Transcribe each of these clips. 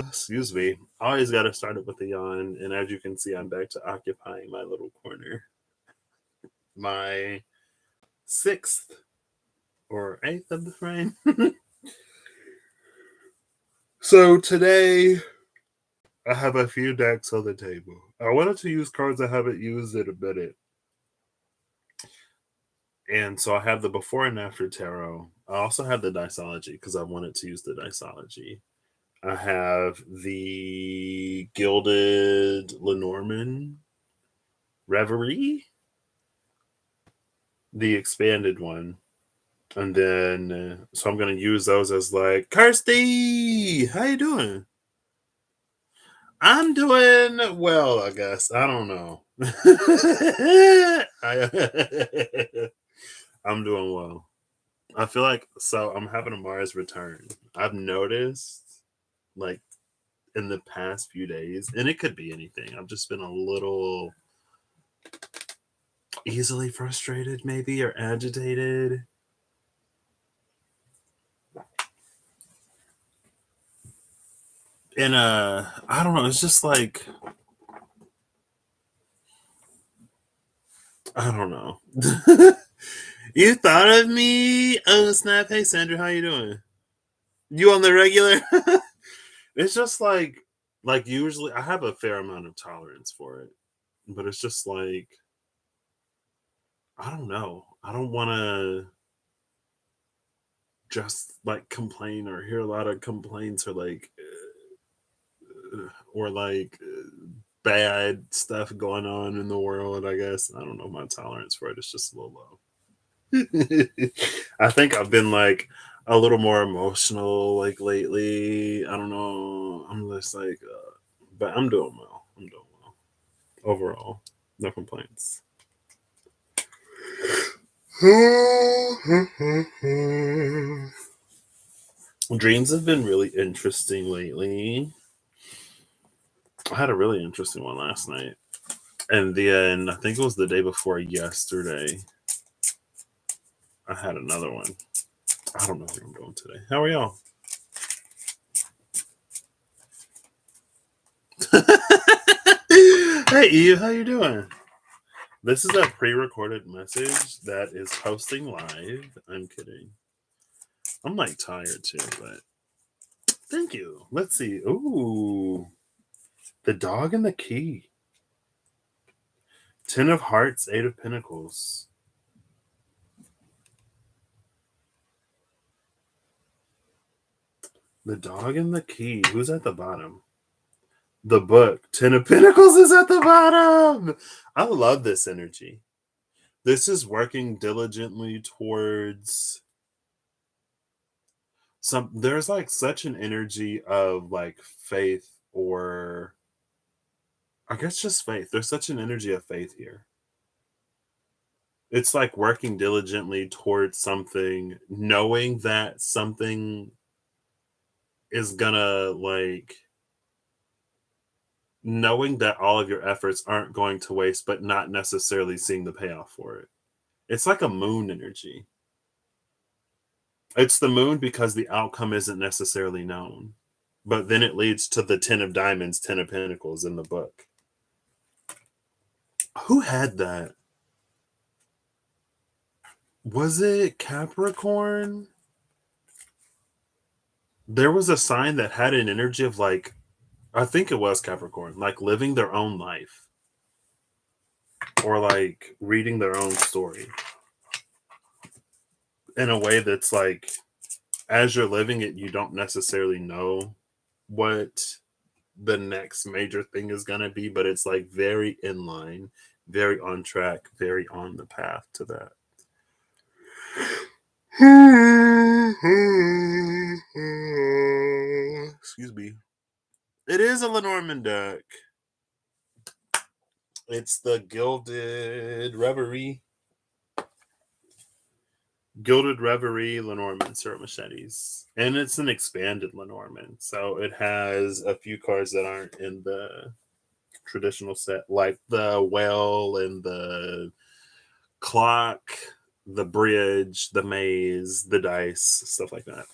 Excuse me. I always got to start it with a yawn. And as you can see, I'm back to occupying my little corner. My sixth or eighth of the frame. So today, I have a few decks on the table. I wanted to use cards I haven't used in a minute. And so I have the before and after tarot. I also have the Diceology because I wanted to use the Diceology. I have the Gilded Lenormand Reverie, the expanded one. And then, so I'm going to use those as like, Kirsty, how you doing? I'm doing well, I guess. I don't know. I'm doing well. I feel like, so I'm having a Mars return. I've noticed, like, in the past few days, and it could be anything. I've just been a little easily frustrated, maybe, or agitated. And I don't know, it's just like, I don't know. You thought of me? Oh snap. Hey Sandra, how you doing? You on the regular? It's just like usually I have a fair amount of tolerance for it. But it's just like, I don't know. I don't wanna just like complain or hear a lot of complaints or like bad stuff going on in the world. I guess I don't know. My tolerance for it is just a little low. I think I've been like a little more emotional like lately. I don't know. I'm just like, but I'm doing well. I'm doing well overall. No complaints. Dreams have been really interesting lately. I had a really interesting one last night. And then I think it was the day before yesterday. I had another one. I don't know what I'm doing today. How are y'all? Hey Eve, how you doing? This is a pre-recorded message that is posting live. I'm kidding. I'm like tired too, but thank you. Let's see. Ooh, the dog and the key. Ten of Hearts, Eight of Pentacles. The dog and the key. Who's at the bottom? The book. Ten of Pentacles is at the bottom. I love this energy. This is working diligently towards there's like such an energy of like faith, or I guess just faith. There's such an energy of faith here. It's like working diligently towards something, knowing that something is gonna like, knowing that all of your efforts aren't going to waste, but not necessarily seeing the payoff for it. It's like a moon energy. It's the moon because the outcome isn't necessarily known. But then it leads to the Ten of Diamonds, Ten of Pentacles in the book. Who had that? Was it Capricorn? There was a sign that had an energy of like, I think it was Capricorn, like living their own life or like reading their own story in a way that's like, as you're living it, you don't necessarily know what the next major thing is going to be, but it's like very in line, very on track, very on the path to that. Excuse me. It is a Lenormand deck. It's the Gilded Reverie Lenormand Syrup Machetes. And it's an expanded Lenormand. So it has a few cards that aren't in the traditional set, like the well and the clock. the bridge, the maze, the dice, stuff like that.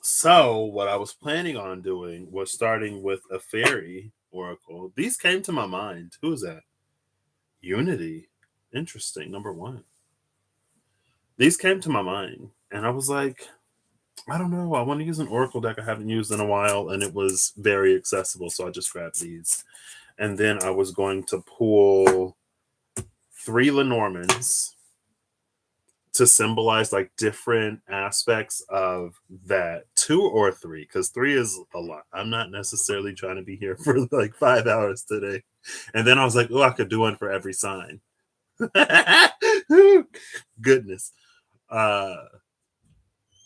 So, what I was planning on doing was starting with a fairy oracle. These came to my mind. Who is that? Unity. Interesting. Number one. These came to my mind, and I was like, I don't know. I want to use an oracle deck I haven't used in a while, and it was very accessible, so I just grabbed these. And then I was going to pull three Lenormands to symbolize like different aspects of that, two or three, because three is a lot. I'm not necessarily trying to be here for like 5 hours today. And then I was like, oh, I could do one for every sign. Goodness. Uh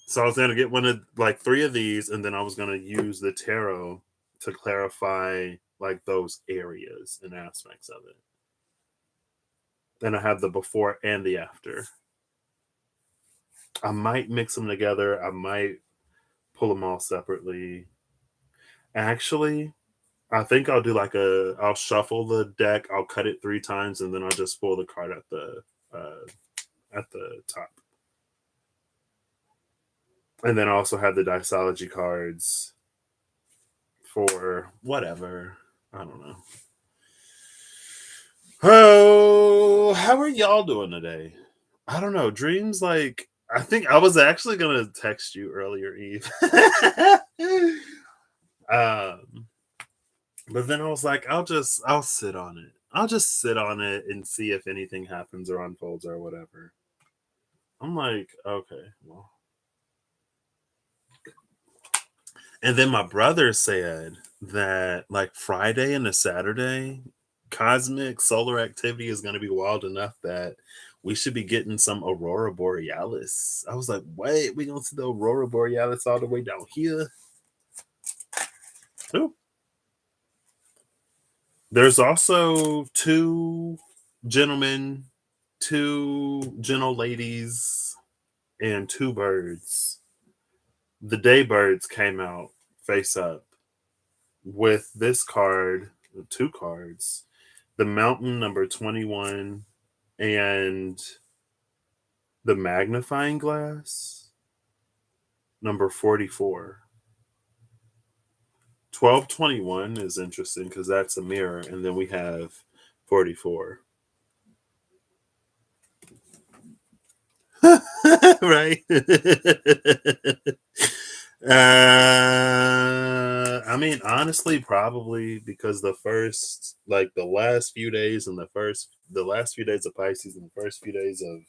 so I was gonna get one of like three of these, and then I was gonna use the tarot to clarify like those areas and aspects of it. Then I have the before and the after. I might mix them together. I might pull them all separately. Actually, I think I'll do like I'll shuffle the deck, I'll cut it 3 times, and then I'll just pull the card uh, at the top. And then I also have the Diceology cards for whatever. I don't know. Oh, how are y'all doing today? I don't know. Dreams like I think I was actually gonna text you earlier, Eve. um But then I was like, I'll sit on it. I'll just sit on it and see if anything happens or unfolds or whatever. I'm like, okay, well. And then my brother said that like Friday and a Saturday, cosmic solar activity is going to be wild enough that we should be getting some aurora borealis. I was like, wait, we gonna see the aurora borealis all the way down here? Ooh. There's also two gentlemen, two gentle ladies, and two birds. The day birds came out face up with this card, two cards, the mountain number 21 and the magnifying glass number 44. 1221 is interesting because that's a mirror, and then we have 44. Right. I mean, honestly, probably because the first, like the last few days and the last few days of Pisces and the first few days of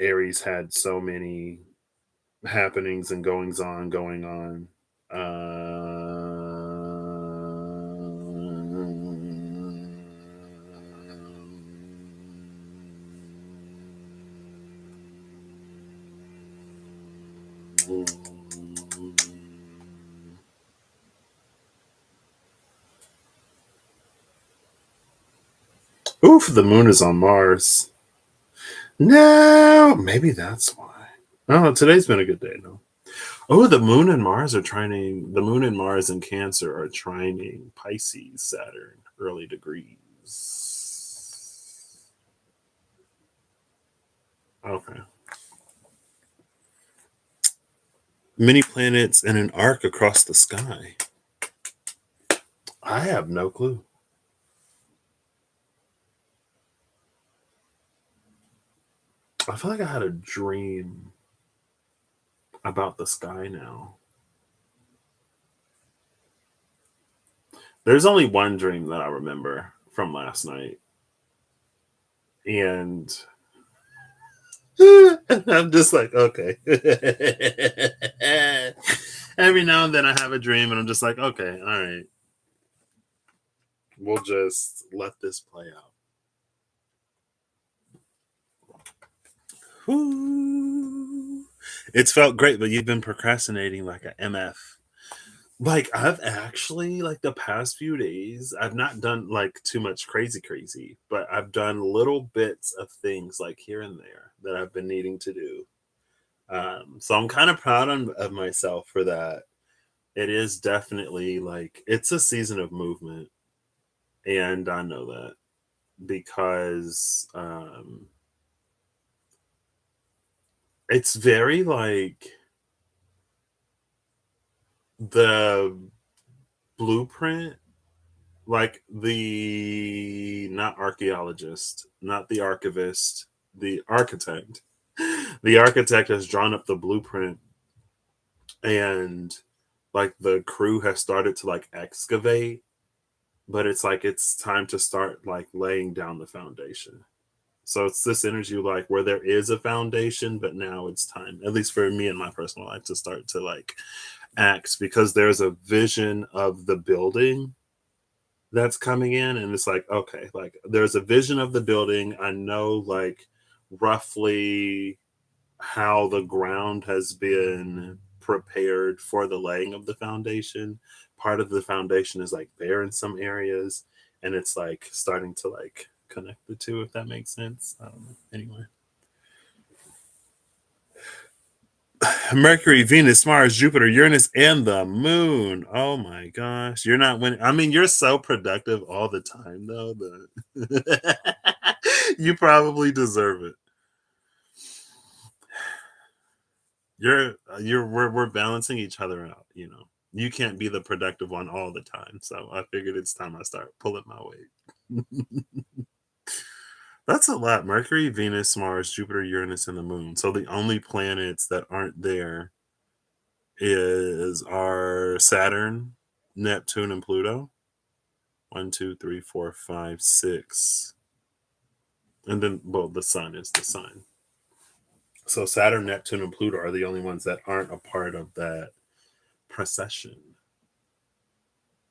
Aries had so many happenings and goings on going on. Oof, the moon is on Mars. No, maybe that's why. Oh, today's been a good day, no. Oh, the moon and Mars are trining. The moon and Mars and Cancer are trining Pisces, Saturn, early degrees. Okay. Many planets and an arc across the sky. I have no clue. I feel like I had a dream about the sky now. There's only one dream that I remember from last night. And I'm just like, okay. Every now and then I have a dream and I'm just like, okay, all right. We'll just let this play out. Whew. It's felt great, but you've been procrastinating like a MF. Like I've actually like the past few days, I've not done like too much crazy, but I've done little bits of things like here and there that I've been needing to do. So I'm kind of proud of myself for that. It is definitely like it's a season of movement, and I know that because It's very like the blueprint, like the not archaeologist, not the archivist, the architect. The architect has drawn up the blueprint, and like the crew has started to like excavate, but it's like it's time to start like laying down the foundation. So it's this energy like where there is a foundation, but now it's time, at least for me in my personal life, to start to like act, because there's a vision of the building that's coming in, and it's like, okay, like there's a vision of the building. I know like roughly how the ground has been prepared for the laying of the foundation. Part of the foundation is like there in some areas, and it's like starting to like connect the two, if that makes sense. I don't know. Anyway, Mercury, Venus, Mars, Jupiter, Uranus, and the moon. Oh my gosh. You're not winning. I mean, you're so productive all the time, though. You probably deserve it. We're balancing each other out, you know. You can't be the productive one all the time. So I figured it's time I start pulling my weight. That's a lot. Mercury, Venus, Mars, Jupiter, Uranus, and the moon. So the only planets that aren't there is our Saturn, Neptune, and Pluto. One, two, three, four, five, six. And then, well, the sun is the sun. So Saturn, Neptune, and Pluto are the only ones that aren't a part of that procession.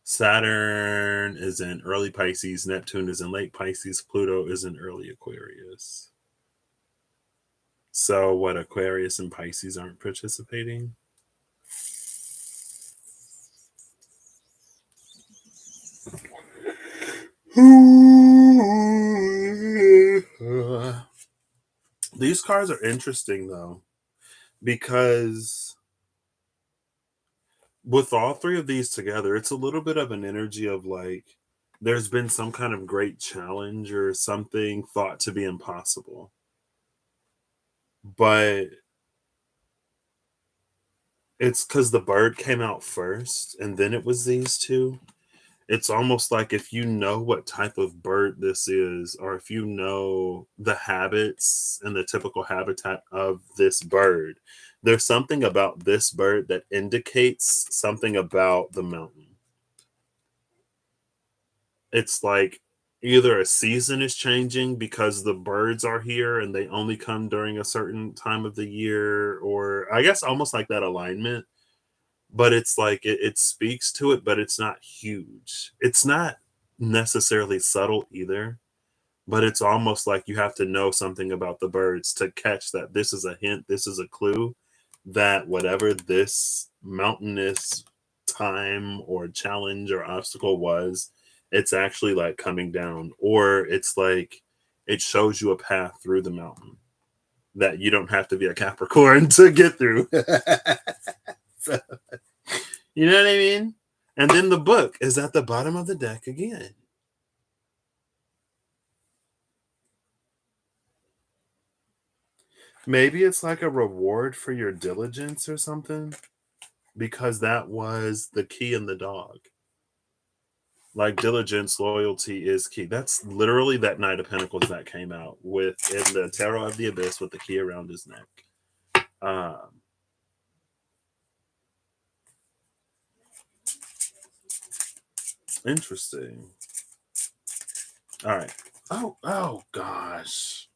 Saturn is in early Pisces, Neptune is in late Pisces, Pluto is in early Aquarius. So, what, Aquarius and Pisces aren't participating? These cards are interesting though, because with all three of these together, it's a little bit of an energy of like there's been some kind of great challenge or something thought to be impossible. But it's because the bird came out first and then it was these two. It's almost like if you know what type of bird this is, or if you know the habits and the typical habitat of this bird, there's something about this bird that indicates something about the mountain. It's like either a season is changing because the birds are here and they only come during a certain time of the year, or I guess almost like that alignment. But it's like it speaks to it, but it's not huge. It's not necessarily subtle either, but it's almost like you have to know something about the birds to catch that this is a hint, this is a clue that whatever this mountainous time or challenge or obstacle was, it's actually like coming down, or it's like it shows you a path through the mountain that you don't have to be a Capricorn to get through. So, you know what I mean? And then the book is at the bottom of the deck again. Maybe it's like a reward for your diligence or something, because that was the key in the dog. Like diligence, loyalty is key. That's literally that Knight of Pentacles that came out with in the Tarot of the Abyss with the key around his neck. Um, Interesting. All right. Oh gosh.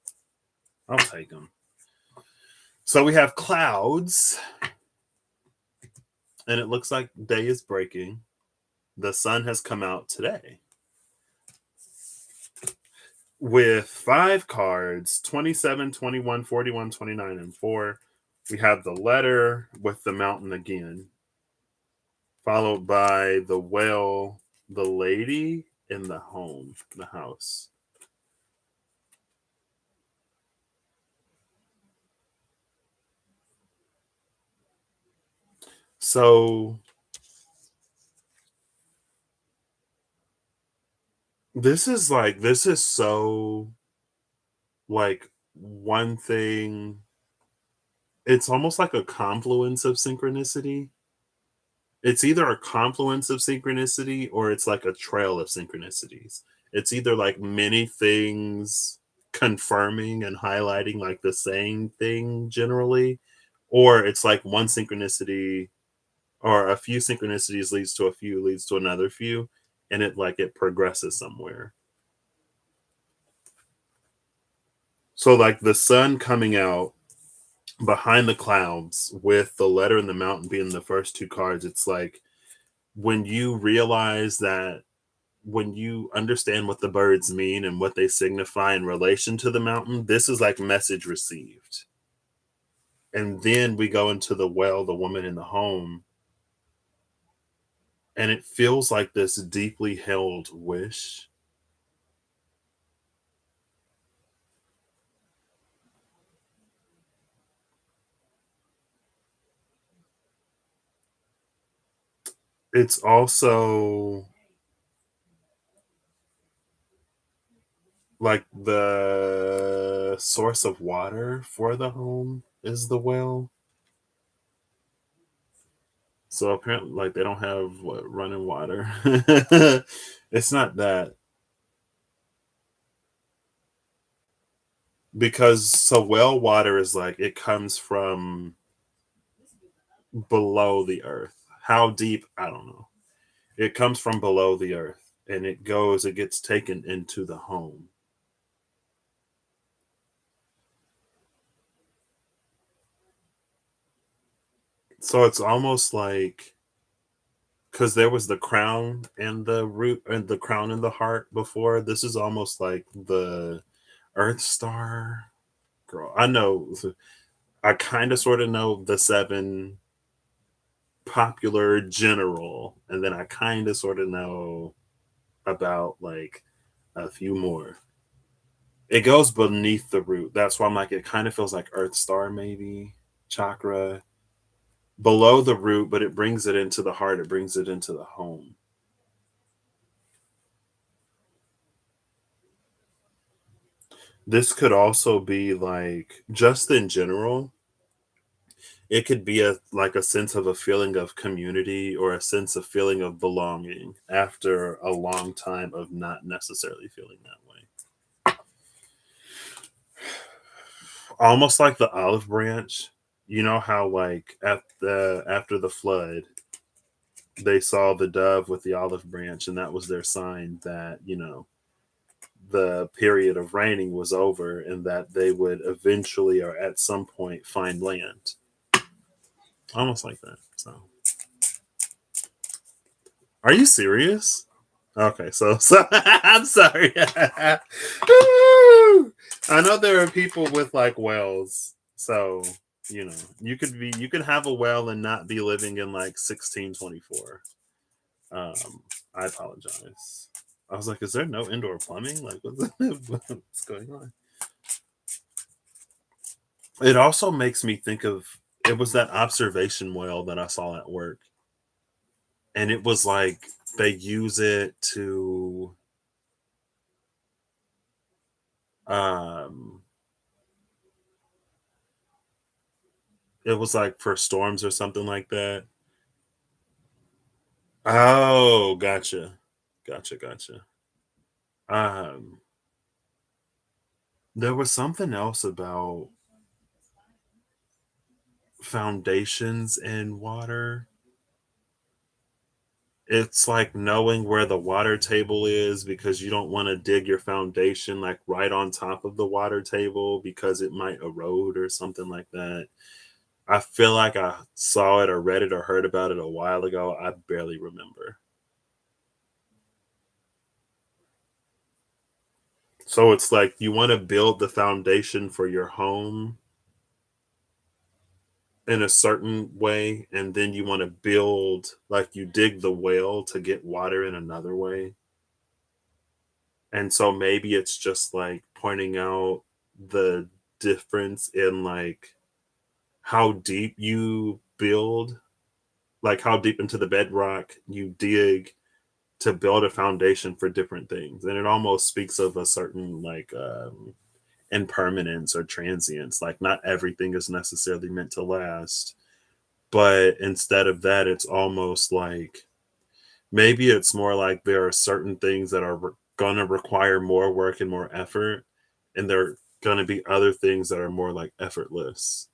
I'll take them. So we have clouds, and it looks like day is breaking. The sun has come out today with five cards: 27, 21, 41, 29, and 4. We have the letter with the mountain again, followed by the whale, the lady, and the home, the house. So this is so like one thing It's almost like a confluence of synchronicity. It's either a confluence of synchronicity or it's like a trail of synchronicities. It's either like many things confirming and highlighting like the same thing generally, or it's like one synchronicity or a few synchronicities leads to a few, leads to another few, and it progresses somewhere. So like the sun coming out behind the clouds with the letter in the mountain being the first two cards, it's like when you realize that when you understand what the birds mean and what they signify in relation to the mountain, this is like message received. And then we go into the well, the woman in the home, and it feels like this deeply held wish. It's also like the source of water for the home is the well. So apparently, like they don't have what running water. It's not that because so well water is like it comes from below the earth. How deep? I don't know. It comes from below the earth and it gets taken into the home. So it's almost like because there was the crown and the root and the crown and the heart before. This is almost like the Earth Star girl. I know. I kind of sort of know the seven popular general, and then I kind of sort of know about like a few more. It goes beneath the root. That's why I'm like, it kind of feels like Earth Star, maybe chakra below the root, but it brings it into the heart. It brings it into the home. This could also be like just in general. It could be a like a sense of a feeling of community or a sense of feeling of belonging after a long time of not necessarily feeling that way. Almost like the olive branch. You know how like at the after the flood, they saw the dove with the olive branch, and that was their sign that, the period of raining was over and that they would eventually or at some point find land. Almost like that. So are you serious? Okay, so I'm sorry. I know there are people with like wells, so you could have a well and not be living in like 1624. I apologize. I was like, is there no indoor plumbing? Like, what's going on? It also makes me think of it was that observation well that I saw at work, and it was like they use it to um it was like for storms or something like that. Oh, gotcha. Gotcha, gotcha. Um, there was something else about foundations in water. It's like knowing where the water table is because you don't want to dig your foundation like right on top of the water table because it might erode or something like that. I feel like I saw it or read it or heard about it a while ago. I barely remember. So it's like you want to build the foundation for your home in a certain way, and then you want to build like you dig the well to get water in another way. And so maybe it's just like pointing out the difference in like how deep you build, like how deep into the bedrock you dig to build a foundation for different things. And it almost speaks of a certain like impermanence or transience. Like, not everything is necessarily meant to last. But instead of that, it's almost like maybe it's more like there are certain things that are going to require more work and more effort. And there are going to be other things that are more like effortless.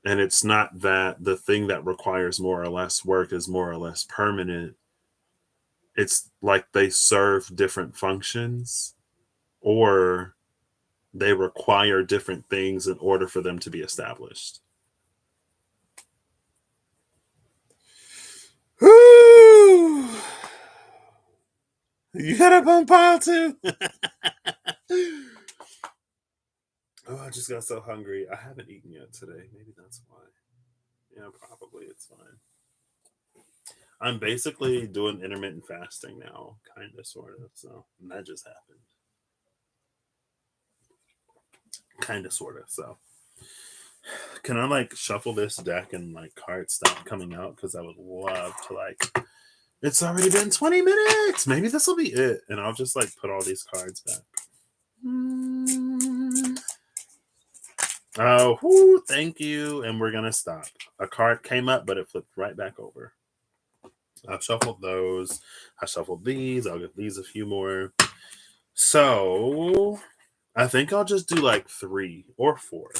And it's not that the thing that requires more or less work is more or less permanent. It's like they serve different functions, or they require different things in order for them to be established. Woo! You got up on pile too? Oh, I just got so hungry. I haven't eaten yet today. Maybe that's why. Yeah, probably it's fine. I'm basically doing intermittent fasting now, kind of, sort of. So and that just happened. Kind of, sort of. So can I like shuffle this deck and like cards stop coming out? Because I would love to like. It's already been 20 minutes. Maybe this will be it, and I'll just like put all these cards back. Oh, whoo, thank you. And we're gonna stop. A card came up, but it flipped right back over. I've shuffled those. I shuffled these. I'll give these a few more. So I think I'll just do like 3 or 4.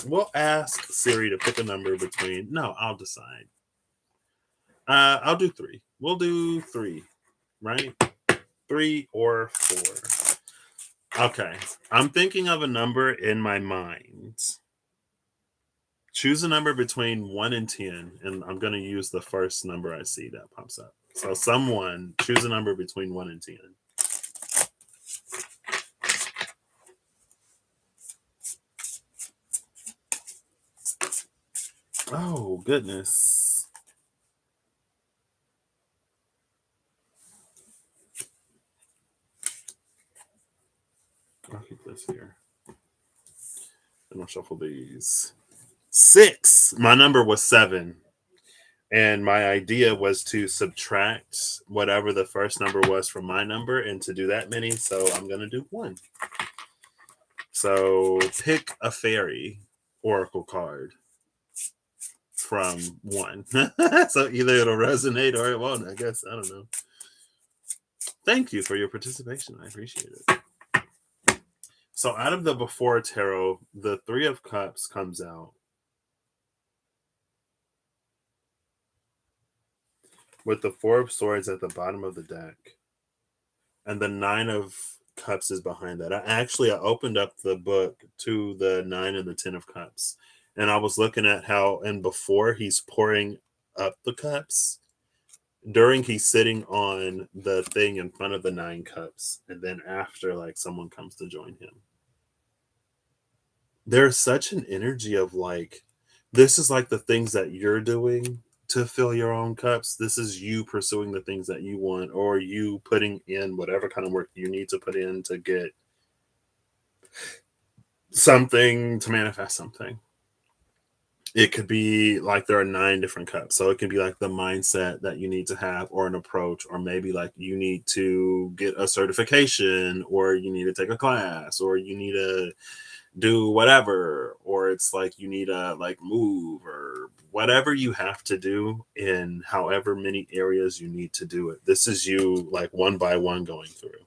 We'll ask Siri to pick a number between. No, I'll decide. I'll do 3. We'll do 3, right? 3 or 4. Okay. I'm thinking of a number in my mind. Choose a number between 1 and 10, and I'm going to use the first number I see that pops up. So, someone choose a number between 1 and 10. Oh, goodness. I'll keep this here. And I'll shuffle these. 6. My number was 7. And my idea was to subtract whatever the first number was from my number and to do that many. So I'm going to do 1. So pick a fairy oracle card from 1. So either it'll resonate or it won't, I guess. I don't know. Thank you for your participation. I appreciate it. So out of the before tarot, the 3 of Cups comes out with the 4 of Swords at the bottom of the deck. And the 9 of Cups is behind that. I opened up the book to the 9 and the 10 of Cups. And I was looking at how, and before he's pouring up the cups, during he's sitting on the thing in front of the 9 cups. And then after, like, someone comes to join him. There's such an energy of like, this is like the things that you're doing to fill your own cups. This is you pursuing the things that you want, or you putting in whatever kind of work you need to put in to get something, to manifest something. It could be like there are 9 different cups. So it can be like the mindset that you need to have, or an approach, or maybe like you need to get a certification, or you need to take a class, or you need to do whatever, or it's like you need to like move, or whatever you have to do in however many areas you need to do it. This is you like one by one going through.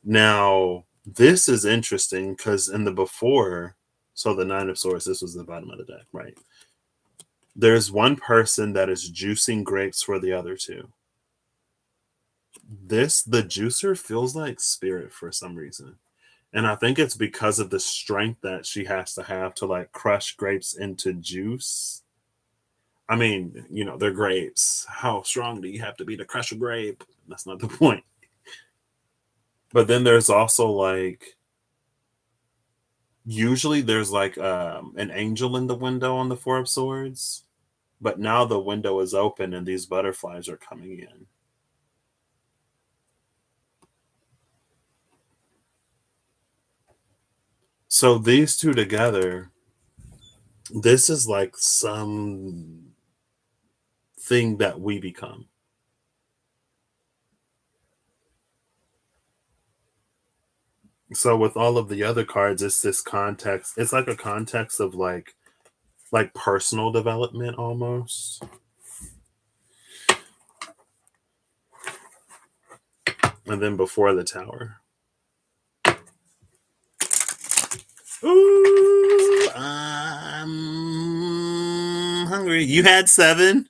Now this is interesting because in the before, so the 9 of Swords, this was the bottom of the deck, right? There's one person that is juicing grapes for the other 2. The juicer feels like spirit for some reason. And I think it's because of the strength that she has to have to like crush grapes into juice. I mean, they're grapes. How strong do you have to be to crush a grape? That's not the point. But then there's also like, usually there's like an angel in the window on the 4 of Swords. But now the window is open and these butterflies are coming in. So these 2 together, this is like some thing that we become. So with all of the other cards, it's this context. It's like a context of like personal development almost. And then before the tower. Ooh, I'm hungry. You had 7.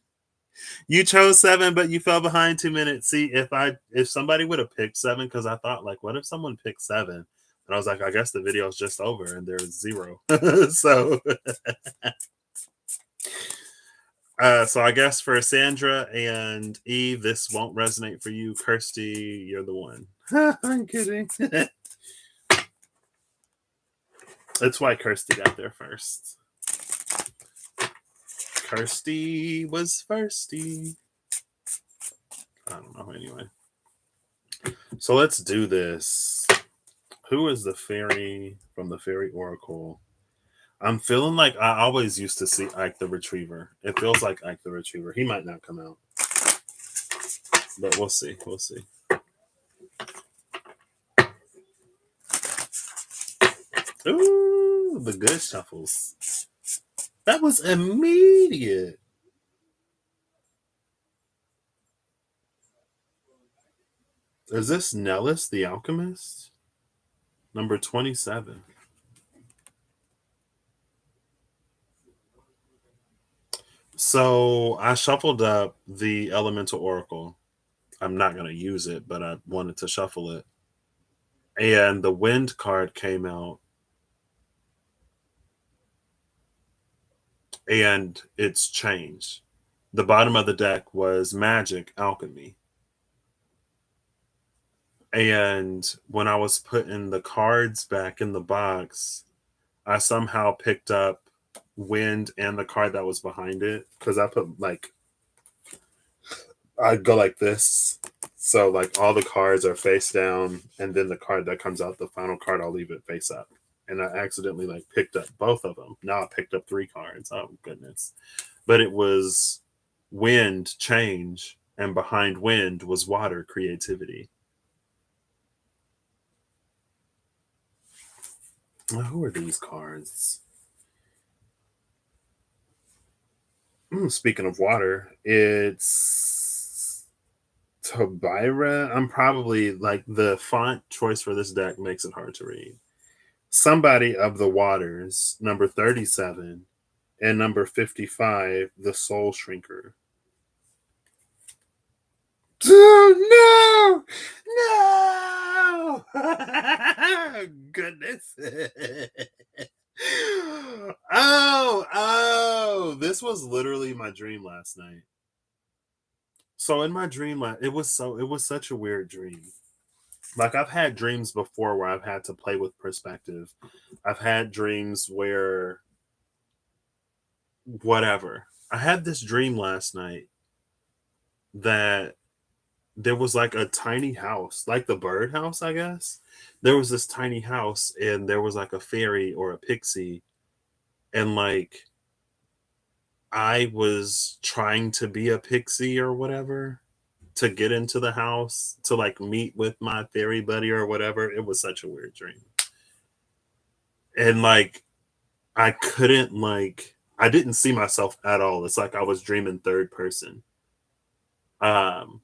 You chose 7, but you fell behind 2 minutes. See, if somebody would have picked 7, because I thought like, what if someone picked 7? And I was like, I guess the video's just over and there's 0. So so I guess for Sandra and Eve, this won't resonate for you. Kirsty, you're the one. I'm kidding. That's why Kirsty got there first. Kirsty was firsty. I don't know. Anyway, so let's do this. Who is the fairy from the fairy oracle? I'm feeling like I always used to see Ike the Retriever. It feels like Ike the Retriever. He might not come out, but we'll see. We'll see. Ooh, the good shuffles. That was immediate. Is this Nellis the Alchemist? Number 27. So I shuffled up the Elemental Oracle. I'm not going to use it, but I wanted to shuffle it. And the Wind card came out. And it's changed. The bottom of the deck was Magic Alchemy. And when I was putting the cards back in the box, I somehow picked up Wind and the card that was behind it, because I put like, I'd go like this. So like all the cards are face down, and then the card that comes out, the final card, I'll leave it face up. And I accidentally like picked up both of them. Now I picked up 3 cards. Oh goodness. But it was Wind, change, and behind Wind was Water, creativity. Who are these cards? Speaking of water, it's Tobira. I'm probably like, the font choice for this deck makes it hard to read. Somebody of the Waters, number 37, and number 55, the Soul Shrinker. Oh, no! Goodness. This was literally my dream last night. So in my dream, it was such a weird dream. Like, I've had dreams before where I've had to play with perspective. I've had dreams where whatever. I had this dream last night that there was like a tiny house, like the bird house, I guess. There was this tiny house, and there was like a fairy or a pixie, and like I was trying to be a pixie or whatever to get into the house to like meet with my fairy buddy or whatever. It was such a weird dream. And like I couldn't like I didn't see myself at all. It's like I was dreaming third person. Um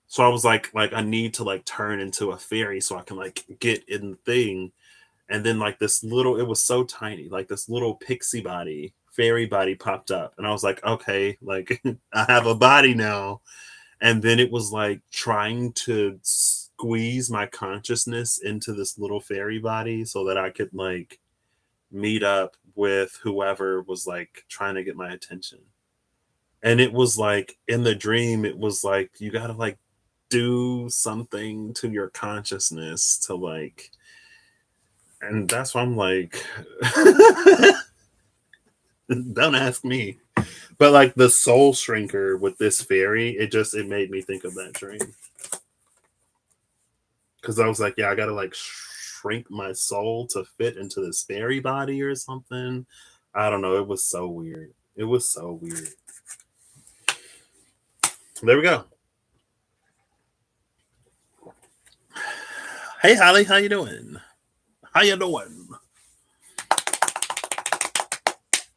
so I was like I need to like turn into a fairy so I can like get in the thing. And then like this little, it was so tiny, like this little pixie body, fairy body popped up. And I was like, okay, like I have a body now. And then it was like trying to squeeze my consciousness into this little fairy body so that I could like meet up with whoever was like trying to get my attention. And it was like in the dream, it was like you gotta like do something to your consciousness to like, and that's why I'm like, don't ask me. But like the soul shrinker with this fairy, it made me think of that dream. Because I was like, yeah, I gotta like shrink my soul to fit into this fairy body or something. I don't know. It was so weird. It was so weird. There we go. Hey Holly, how you doing? How you doing?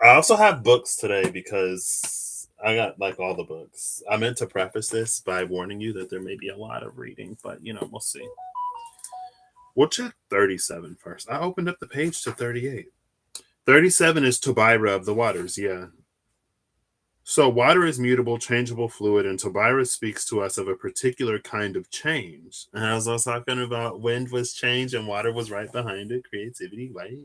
I also have books today because I got like all the books. I meant to preface this by warning you that there may be a lot of reading, but we'll see. We'll check 37 first. I opened up the page to 38. 37 is Tobira of the waters, yeah. So water is mutable, changeable fluid, and Tobira speaks to us of a particular kind of change. And I was talking about wind was change and water was right behind it, creativity, right?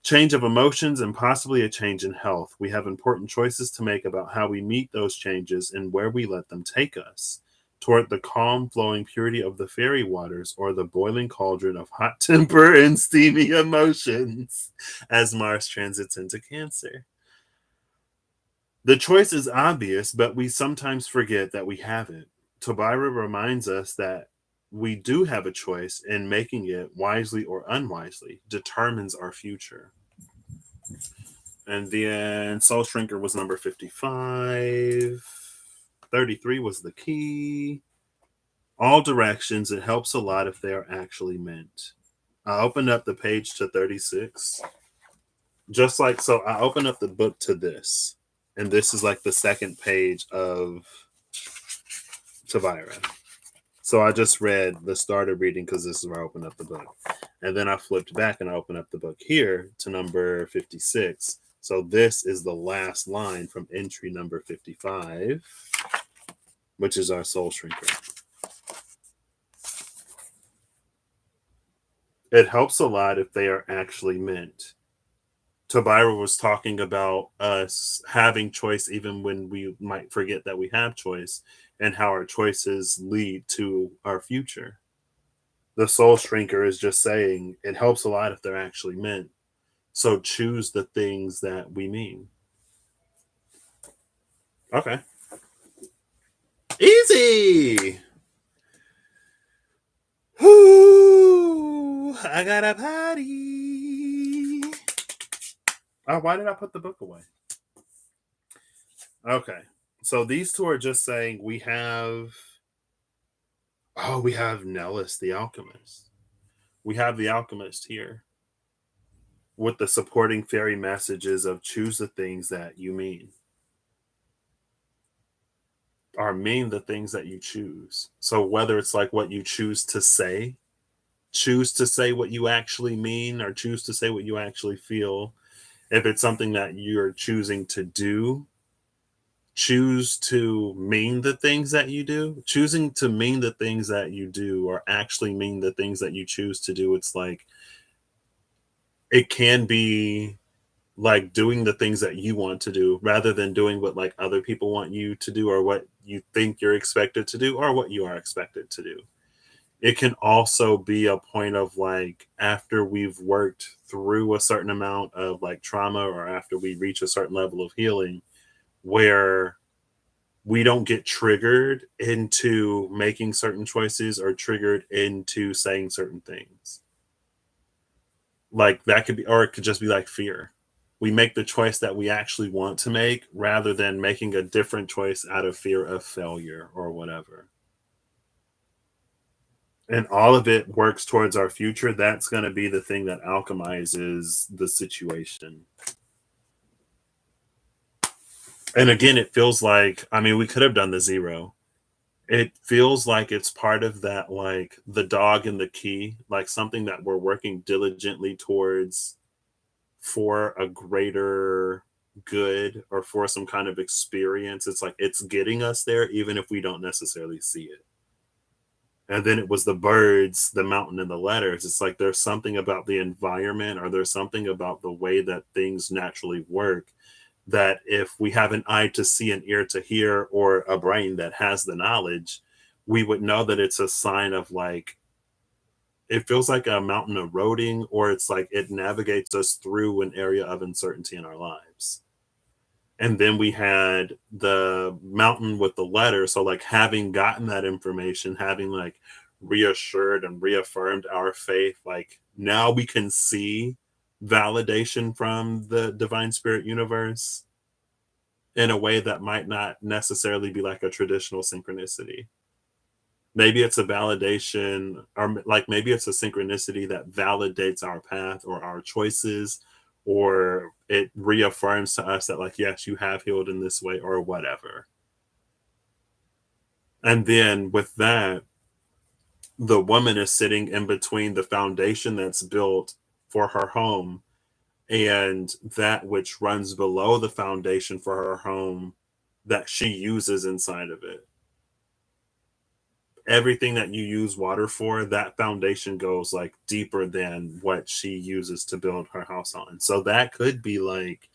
Change of emotions and possibly a change in health. We have important choices to make about how we meet those changes and where we let them take us toward the calm, flowing purity of the fairy waters or the boiling cauldron of hot temper and steamy emotions as Mars transits into Cancer. The choice is obvious, but we sometimes forget that we have it. Tobira reminds us that we do have a choice, and making it wisely or unwisely determines our future. And then Soul Shrinker was number 55. 33 was the key. All directions. It helps a lot if they are actually meant. I opened up the page to 36. Just like so, I opened up the book to this. And this is like the second page of Tavira. So I just read the start of reading because this is where I opened up the book. And then I flipped back and I opened up the book here to number 56. So this is the last line from entry number 55, which is our soul shrinker. It helps a lot if they are actually meant. Tobira was talking about us having choice even when we might forget that we have choice and how our choices lead to our future. The soul shrinker is just saying it helps a lot if they're actually meant. So choose the things that we mean. Okay. Easy. Whoo! I got a party. Oh, why did I put the book away? Okay. So these two are just saying we have. Oh, we have Nellis the Alchemist. We have the Alchemist here with the supporting fairy messages of choose the things that you mean. Or mean the things that you choose. So whether it's like what you choose to say what you actually mean, or choose to say what you actually feel. If it's something that you're choosing to do, choose to mean the things that you do. Choosing to mean the things that you do or actually mean the things that you choose to do. It's like it can be like doing the things that you want to do rather than doing what like other people want you to do or what you think you're expected to do or what you are expected to do. It can also be a point of like after we've worked through a certain amount of like trauma or after we reach a certain level of healing where we don't get triggered into making certain choices or triggered into saying certain things. Like that could be, or it could just be like fear. We make the choice that we actually want to make rather than making a different choice out of fear of failure or whatever. And all of it works towards our future. That's going to be the thing that alchemizes the situation. And again, it feels like, I mean, we could have done the zero. It feels like it's part of that, like the dog and the key, like something that we're working diligently towards for a greater good or for some kind of experience. It's like it's getting us there, even if we don't necessarily see it. And then it was the birds, the mountain, and the letters. It's like there's something about the environment or there's something about the way that things naturally work that if we have an eye to see, an ear to hear, or a brain that has the knowledge, we would know that it's a sign of like, it feels like a mountain eroding, or it's like it navigates us through an area of uncertainty in our lives. And then we had the mountain with the letter. So, like, having gotten that information, having like reassured and reaffirmed our faith, like now we can see validation from the divine spirit universe in a way that might not necessarily be like a traditional synchronicity. Maybe it's a validation, or like maybe it's a synchronicity that validates our path or our choices, or it reaffirms to us that, like, yes, you have healed in this way or whatever. And then with that, the woman is sitting in between the foundation that's built for her home and that which runs below the foundation for her home that she uses inside of it. Everything that you use water for, that foundation goes like deeper than what she uses to build her house on. So that could be like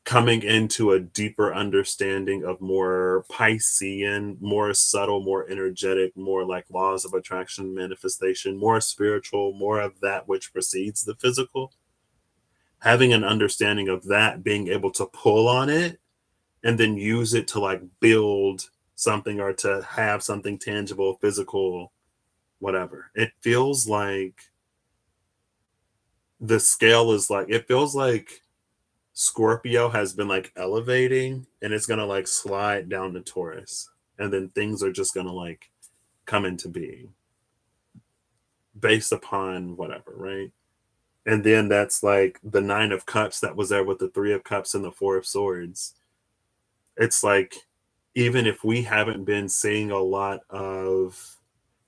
coming into a deeper understanding of more Piscean, more subtle, more energetic, more like laws of attraction, manifestation, more spiritual, more of that which precedes the physical. Having an understanding of that, being able to pull on it and then use it to like build something or to have something tangible, physical, whatever. It feels like the scale is like, it feels like Scorpio has been like elevating and it's gonna like slide down to Taurus. And then things are just gonna like come into being based upon whatever, right? And then that's like the Nine of Cups that was there with the Three of Cups and the Four of Swords. It's like, even if we haven't been seeing a lot of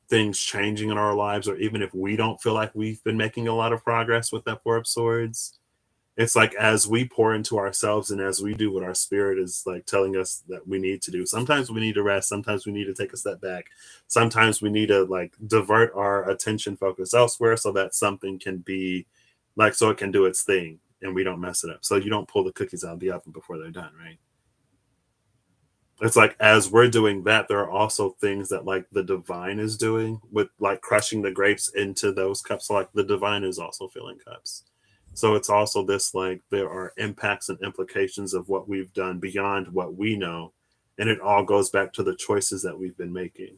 things changing in our lives, or even if we don't feel like we've been making a lot of progress with that Four of Swords, it's like as we pour into ourselves and as we do what our spirit is like telling us that we need to do, sometimes we need to rest, sometimes we need to take a step back, sometimes we need to like divert our attention focus elsewhere so that something can be like, so it can do its thing and we don't mess it up, so you don't pull the cookies out of the oven before they're done, right? It's like as we're doing that, there are also things that like the divine is doing with like crushing the grapes into those cups. So like the divine is also filling cups. So it's also this like there are impacts and implications of what we've done beyond what we know. And it all goes back to the choices that we've been making.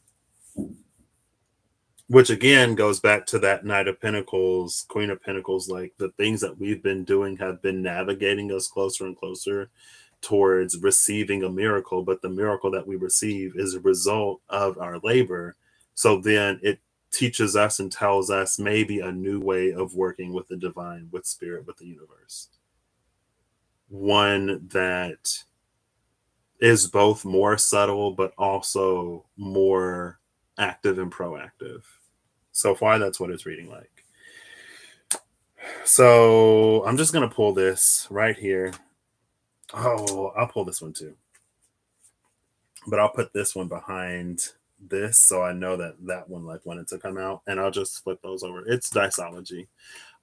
Which again goes back to that Knight of Pentacles, Queen of Pentacles, like the things that we've been doing have been navigating us closer and closer towards receiving a miracle, but the miracle that we receive is a result of our labor. So then it teaches us and tells us maybe a new way of working with the divine, with spirit, with the universe. One that is both more subtle, but also more active and proactive. So far, that's what it's reading like. So I'm just going to pull this right here. Oh, I'll pull this one too. But I'll put this one behind this so I know that that one like wanted to come out, and I'll just flip those over. It's Diceology.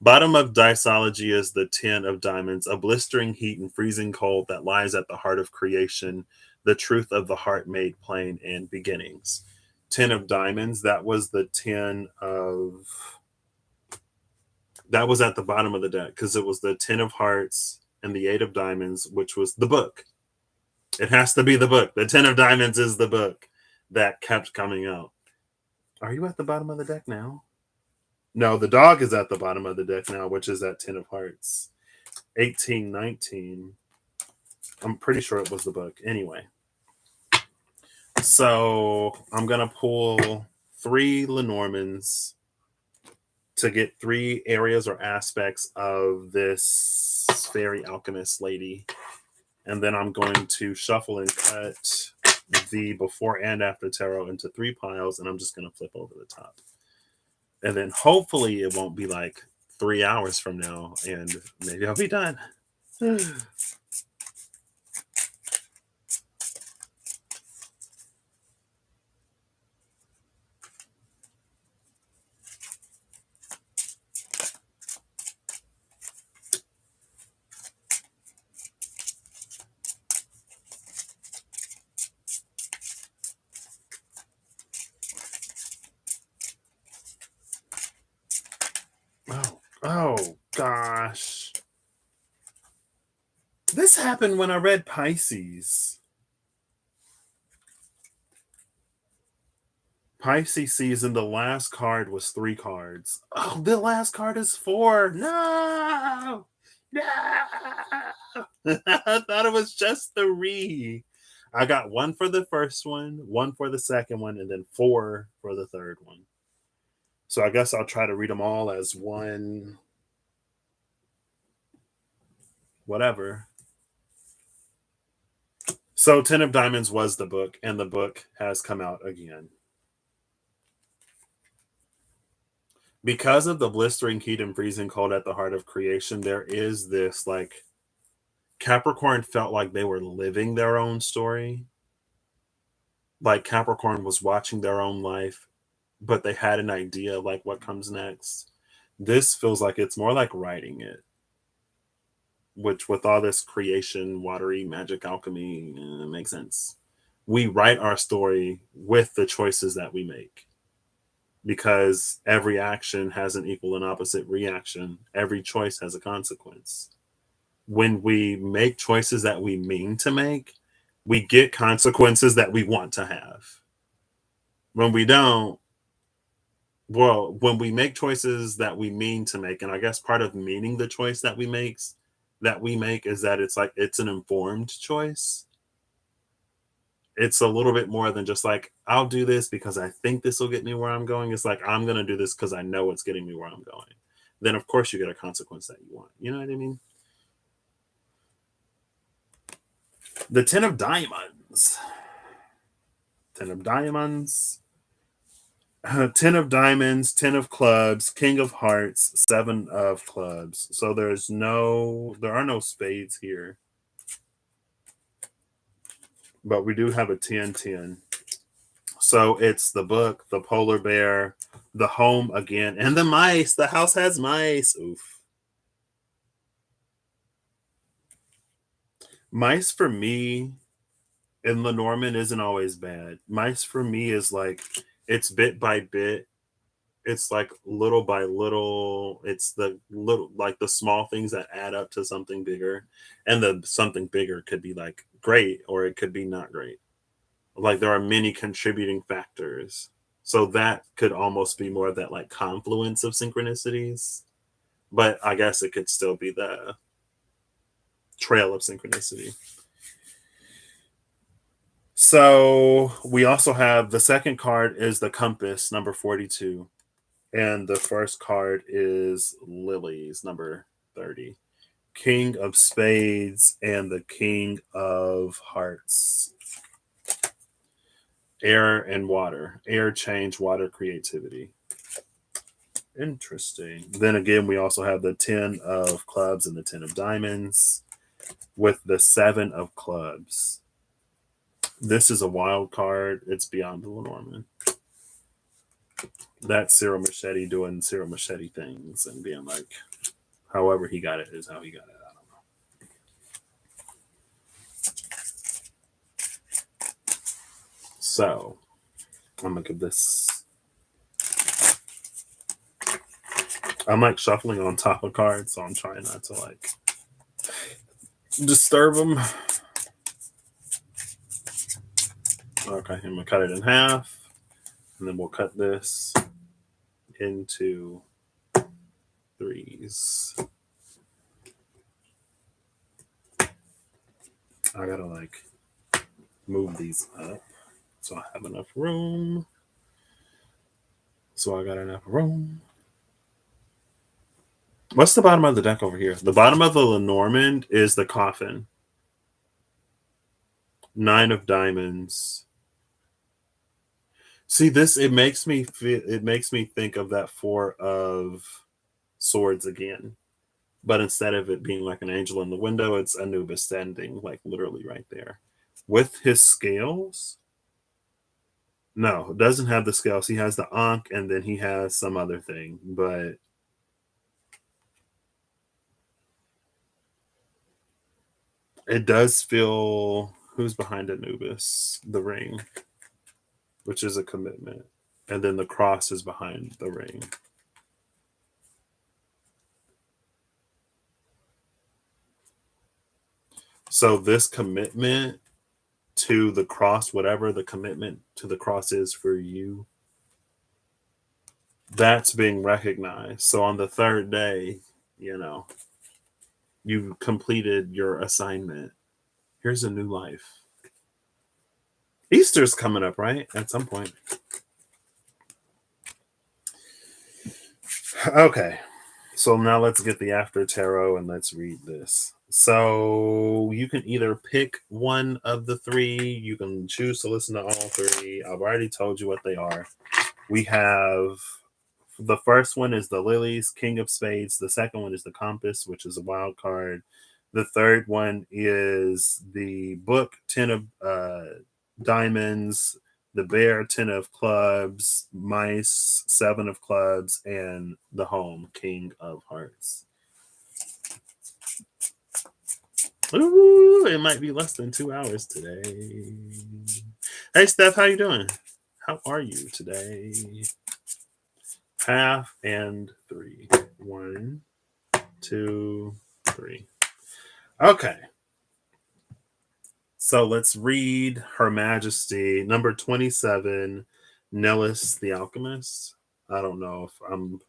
Bottom of Diceology is the 10 of Diamonds, a blistering heat and freezing cold that lies at the heart of creation, the truth of the heart made plain and beginnings. 10 of Diamonds, that was the 10 of, that was at the bottom of the deck because it was the 10 of Hearts and the 8 of Diamonds, which was the book. It has to be the book. The 10 of Diamonds is the book that kept coming out. Are you at the bottom of the deck now? No, the dog is at the bottom of the deck now, which is at 10 of Hearts. 18, 19. I'm pretty sure it was the book. Anyway. So I'm going to pull 3 Lenormands to get 3 areas or aspects of this fairy alchemist lady. And then I'm going to shuffle and cut the before and after tarot into 3 piles, and I'm just going to flip over the top. And then hopefully it won't be like 3 hours from now, and maybe I'll be done. Oh gosh. This happened when I read Pisces. Pisces season, the last card was 3 cards. Oh, the last card is 4. No! No! I thought it was just 3. I got one for the first one for the second one, and then four for the third one. So I guess I'll try to read them all as one, whatever. So Ten of Diamonds was the book, and the book has come out again. Because of the blistering heat and freezing cold at the heart of creation, there is this like Capricorn felt like they were living their own story. Like Capricorn was watching their own life, but they had an idea like what comes next. This feels like it's more like writing it, which with all this creation, watery, magic, alchemy, makes sense. We write our story with the choices that we make because every action has an equal and opposite reaction. Every choice has a consequence. When we make choices that we mean to make, we get consequences that we want to have. When we don't, well, when we make choices that we mean to make, and I guess part of meaning the choice that we make is that it's like it's an informed choice. It's a little bit more than just like I'll do this because I think this will get me where I'm going. It's like I'm going to do this because I know it's getting me where I'm going. Then of course you get a consequence that you want. You know what I mean? The Ten of Diamonds. Ten of Diamonds. Ten of Diamonds, Ten of Clubs, King of Hearts, Seven of Clubs. So there are no spades here. But we do have a 10-10. So it's the book, the polar bear, the home again, and the mice. The house has mice. Oof. Mice for me in Lenormand isn't always bad. Mice for me is like it's bit by bit. It's like little by little. It's the little like the small things that add up to something bigger. And the something bigger could be like great or it could be not great. Like there are many contributing factors. So that could almost be more of that like confluence of synchronicities. But I guess it could still be the trail of synchronicity. So we also have the second card is the compass, number 42. And the first card is lilies, number 30. King of spades and the king of hearts. Air and water. Air change, water creativity. Interesting. Then again, we also have the 10 of clubs and the 10 of diamonds with the 7 of clubs. This is a wild card. It's beyond the Lenormand. That's Cyril Machete doing Cyril Machete things and being like, however he got it is how he got it. I don't know. So I'm gonna give this. I'm like shuffling on top of cards, so I'm trying not to like disturb them. Okay, I'm gonna cut it in half, and then we'll cut this into threes. I gotta like move these up so I have enough room. So I got enough room. What's the bottom of the deck over here? The bottom of the Lenormand is the coffin. 9 of diamonds. See this, it makes me think of that 4 of swords again. But instead of it being like an angel in the window, it's Anubis standing like literally right there. With his scales? No, doesn't have the scales. He has the Ankh and then he has some other thing, but it does feel who's behind Anubis? The ring, which is a commitment. And then the cross is behind the ring. So this commitment to the cross, whatever the commitment to the cross is for you, that's being recognized. So on the third day, you completed your assignment. Here's a new life. Easter's coming up, right? At some point. Okay. So now let's get the after tarot and let's read this. So you can either pick one of the three. You can choose to listen to all three. I've already told you what they are. We have the first one is the lilies, king of spades. The second one is the compass, which is a wild card. The third one is the book, 10 of diamonds, the bear, 10 of clubs, mice, 7 of clubs, and the home, king of hearts. Ooh, it might be less than 2 hours today. Hey, Steph, how you doing? How are you today? Half and 3. 1, 2, 3. Okay. So let's read Her Majesty, number 27, Nellis the Alchemist. I don't know if I'm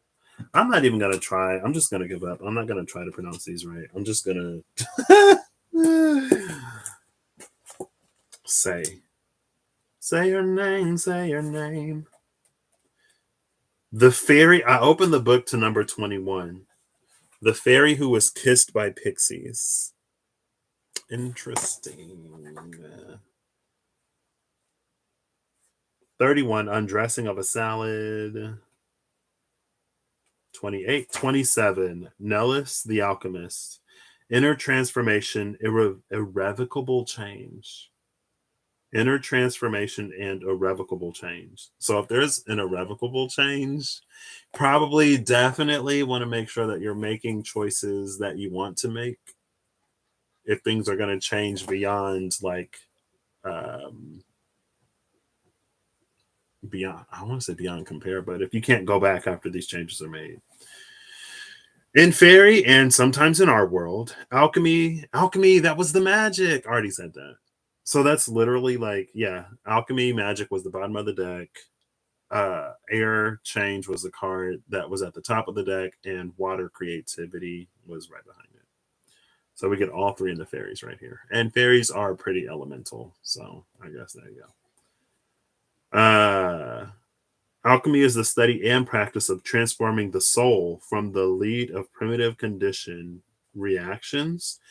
not even gonna try. I'm just gonna give up. I'm not gonna try to pronounce these right. I'm just gonna say. Say your name, say your name. The fairy, I opened the book to number 21. The fairy who was kissed by pixies. Interesting. 31, undressing of a salad. 28, 27, Nellis the alchemist. Inner transformation, irrevocable change. Inner transformation and irrevocable change. So if there's an irrevocable change, probably definitely want to make sure that you're making choices that you want to make. If things are going to change beyond um, beyond, I want to say beyond compare, but if you can't go back after these changes are made. In fairy and sometimes in our world, alchemy, that was the magic. I already said that. So that's literally like, yeah, alchemy, magic was the bottom of the deck. Air change was the card that was at the top of the deck, and water creativity was right behind it. So we get all three in the fairies right here. And fairies are pretty elemental. So I guess there you go. Alchemy is the study and practice of transforming the soul from the lead of primitive conditioned reactions,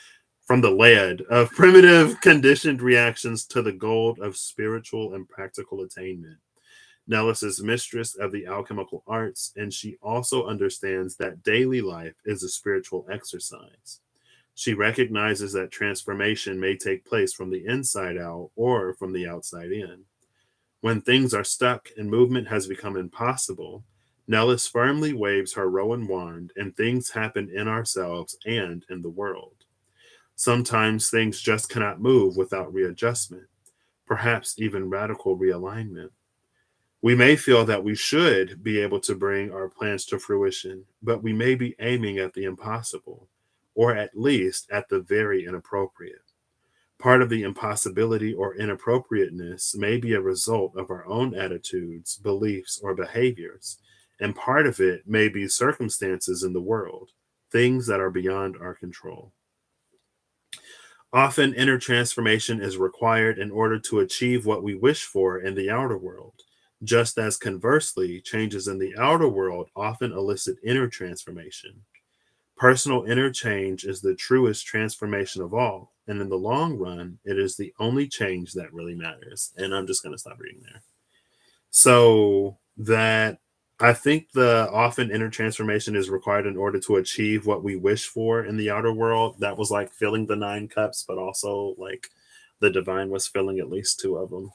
from the lead of primitive conditioned reactions to the gold of spiritual and practical attainment. Nellis is mistress of the alchemical arts, and she also understands that daily life is a spiritual exercise. She recognizes that transformation may take place from the inside out or from the outside in. When things are stuck and movement has become impossible, Nellis firmly waves her rowan wand and things happen in ourselves and in the world. Sometimes things just cannot move without readjustment, perhaps even radical realignment. We may feel that we should be able to bring our plans to fruition, but we may be aiming at the impossible, or at least at the very inappropriate. Part of the impossibility or inappropriateness may be a result of our own attitudes, beliefs, or behaviors, and part of it may be circumstances in the world, things that are beyond our control. Often, inner transformation is required in order to achieve what we wish for in the outer world, just as conversely, changes in the outer world often elicit inner transformation. Personal interchange is the truest transformation of all. And in the long run, it is the only change that really matters. And I'm just going to stop reading there. So that I think the often inner transformation is required in order to achieve what we wish for in the outer world. That was like filling the 9 cups, but also like the divine was filling at least 2 of them.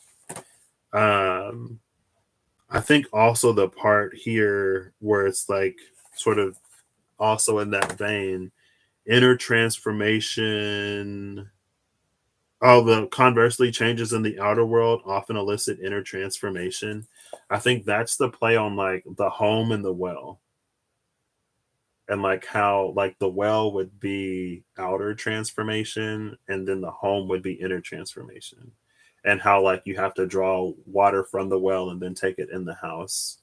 I think also the part here where it's like sort of also in that vein, inner transformation. Oh, the conversely changes in the outer world often elicit inner transformation. I think that's the play on like the home and the well. And like how like the well would be outer transformation and then the home would be inner transformation. And how like you have to draw water from the well and then take it in the house.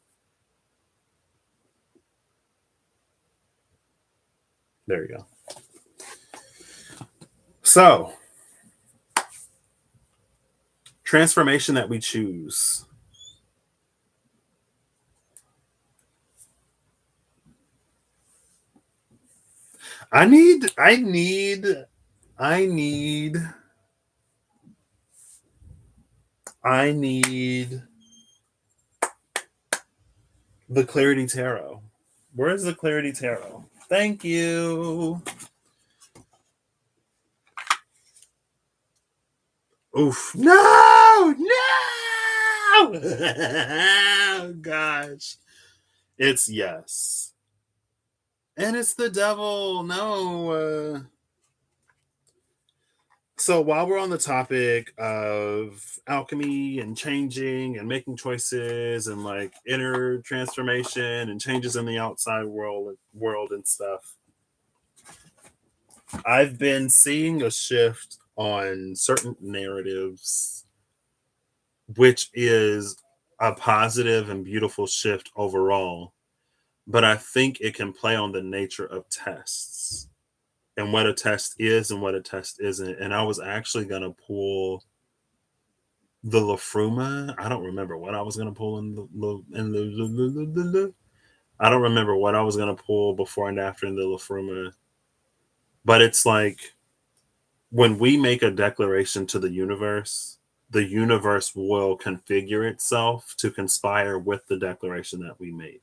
There you go. So Transformation that we choose. I need, I need, I need, I need the Clarity Tarot. Where's the Clarity Tarot? Thank you. Oof. No! No! Gosh. It's yes. And it's the devil. No. So while we're on the topic of alchemy and changing and making choices and like inner transformation and changes in the outside world and stuff, I've been seeing a shift on certain narratives, which is a positive and beautiful shift overall. But I think it can play on the nature of tests and what a test is and what a test isn't. And I was actually going to pull the Lafruma. I don't remember what I was going to pull I don't remember what I was going to pull before and after in the Lafruma. But it's like when we make a declaration to the universe will configure itself to conspire with the declaration that we make.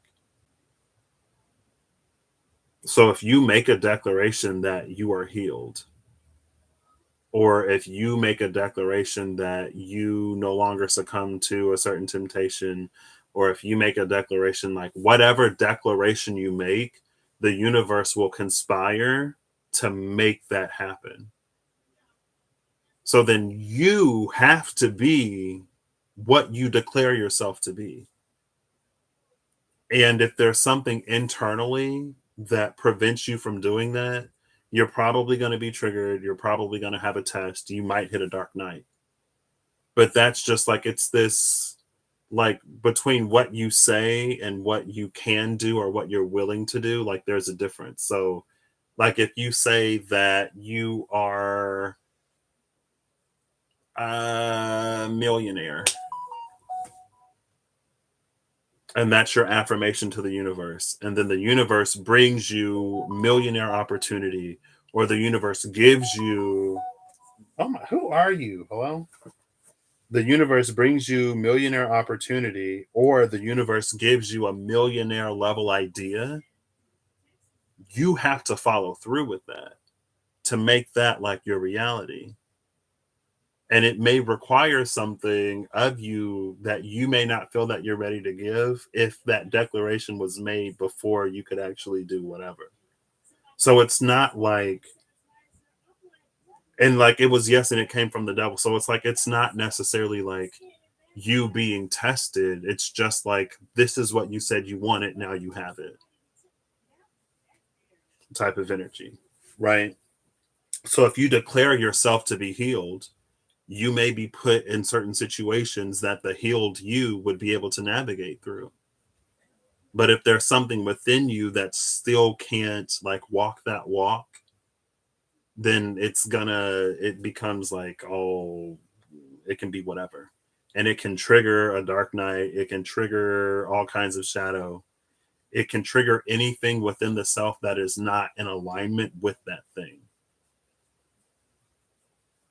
So if you make a declaration that you are healed, or if you make a declaration that you no longer succumb to a certain temptation, or if you make a declaration, like whatever declaration you make, the universe will conspire to make that happen. So then you have to be what you declare yourself to be. And if there's something internally that prevents you from doing that, you're probably going to be triggered. You're probably going to have a test. You might hit a dark night. But that's just like, it's this, like, between what you say and what you can do or what you're willing to do, like, there's a difference. So, like, if you say that you are a millionaire, and that's your affirmation to the universe, and then the universe brings you millionaire opportunity, or the universe gives you, oh my, who are you, hello, the universe brings you millionaire opportunity, or the universe gives you a millionaire level idea, you have to follow through with that to make that like your reality. And it may require something of you that you may not feel that you're ready to give if that declaration was made before you could actually do whatever. So it's not like, and like it was yes and it came from the devil. So it's like it's not necessarily like you being tested. It's just like this is what you said you wanted, now you have it type of energy. Right. So if you declare yourself to be healed, you may be put in certain situations that the healed you would be able to navigate through. But if there's something within you that still can't like walk that walk, then it becomes like, oh, it can be whatever. And it can trigger a dark night. It can trigger all kinds of shadow. It can trigger anything within the self that is not in alignment with that thing.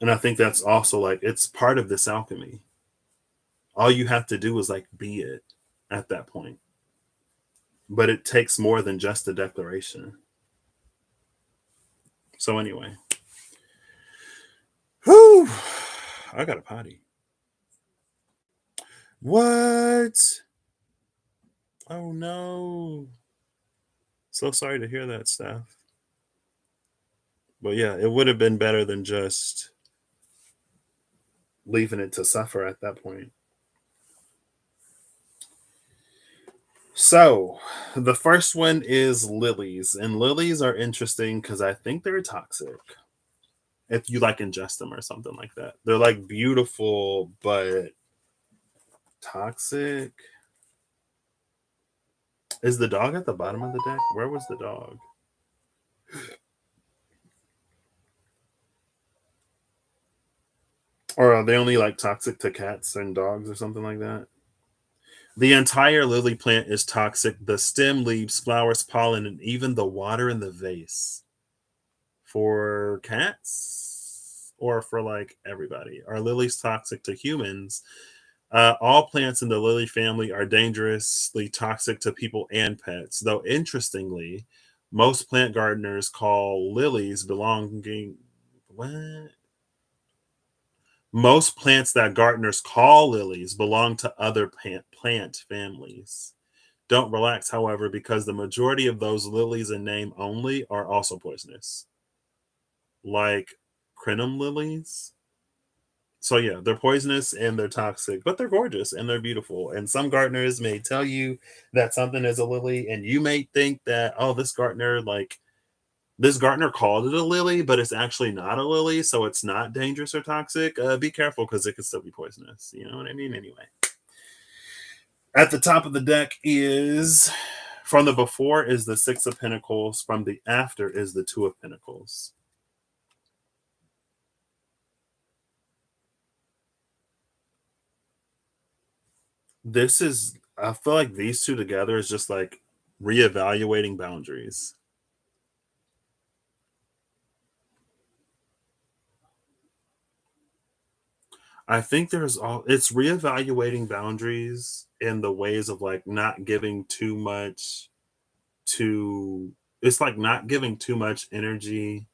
And I think that's also like, it's part of this alchemy. All you have to do is like be it at that point. But it takes more than just a declaration. So anyway, whew, I got a potty. What? Oh no. So sorry to hear that, Steph. But yeah, it would have been better than just leaving it to suffer at that point. So, the first one is lilies, and lilies are interesting because I think they're toxic. If you like ingest them or something like that, they're like beautiful but toxic. Is the dog at the bottom of the deck? Where was the dog? Or are they only like toxic to cats and dogs or something like that? The entire lily plant is toxic. The stem, leaves, flowers, pollen, and even the water in the vase. For cats or for like everybody? Are lilies toxic to humans? All plants in the lily family are dangerously toxic to people and pets, though interestingly, most plant gardeners call lilies belonging. What? Most plants that gardeners call lilies belong to other plant families. Don't relax, however, because the majority of those lilies in name only are also poisonous, like crinum lilies. So yeah, they're poisonous and they're toxic, but they're gorgeous and they're beautiful. And some gardeners may tell you that something is a lily, and you may think that, oh, this gardener called it a lily, but it's actually not a lily, so it's not dangerous or toxic. Be careful because it could still be poisonous. You know what I mean? Anyway, at the top of the deck is from the before is the Six of Pentacles, from the after is the Two of Pentacles. This is, I feel like these two together is just like reevaluating boundaries. I think it's reevaluating boundaries in the ways of like not giving too much to it's like not giving too much energy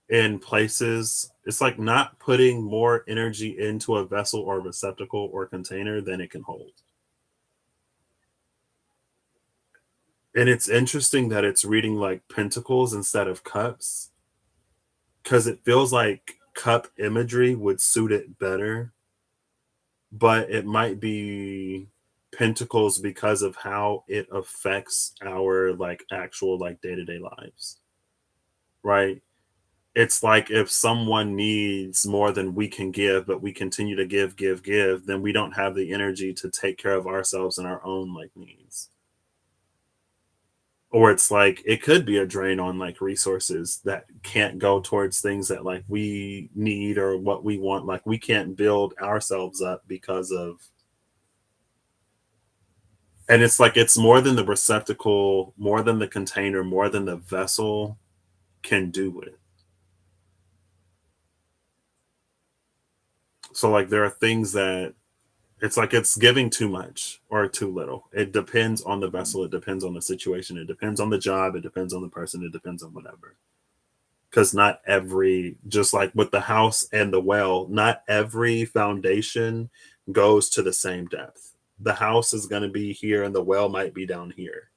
in places. It's like not putting more energy into a vessel or receptacle or container than it can hold. And it's interesting that it's reading like pentacles instead of cups because it feels like cup imagery would suit it better, but it might be pentacles because of how it affects our like actual like day-to-day lives, right? It's like if someone needs more than we can give, but we continue to give, then we don't have the energy to take care of ourselves and our own like needs. Or it's like it could be a drain on like resources that can't go towards things that like we need or what we want. Like we can't build ourselves up because of, and it's like it's more than the receptacle, more than the container, more than the vessel can do it. So like there are things that it's like it's giving too much or too little. It depends on the vessel, it depends on the situation, it depends on the job, it depends on the person, it depends on whatever. Because not every, just like with the house and the well, not every foundation goes to the same depth. The house is going to be here and the well might be down here.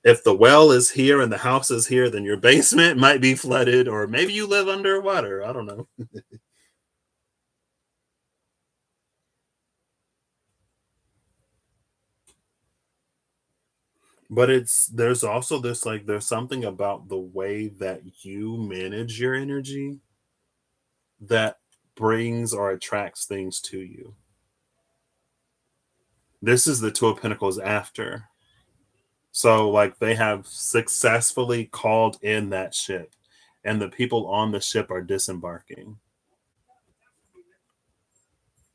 If the well is here and the house is here, then your basement might be flooded, or maybe you live underwater. I don't know. But there's also this like, there's something about the way that you manage your energy that brings or attracts things to you. This is the Two of Pentacles after. So, like, they have successfully called in that ship, and the people on the ship are disembarking.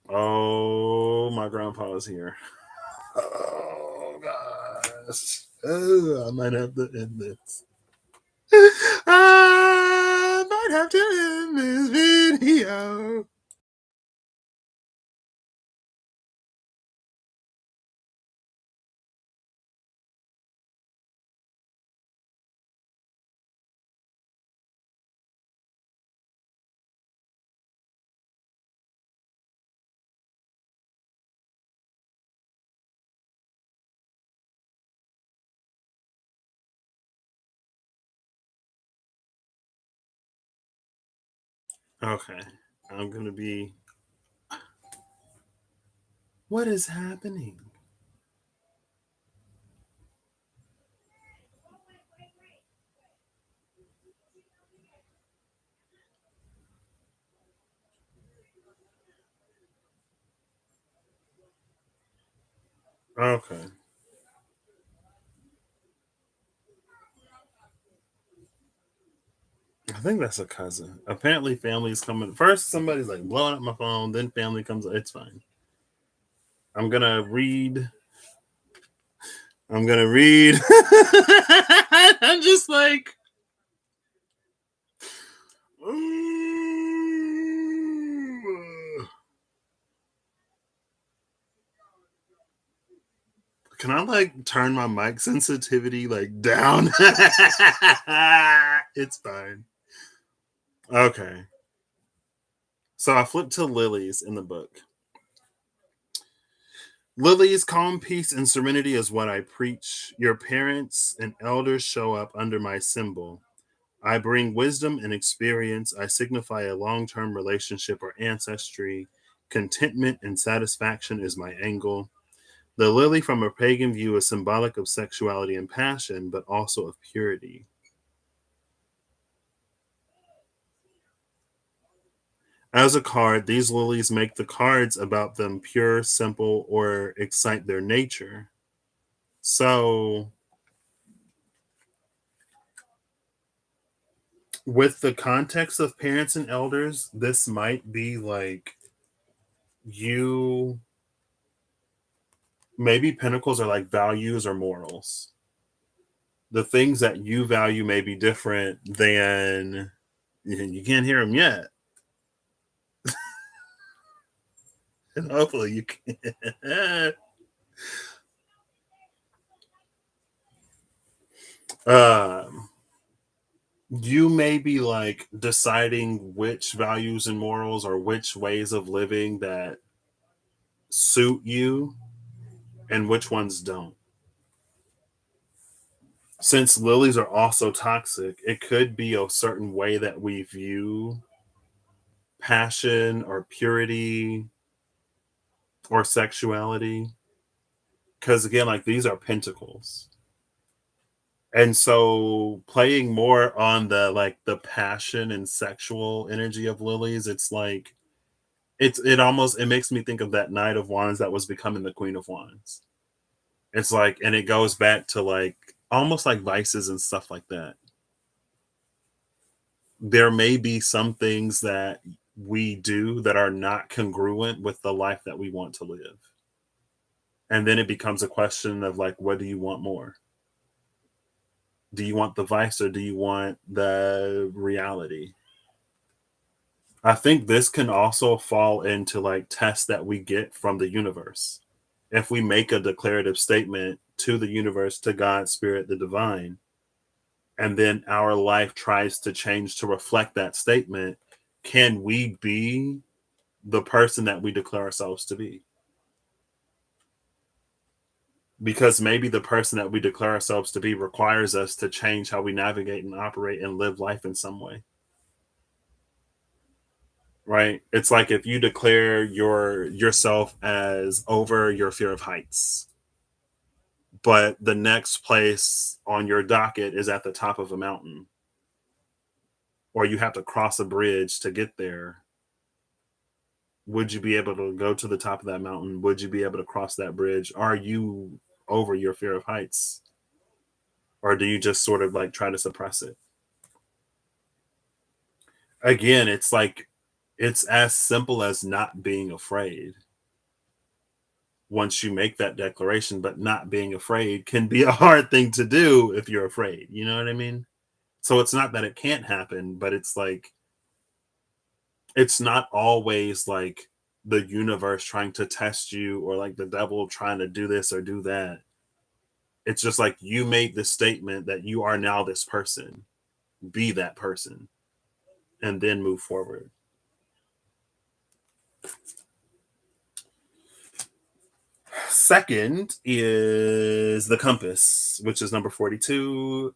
Oh, my grandpa is here. Oh, gosh. Oh, I might have to end this. I might have to end this video. Okay. I'm going to be. What is happening? Okay. I think that's a cousin. Apparently, family's coming first. Somebody's like blowing up my phone, then family comes. It's fine. I'm gonna read. I'm gonna read. I'm just like, "Ooh." Can I like turn my mic sensitivity like down? It's fine. Okay. So I flipped to lilies in the book. Lilies, calm peace and serenity is what I preach. Your parents and elders show up under my symbol. I bring wisdom and experience. I signify a long term relationship or ancestry. Contentment and satisfaction is my angle. The lily, from a pagan view, is symbolic of sexuality and passion, but also of purity. As a card, these lilies make the cards about them pure, simple, or excite their nature. So, with the context of parents and elders, this might be like you, maybe pentacles are like values or morals. The things that you value may be different than, you can't hear them yet. And hopefully you can. um, you may be like deciding which values and morals or which ways of living that suit you and which ones don't. Since lilies are also toxic, it could be a certain way that we view passion or purity or sexuality. Because again, like these are pentacles. And so playing more on the like the passion and sexual energy of lilies, it's like it almost it makes me think of that Knight of Wands that was becoming the Queen of Wands. It's like, and it goes back to like almost like vices and stuff like that. There may be some things that we do that are not congruent with the life that we want to live. And then it becomes a question of like, what do you want more? Do you want the vice or do you want the reality? I think this can also fall into like tests that we get from the universe. If we make a declarative statement to the universe, to God, spirit, the divine, and then our life tries to change to reflect that statement, can we be the person that we declare ourselves to be? Because maybe the person that we declare ourselves to be requires us to change how we navigate and operate and live life in some way. Right? It's like if you declare yourself as over your fear of heights, but the next place on your docket is at the top of a mountain, or you have to cross a bridge to get there. Would you be able to go to the top of that mountain? Would you be able to cross that bridge? Are you over your fear of heights? Or do you just sort of like try to suppress it? Again, it's like it's as simple as not being afraid once you make that declaration, but not being afraid can be a hard thing to do if you're afraid. You know what I mean? So it's not that it can't happen, but it's like it's not always like the universe trying to test you or like the devil trying to do this or do that. It's just like you made the statement that you are now this person, be that person, and then move forward. Second is the compass, which is number 42.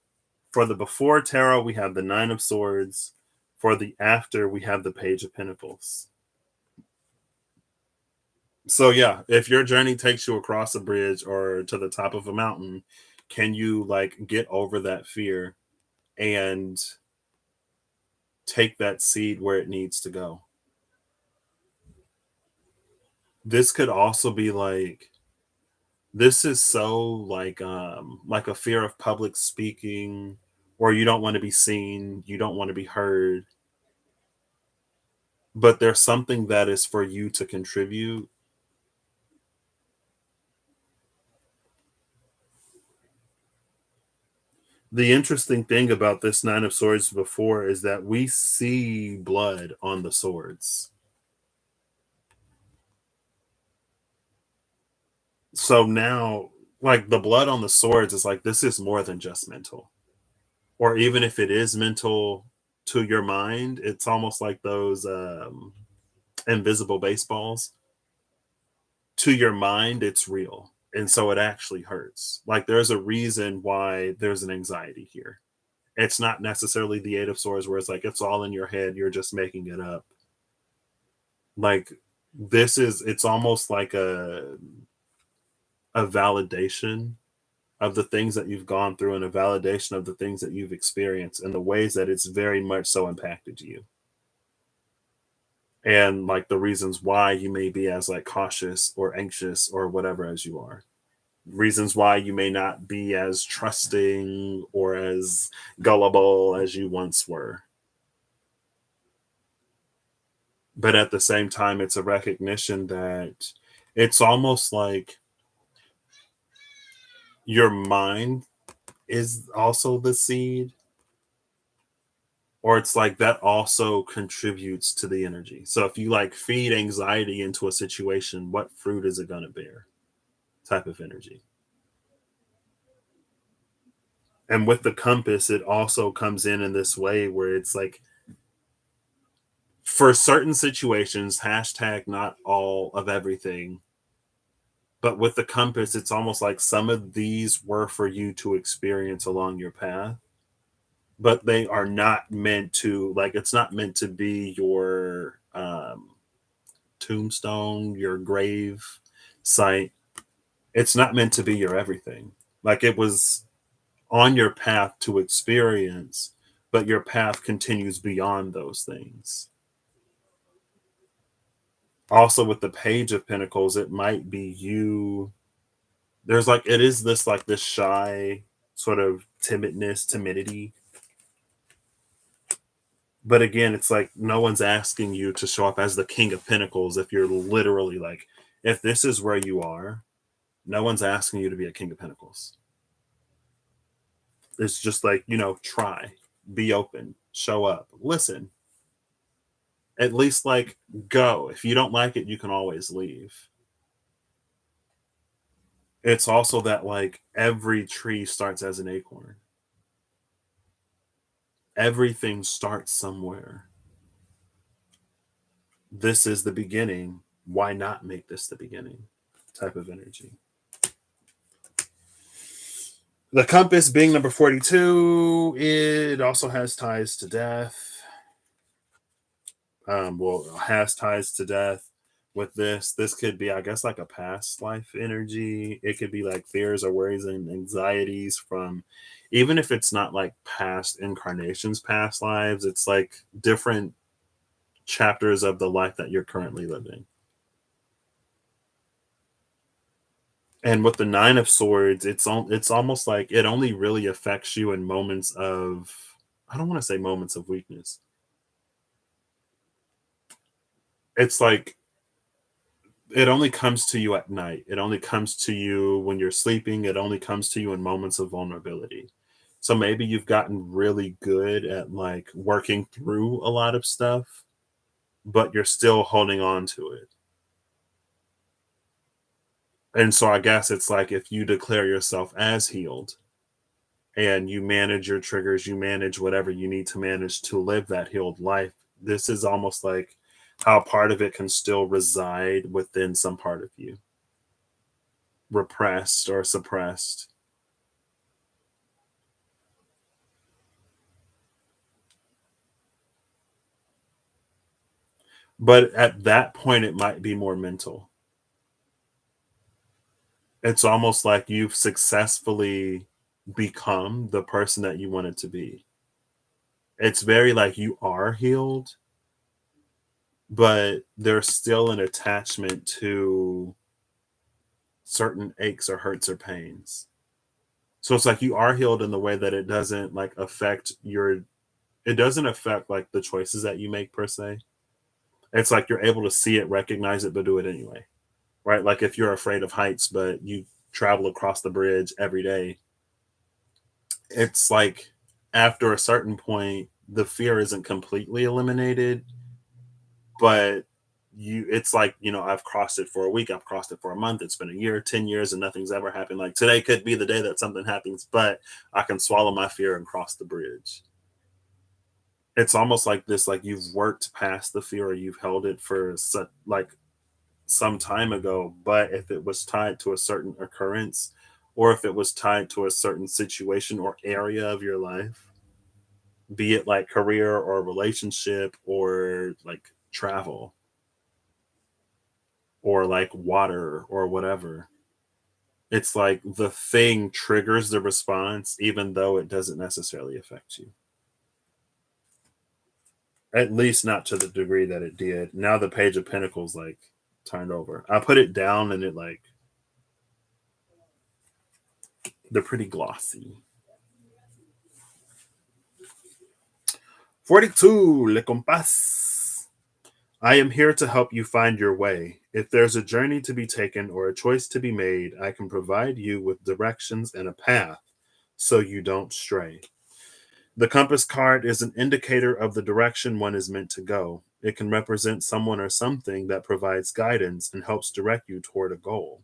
For the before tarot, we have the Nine of Swords. For the after, we have the Page of Pentacles. So, yeah, if your journey takes you across a bridge or to the top of a mountain, can you like get over that fear and take that seed where it needs to go? This could also be like, this is so like a fear of public speaking or you don't want to be seen, you don't want to be heard, but there's something that is for you to contribute. The interesting thing about this Nine of Swords before is that we see blood on the swords. So now, like the blood on the swords is like, this is more than just mental. Or even if it is mental to your mind, it's almost like those invisible baseballs. To your mind, it's real. And so it actually hurts. Like there's a reason why there's an anxiety here. It's not necessarily the Eight of Swords where it's like it's all in your head, you're just making it up. Like it's almost like a validation of the things that you've gone through and a validation of the things that you've experienced and the ways that it's very much so impacted you. And like the reasons why you may be as like cautious or anxious or whatever as you are. Reasons why you may not be as trusting or as gullible as you once were. But at the same time, it's a recognition that it's almost like your mind is also the seed, or it's like that also contributes to the energy. So if you like feed anxiety into a situation, what fruit is it going to bear? Type of energy. And with the compass, it also comes in this way where it's like for certain situations, hashtag not all of everything. But with the compass, it's almost like some of these were for you to experience along your path, but they are not meant to, like, it's not meant to be your tombstone, your grave site. It's not meant to be your everything. Like, it was on your path to experience, but your path continues beyond those things. Also, with the Page of Pentacles, it might be you. There's like, it is this like this shy sort of timidity. But again, it's like no one's asking you to show up as the King of Pentacles if you're literally like, if this is where you are, no one's asking you to be a King of Pentacles. It's just like, try, be open, show up, listen, at least like go. If you don't like it, you can always leave. It's also that like every tree starts as an acorn. Everything starts somewhere. This is the beginning. Why not make this the beginning? Type of energy. The compass being number 42, it also has ties to death. Has ties to death with this. This could be, I guess, like a past life energy. It could be like fears or worries and anxieties from, even if it's not like past incarnations, past lives, it's like different chapters of the life that you're currently living. And with the Nine of Swords, it's almost like it only really affects you in moments of, I don't want to say moments of weakness. It's like it only comes to you at night. It only comes to you when you're sleeping. It only comes to you in moments of vulnerability. So maybe you've gotten really good at like working through a lot of stuff, but you're still holding on to it. And so I guess it's like if you declare yourself as healed and you manage your triggers, you manage whatever you need to manage to live that healed life. This is almost like how part of it can still reside within some part of you, repressed or suppressed. But at that point, it might be more mental. It's almost like you've successfully become the person that you wanted to be. It's very like you are healed, but there's still an attachment to certain aches or hurts or pains. So it's like you are healed in the way that it doesn't like affect your it doesn't affect like the choices that you make per se. It's like you're able to see it, recognize it, but do it anyway. Right? Like if you're afraid of heights, but you travel across the bridge every day, it's like after a certain point, the fear isn't completely eliminated, but it's like, I've crossed it for a week, I've crossed it for a month, it's been a year, 10 years, and nothing's ever happened. Like today could be the day that something happens, but I can swallow my fear and cross the bridge. It's almost like this, like you've worked past the fear or you've held it for like some time ago, but if it was tied to a certain occurrence or if it was tied to a certain situation or area of your life, be it like career or relationship or like travel or like water or whatever, it's like the thing triggers the response even though it doesn't necessarily affect you, at least not to the degree that it did. Now the page of pentacles like turned over, I put it down and it like they're pretty glossy. 42, Le Compas. I am here to help you find your way. If there's a journey to be taken or a choice to be made, I can provide you with directions and a path so you don't stray. The compass card is an indicator of the direction one is meant to go. It can represent someone or something that provides guidance and helps direct you toward a goal.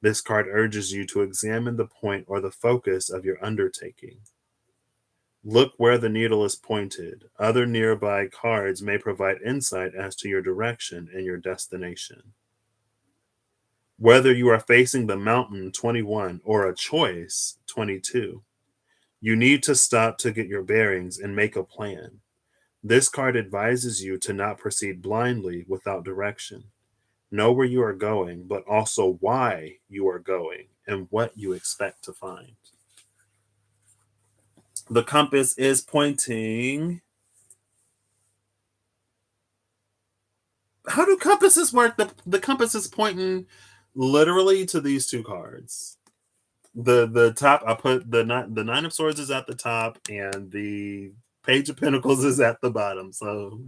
This card urges you to examine the point or the focus of your undertaking. Look where the needle is pointed. Other nearby cards may provide insight as to your direction and your destination. Whether you are facing the mountain 21 or a choice 22, you need to stop to get your bearings and make a plan. This card advises you to not proceed blindly without direction. Know where you are going, but also why you are going and what you expect to find. The compass is pointing. How do compasses work? The compass is pointing literally to these two cards. The top, I put the nine of swords is at the top and the page of pentacles is at the bottom. So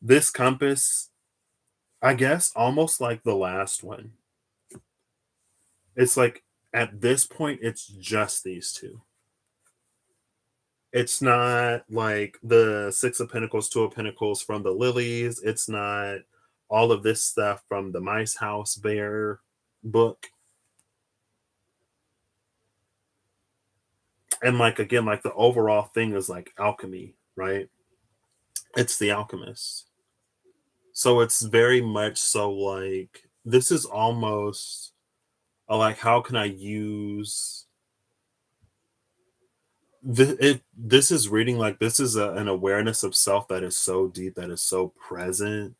this compass, I guess, almost like the last one. It's like at this point, it's just these two. It's not like the Six of Pentacles, Two of Pentacles from the Lilies. It's not all of this stuff from the Mice House Bear book. And like again, like the overall thing is like alchemy, right? It's the alchemist. So it's very much so like this is almost like how can I use this is reading like this is an awareness of self that is so deep, that is so present.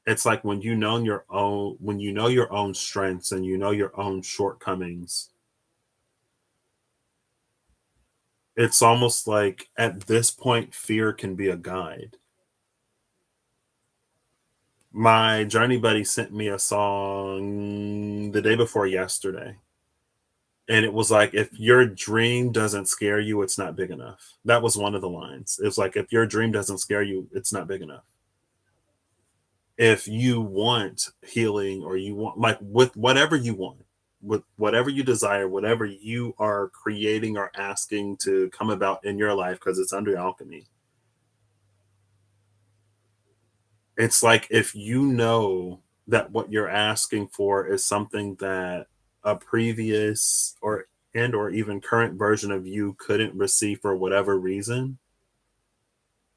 It's like when you know your own strengths and you know your own shortcomings, it's almost like at this point fear can be a guide. My journey buddy sent me a song the day before yesterday, and it was like, if your dream doesn't scare you, it's not big enough. That was one of the lines. It was like, if your dream doesn't scare you, it's not big enough. If you want healing or you want, like, with whatever you want, with whatever you desire, whatever you are creating or asking to come about in your life, because it's under alchemy, it's like if you know that what you're asking for is something that a previous or even current version of you couldn't receive for whatever reason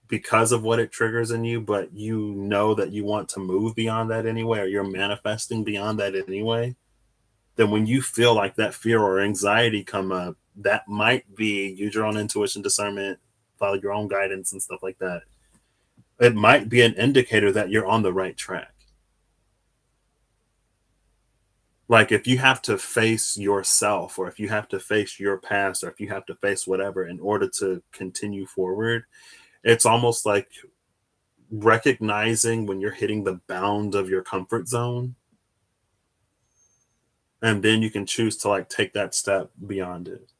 because of what it triggers in you, but you know that you want to move beyond that anyway, or you're manifesting beyond that anyway, then when you feel like that fear or anxiety come up, that might be, use your own intuition, discernment, follow your own guidance and stuff like that. It might be an indicator that you're on the right track. Like if you have to face yourself, or if you have to face your past, or if you have to face whatever in order to continue forward, it's almost like recognizing when you're hitting the bound of your comfort zone And then you can choose to like take that step beyond it.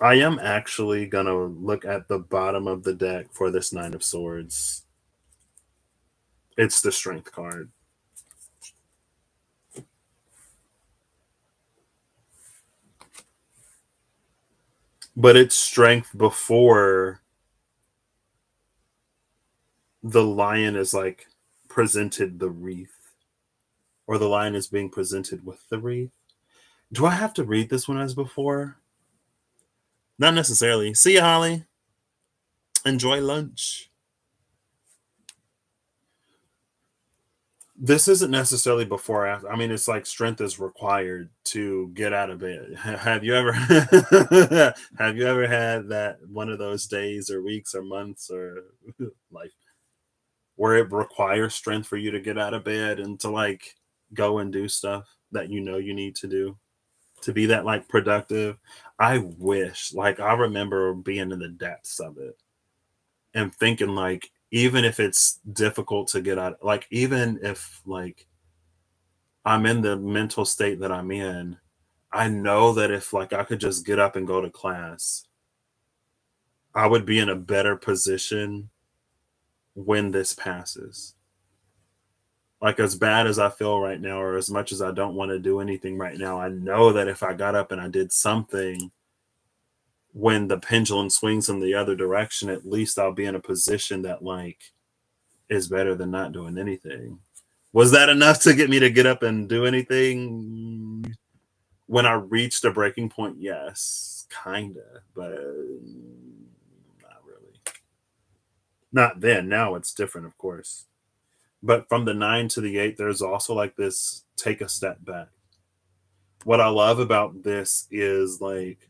I am actually gonna look at the bottom of the deck for this Nine of Swords. It's the Strength card. But it's strength before the lion is like presented the wreath, or the lion is being presented with the wreath. Do I have to read this one as before? Not necessarily. See you, Holly. Enjoy lunch. This isn't necessarily before or after. I mean, it's like strength is required to get out of bed. Have you ever have you ever had that one of those days or weeks or months or like where it requires strength for you to get out of bed and to like go and do stuff that you know you need to do to be that like productive? I wish, like, I remember being in the depths of it and thinking like, even if it's difficult to get out, like even if like I'm in the mental state that I'm in, I know that if like I could just get up and go to class, I would be in a better position when this passes. Like, as bad as I feel right now, or as much as I don't want to do anything right now, I know that if I got up and I did something when the pendulum swings in the other direction, at least I'll be in a position that like is better than not doing anything. Was that enough to get me to get up and do anything? When I reached a breaking point, yes, kinda, but not really. Not then. Now it's different, of course. But from the 9 to the 8, there's also like this take a step back. What I love about this is like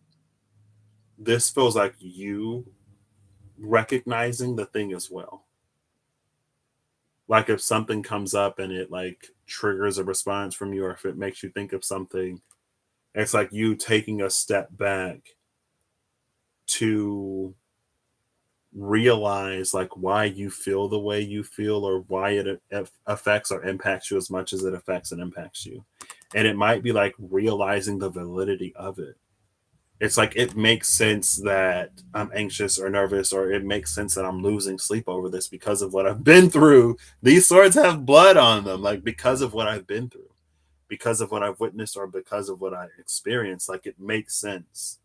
this feels like you recognizing the thing as well. Like if something comes up and it like triggers a response from you, or if it makes you think of something, it's like you taking a step back to realize like why you feel the way you feel, or why it affects or impacts you as much as it affects and impacts you. And it might be like realizing the validity of it. It's like it makes sense that I'm anxious or nervous, or it makes sense that I'm losing sleep over this because of what I've been through. These swords have blood on them, like because of what I've been through, because of what I've witnessed, or because of what I experienced. Like it makes sense.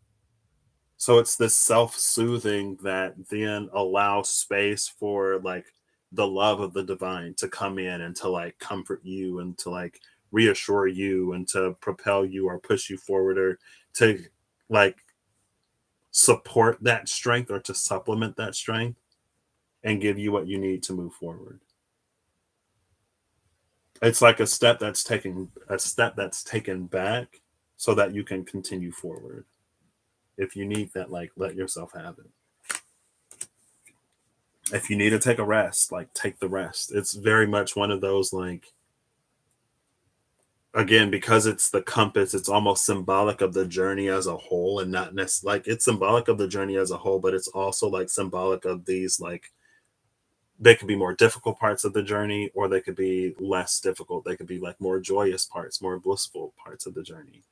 So it's this self-soothing that then allows space for like the love of the divine to come in and to like comfort you and to like reassure you and to propel you or push you forward, or to like support that strength or to supplement that strength and give you what you need to move forward. It's like a step that's taken back so that you can continue forward. If you need that, like let yourself have it. If you need to take a rest, like take the rest. It's very much one of those like, again, because it's the compass, it's almost symbolic of the journey as a whole, and not necessarily like it's symbolic of the journey as a whole, but it's also like symbolic of these like, they could be more difficult parts of the journey, or they could be less difficult. They could be like more joyous parts, more blissful parts of the journey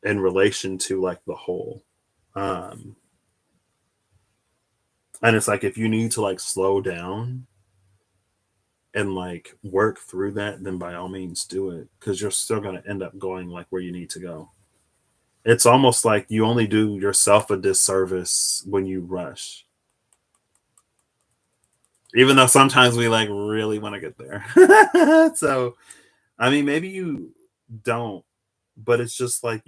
in relation to like the whole. Um, and it's like if you need to like slow down and like work through that, then by all means do it, because you're still going to end up going like where you need to go. It's almost like you only do yourself a disservice when you rush, even though sometimes we like really want to get there. So I mean, maybe you don't, but it's just like,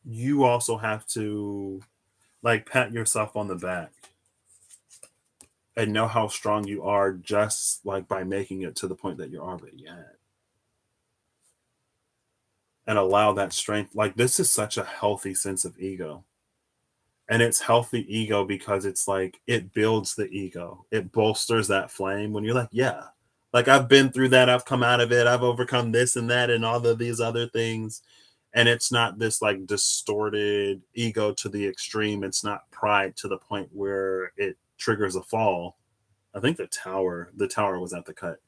you also have to like pat yourself on the back and know how strong you are, just like by making it to the point that you're already at, and allow that strength. Like, this is such a healthy sense of ego. And it's healthy ego because it's like it builds the ego, it bolsters that flame when you're like, yeah, like I've been through that, I've come out of it, I've overcome this and that and all of these other things. And it's not this like distorted ego to the extreme. It's not pride to the point where it triggers a fall. I think the tower was at the cut.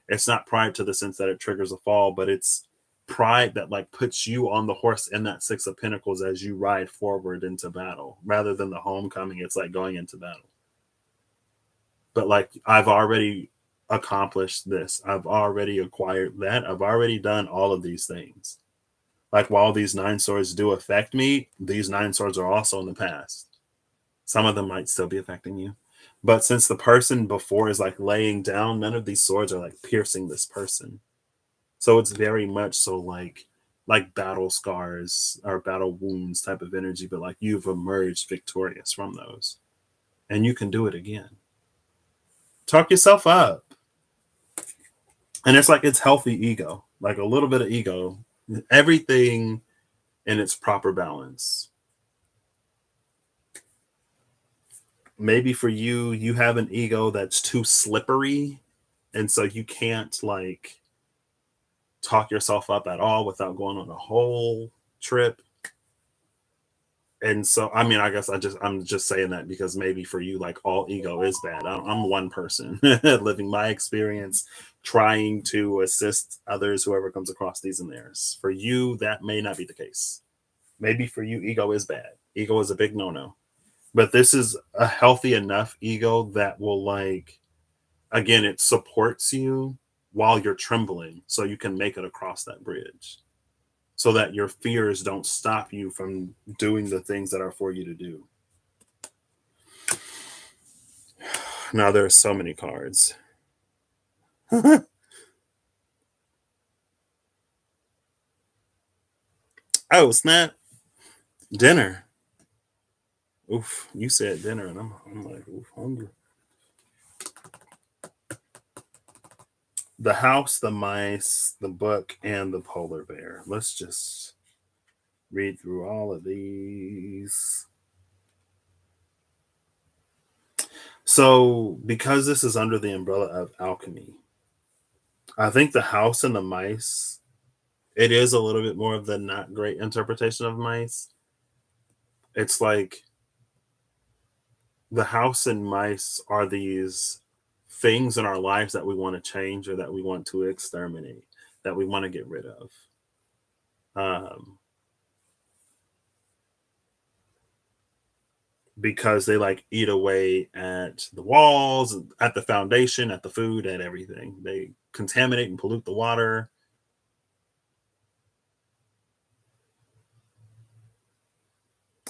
It's not pride to the sense that it triggers a fall, but it's pride that like puts you on the horse in that six of pentacles as you ride forward into battle rather than the homecoming. It's like going into battle. But like I've already accomplished this. I've already acquired that. I've already done all of these things. Like while these nine swords do affect me, these nine swords are also in the past. Some of them might still be affecting you. But since the person before is like laying down, none of these swords are like piercing this person. So it's very much so like battle scars or battle wounds type of energy, but like you've emerged victorious from those. And you can do it again. Talk yourself up. And it's like it's healthy ego, like a little bit of ego, everything in its proper balance. Maybe for you, you have an ego that's too slippery. And so you can't like talk yourself up at all without going on a whole trip. And so, I mean, I guess I'm just saying that because maybe for you, like all ego is bad. I'm one person living my experience, trying to assist others, whoever comes across these in theirs. For you, that may not be the case. Maybe for you, ego is bad. Ego is a big no-no. But this is a healthy enough ego that will like, again, it supports you while you're trembling, so you can make it across that bridge, so that your fears don't stop you from doing the things that are for you to do. Now there are so many cards. Oh snap! Dinner. Oof! You said dinner, and I'm like, oof, hungry. The house, the mice, the book, and the polar bear. Let's just read through all of these. So, because this is under the umbrella of alchemy, I think the house and the mice, it is a little bit more of the not great interpretation of mice. It's like the house and mice are these things in our lives that we want to change or that we want to exterminate, that we want to get rid of. Um, because they like eat away at the walls, at the foundation, at the food, at everything. They contaminate and pollute the water.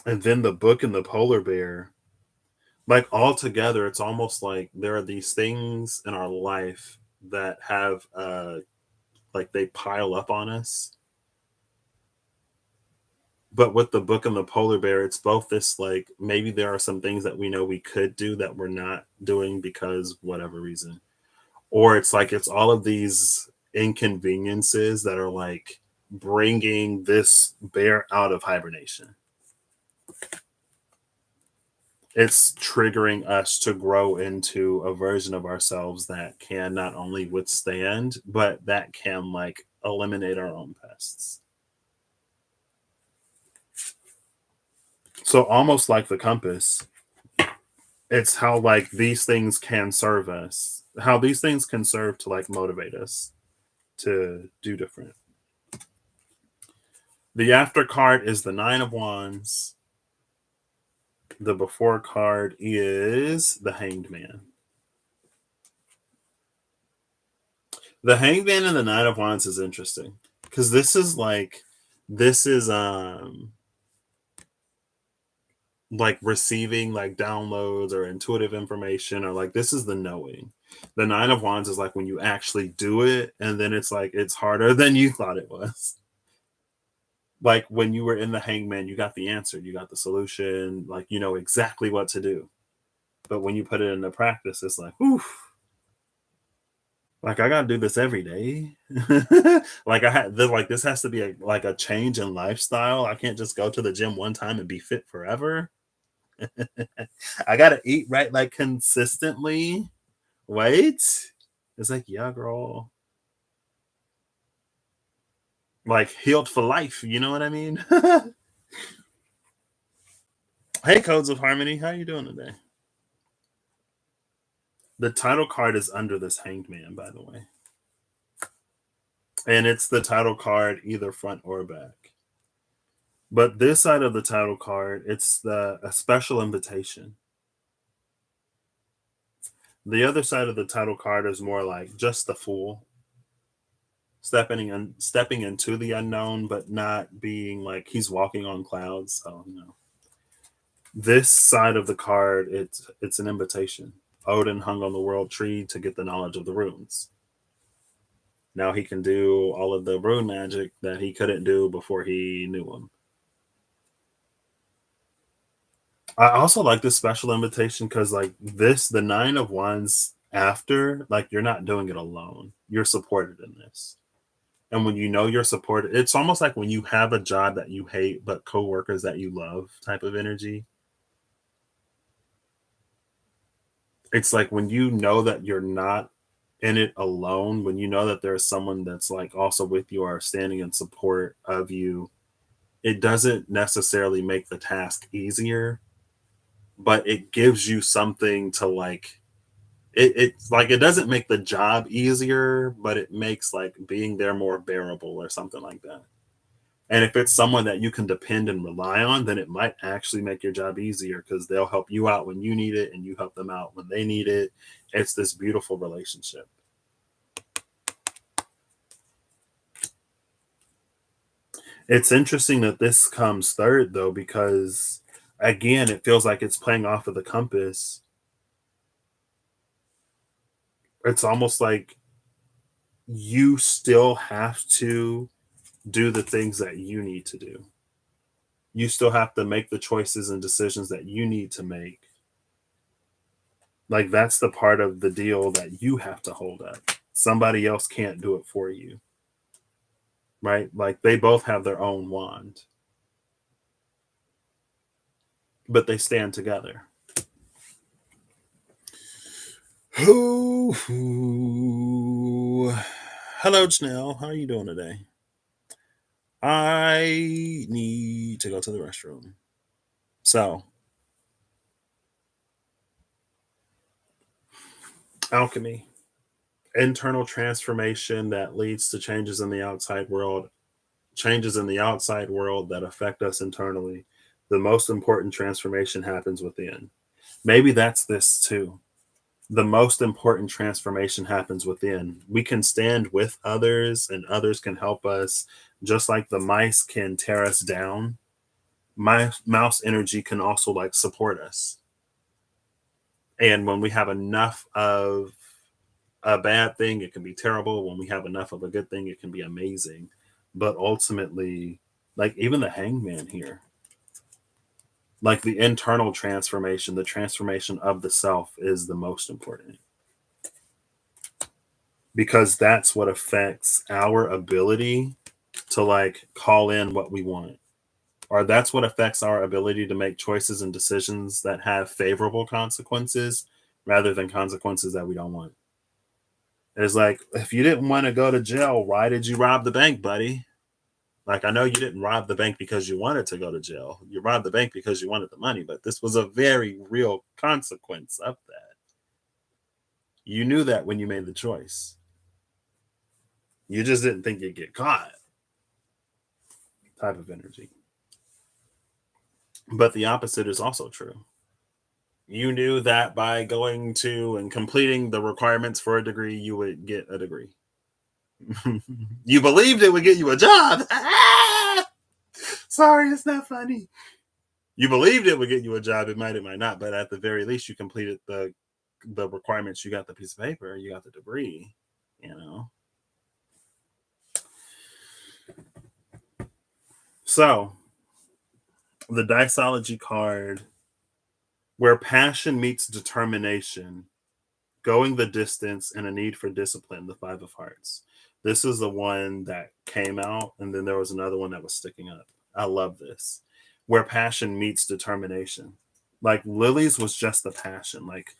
And then the book and the polar bear, like all together, it's almost like there are these things in our life that have like they pile up on us. But with the book and the polar bear, it's both this like maybe there are some things that we know we could do that we're not doing because whatever reason, or it's like it's all of these inconveniences that are like bringing this bear out of hibernation. It's triggering us to grow into a version of ourselves that can not only withstand but that can like eliminate our own pests. So almost like the compass, it's how like these things can serve us, how these things can serve to like motivate us to do different. The after card is the nine of wands. The before card is the hanged man. The hanged man and the nine of wands is interesting because this is like receiving like downloads or intuitive information, or like this is the knowing. The nine of wands is like when you actually do it and then it's like it's harder than you thought it was. Like when you were in the hangman, you got the answer, you got the solution, like you know exactly what to do. But when you put it into practice, it's like, oof, like I gotta do this every day. Like I had like this has to be like a change in lifestyle. I can't just go to the gym one time and be fit forever. I gotta eat right like consistently. Wait. It's like, yeah, girl. Like healed for life, you know what I mean? Hey, Codes of Harmony, how you doing today? The title card is under this Hanged Man, by the way. And it's the title card either front or back. But this side of the title card, it's a special invitation. The other side of the title card is more like just the fool, stepping into the unknown, but not being like he's walking on clouds. So this side of the card, it's an invitation. Odin hung on the world tree to get the knowledge of the runes. Now he can do all of the rune magic that he couldn't do before he knew them. I also like this special invitation because, like, the Nine of Wands after, like, you're not doing it alone. You're supported in this. And when you know you're supported, it's almost like when you have a job that you hate, but coworkers that you love type of energy. It's like when you know that you're not in it alone, when you know that there's someone that's like also with you or standing in support of you, it doesn't necessarily make the task easier, but it gives you something to like it's like it doesn't make the job easier, but it makes like being there more bearable or something like that. And if it's someone that you can depend and rely on, then it might actually make your job easier because they'll help you out when you need it and you help them out when they need it. It's this beautiful relationship. It's interesting that this comes third though, because again, it feels like it's playing off of the compass. It's almost like you still have to do the things that you need to do. You still have to make the choices and decisions that you need to make. Like that's the part of the deal that you have to hold up. Somebody else can't do it for you. Right? Like they both have their own wand, but they stand together. Hello, Janelle. How are you doing today? I need to go to the restroom. So, alchemy, internal transformation that leads to changes in the outside world that affect us internally. The most important transformation happens within. Maybe that's this too. The most important transformation happens within. We can stand with others and others can help us, just like the mice can tear us down. My mouse energy can also like support us. And when we have enough of a bad thing, it can be terrible. When we have enough of a good thing, it can be amazing. But ultimately, like even the hangman here, like the internal transformation, the transformation of the self is the most important because that's what affects our ability to like call in what we want, or that's what affects our ability to make choices and decisions that have favorable consequences rather than consequences that we don't want. It's like, if you didn't want to go to jail, why did you rob the bank, buddy? Like, I know you didn't rob the bank because you wanted to go to jail. You robbed the bank because you wanted the money, but this was a very real consequence of that. You knew that when you made the choice. You just didn't think you'd get caught. Type of energy. But the opposite is also true. You knew that by going to and completing the requirements for a degree, you would get a degree. You believed it would get you a job. Sorry, it's not funny. You believed it would get you a job. It might not, but at the very least, you completed the requirements. You got the piece of paper. You got the degree. You know. So, the Diceology card, where passion meets determination, going the distance, and a need for discipline, the Five of Hearts. This is the one that came out, and then there was another one that was sticking up. I love this. Where passion meets determination. Like Lily's was just the passion. Like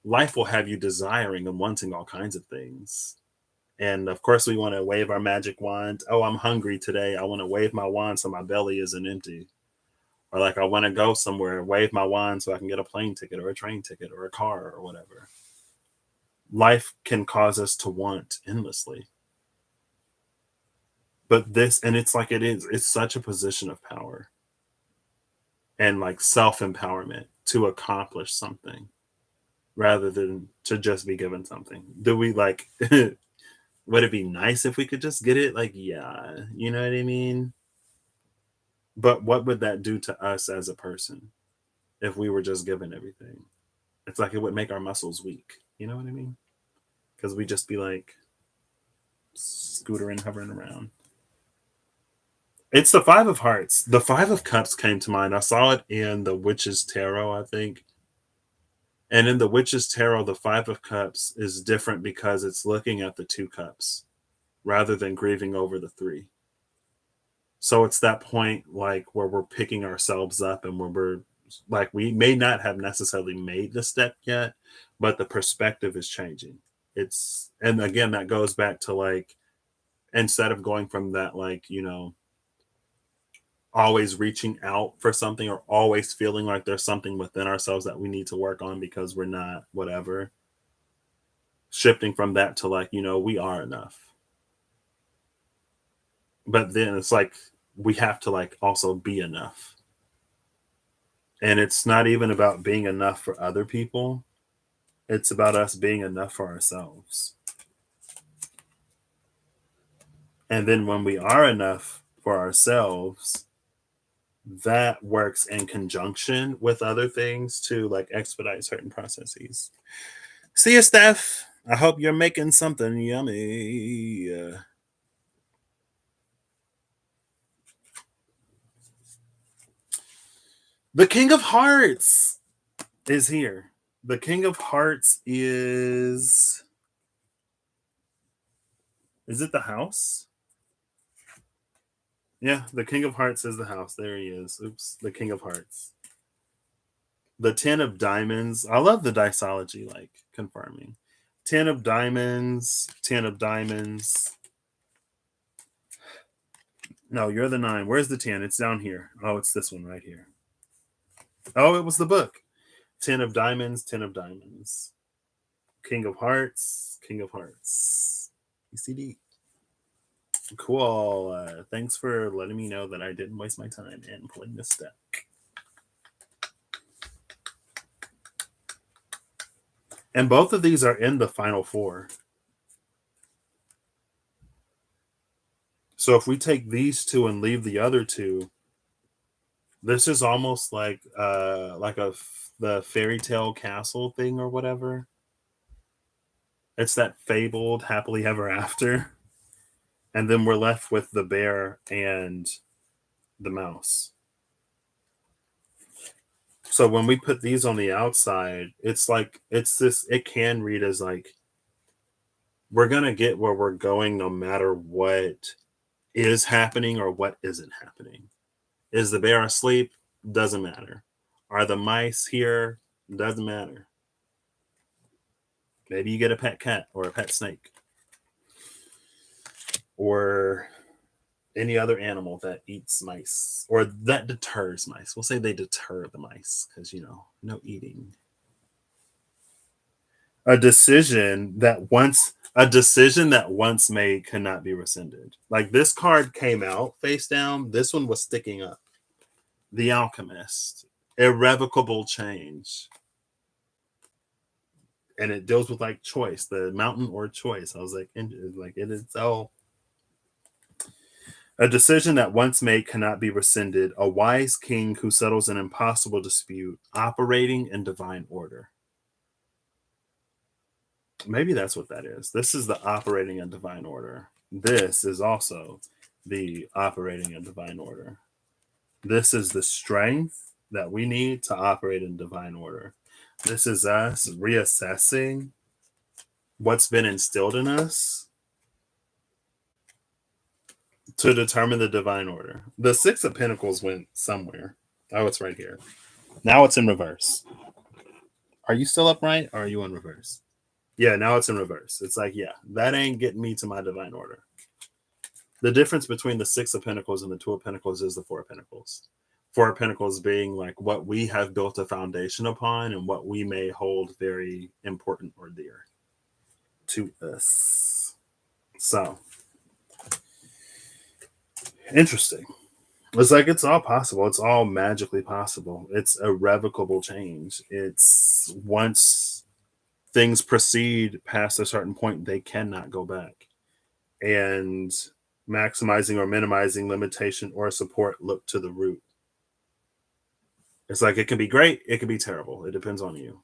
life will have you desiring and wanting all kinds of things. And of course, we want to wave our magic wand. Oh, I'm hungry today. I want to wave my wand so my belly isn't empty. Or like I want to go somewhere, wave my wand so I can get a plane ticket or a train ticket or a car or whatever. life can cause us to want endlessly. But this, and it's like it's such a position of power and like self empowerment to accomplish something rather than to just be given something. Do we like, would it be nice if we could just get it? Like, yeah, you know what I mean? But what would that do to us as a person if we were just given everything? It's like it would make our muscles weak. You know what I mean? Because we just be like scootering, hovering around. It's the Five of Hearts. The Five of Cups came to mind. I saw it in the Witch's Tarot, I think. And in the Witch's Tarot, the Five of Cups is different because it's looking at the two cups rather than grieving over the three. So it's that point like where we're picking ourselves up and where we're like we may not have necessarily made the step yet, but the perspective is changing. It's and again that goes back to like instead of going from that like, always reaching out for something or always feeling like there's something within ourselves that we need to work on because we're not whatever, shifting from that to like, we are enough. But then it's like we have to like also be enough. And it's not even about being enough for other people. It's about us being enough for ourselves. And then when we are enough for ourselves, that works in conjunction with other things to like expedite certain processes. See you, Steph. I hope you're making something yummy. The King of Hearts is here. The King of Hearts is. Is it the house? Yeah, the King of Hearts is the house. There he is. Oops, the King of Hearts. The Ten of Diamonds. I love the diceology, like confirming. Ten of Diamonds. Ten of Diamonds. No, you're the nine. Where's the 10? It's down here. Oh, it's this one right here. Oh, it was the book. 10 of Diamonds, 10 of Diamonds. King of Hearts, King of Hearts. ECD. Cool. Thanks for letting me know that I didn't waste my time in pulling this deck. And both of these are in the final four. So if we take these two and leave the other two, this is almost like the fairy tale castle thing or whatever. It's that fabled happily ever after. And then we're left with the bear and the mouse. So when we put these on the outside, it's like it can read as like we're gonna get where we're going no matter what is happening or what isn't happening. Is the bear asleep? Doesn't matter. Are the mice here? Doesn't matter. Maybe you get a pet cat or a pet snake. Or any other animal that eats mice or that deters mice. We'll say they deter the mice because, no eating. A decision that once made cannot be rescinded. Like this card came out face down. This one was sticking up. The Alchemist, irrevocable change. And it deals with like choice, the mountain or choice. I was like, it is all. A decision that once made cannot be rescinded. A wise king who settles an impossible dispute, operating in divine order. Maybe that's what that is. This is the operating in divine order. This is also the operating in divine order. This is the strength that we need to operate in divine order. This is us reassessing what's been instilled in us to determine the divine order. The Six of Pentacles went somewhere. Oh, it's right here. Now it's in reverse. Are you still upright or are you in reverse? Yeah, now it's in reverse. It's like, yeah, that ain't getting me to my divine order. The difference between the Six of Pentacles and the Two of Pentacles is the Four of Pentacles. Four of Pentacles being like what we have built a foundation upon and what we may hold very important or dear. to us. So interesting. It's like it's all possible. It's all magically possible. It's irrevocable change. It's once things proceed past a certain point, they cannot go back. And maximizing or minimizing limitation or support, look to the root. It's like it can be great, it can be terrible. It depends on you.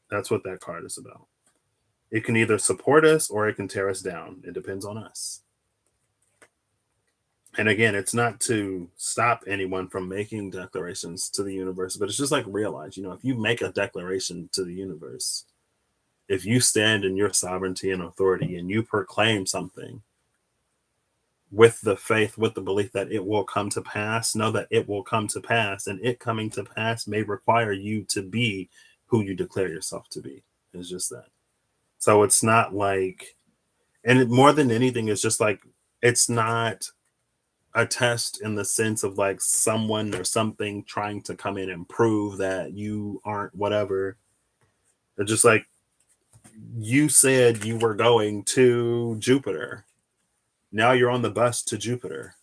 That's what that card is about. It can either support us or it can tear us down. It depends on us. And again, it's not to stop anyone from making declarations to the universe, but it's just like realize, if you make a declaration to the universe, if you stand in your sovereignty and authority and you proclaim something with the faith, with the belief that it will come to pass, know that it will come to pass, and it coming to pass may require you to be who you declare yourself to be. It's just that. So it's not like, more than anything, it's just like, it's not a test in the sense of like someone or something trying to come in and prove that you aren't whatever. It's just like, you said you were going to Jupiter. Now you're on the bus to Jupiter.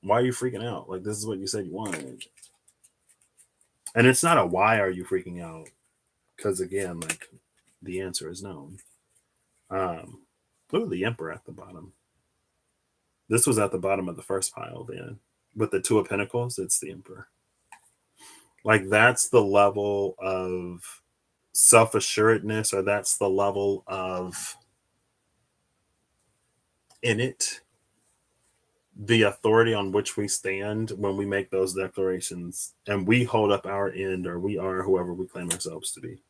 Why are you freaking out? Like, this is what you said you wanted. And it's not a why are you freaking out? Because again, like, the answer is known. The Emperor at the bottom. This was at the bottom of the first pile then. With the Two of Pentacles, it's the Emperor. Like, that's the level of self-assuredness, or that's the level of the authority on which we stand when we make those declarations and we hold up our end, or we are whoever we claim ourselves to be.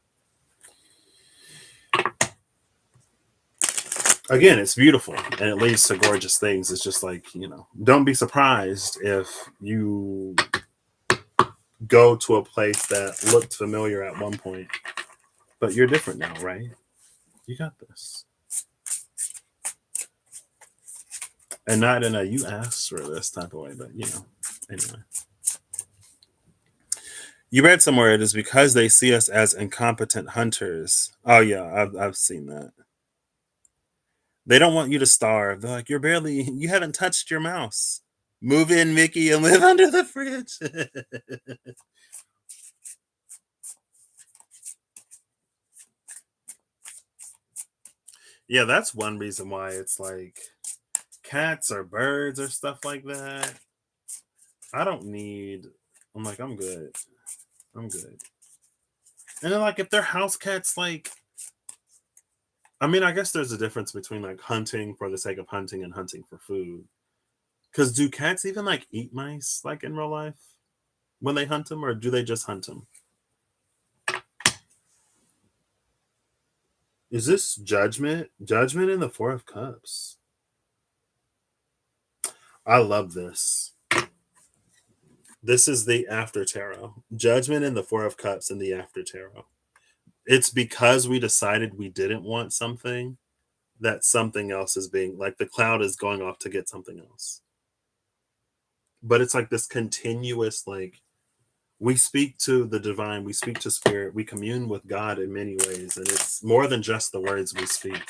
Again, it's beautiful and it leads to gorgeous things. It's just like, don't be surprised if you go to a place that looked familiar at one point, but you're different now, right? You got this. And not in a you asked for this type of way, but anyway. You read somewhere it is because they see us as incompetent hunters. Oh yeah, I've seen that. They don't want you to starve. They're like, you haven't touched your mouse. Move in, Mickey, and live under the fridge. Yeah, that's one reason why it's like cats or birds or stuff like that. I'm like, I'm good. I'm good. And then, like, if they're house cats, like, I mean, I guess there's a difference between like hunting for the sake of hunting and hunting for food. Because do cats even like eat mice like in real life when they hunt them, or do they just hunt them? Is this judgment? Judgment in the Four of Cups. I love this. This is the after tarot. Judgment in the Four of Cups in the after tarot. It's because we decided we didn't want something that something else is being like, the cloud is going off to get something else. But it's like this continuous, like, we speak to the divine, we speak to spirit, we commune with God in many ways. And it's more than just the words we speak.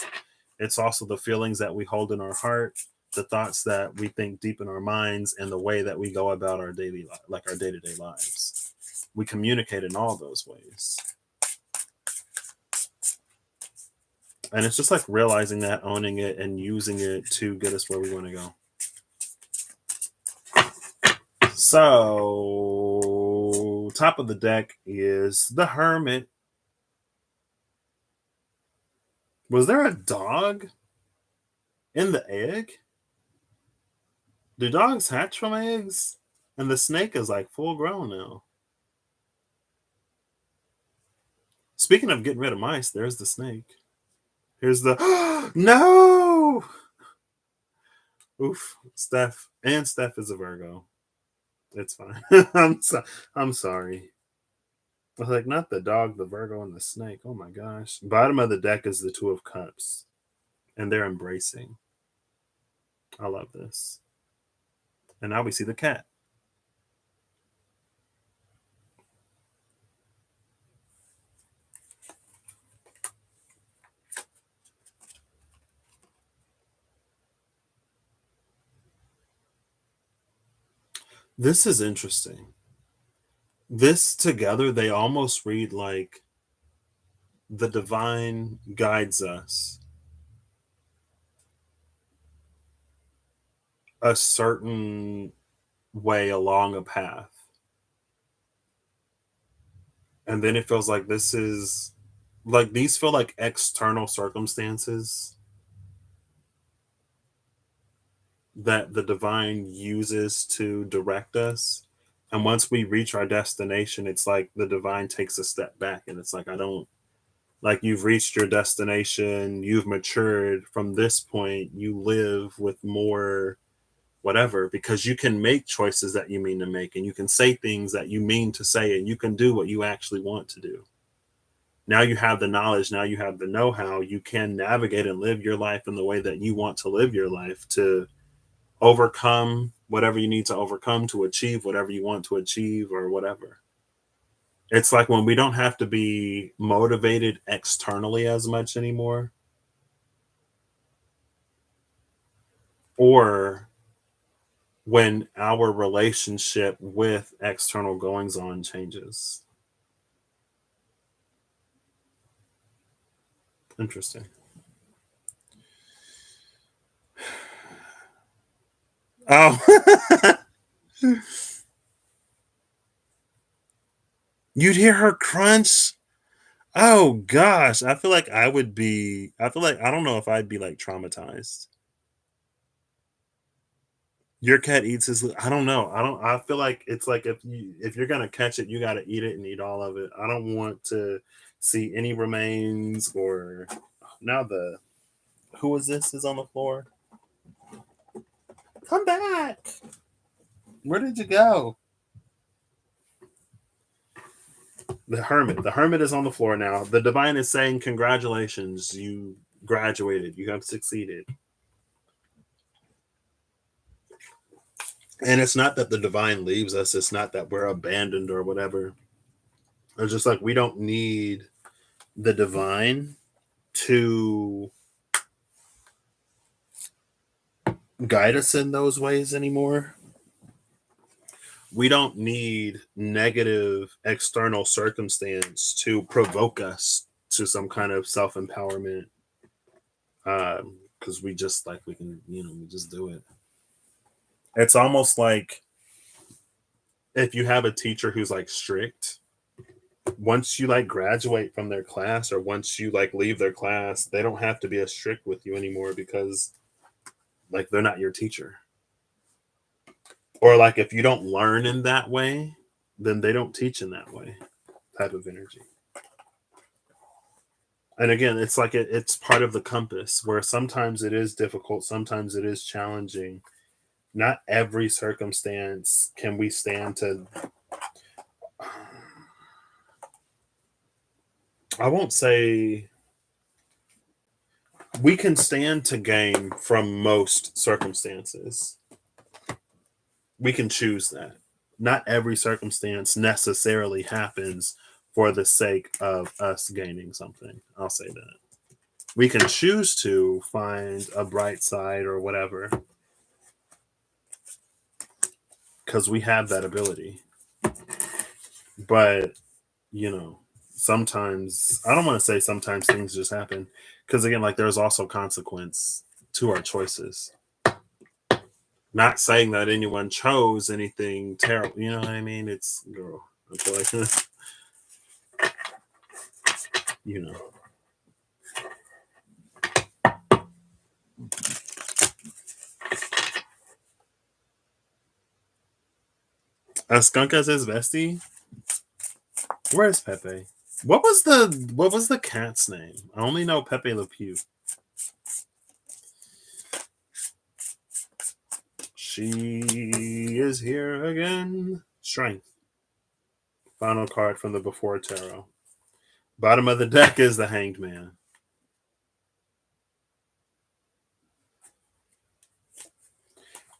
It's also the feelings that we hold in our heart, the thoughts that we think deep in our minds, and the way that we go about our daily life, like our day-to-day lives. We communicate in all those ways. And it's just like realizing that, owning it, and using it to get us where we want to go. So, top of the deck is the Hermit. Was there a dog in the egg? Do dogs hatch from eggs? And the snake is like full grown now. Speaking of getting rid of mice, there's the snake. Here's the no. Oof, Steph is a Virgo. It's fine. I'm sorry. I was like, not the dog, the Virgo, and the snake. Oh my gosh. Bottom of the deck is the Two of Cups, and they're embracing. I love this. And now we see the cat. This is interesting. This together, they almost read like the divine guides us a certain way along a path. And then it feels like this is like these feel like external circumstances that the divine uses to direct us. And once we reach our destination, it's like the divine takes a step back and it's like, I don't like you've reached your destination, you've matured from this point, you live with more whatever because you can make choices that you mean to make and you can say things that you mean to say and you can do what you actually want to do. Now you have the knowledge, now you have the know-how, you can navigate and live your life in the way that you want to live your life to overcome whatever you need to overcome to achieve whatever you want to achieve or whatever. It's like when we don't have to be motivated externally as much anymore, or when our relationship with external goings on changes. Interesting. Oh, you'd hear her crunch. Oh gosh, I feel like I would be. I feel like I don't know if I'd be like traumatized. Your cat eats his. I don't know. I don't. I feel like it's like if you're gonna catch it, you got to eat it and eat all of it. I don't want to see any remains or now the who is this is on the floor. Come back. Where did you go? The hermit. The hermit is on the floor now. The divine is saying, "Congratulations, you graduated. You have succeeded." And it's not that the divine leaves us. It's not that we're abandoned or whatever. It's just like we don't need the divine to guide us in those ways anymore. We don't need negative external circumstance to provoke us to some kind of self empowerment. Because we just like we can, we just do it. It's almost like if you have a teacher who's like strict, once you like graduate from their class or once you like leave their class, they don't have to be as strict with you anymore because like they're not your teacher. Or like if you don't learn in that way, then they don't teach in that way type of energy. And again, it's like it's part of the compass where sometimes it is difficult, sometimes it is challenging. Not every circumstance can we stand to. I won't say we can stand to gain from most circumstances. We can choose that. Not every circumstance necessarily happens for the sake of us gaining something. I'll say that. We can choose to find a bright side or whatever because we have that ability. But, you know, sometimes, I don't want to say sometimes things just happen because, again, like there's also consequence to our choices. Not saying that anyone chose anything terrible. You know what I mean? It's, girl, I feel like, you know. A skunk as his bestie? Where's Pepe? What was the cat's name? I only know Pepe Le Pew. She is here again. Strength. Final card from the Before Tarot. Bottom of the deck is the Hanged Man.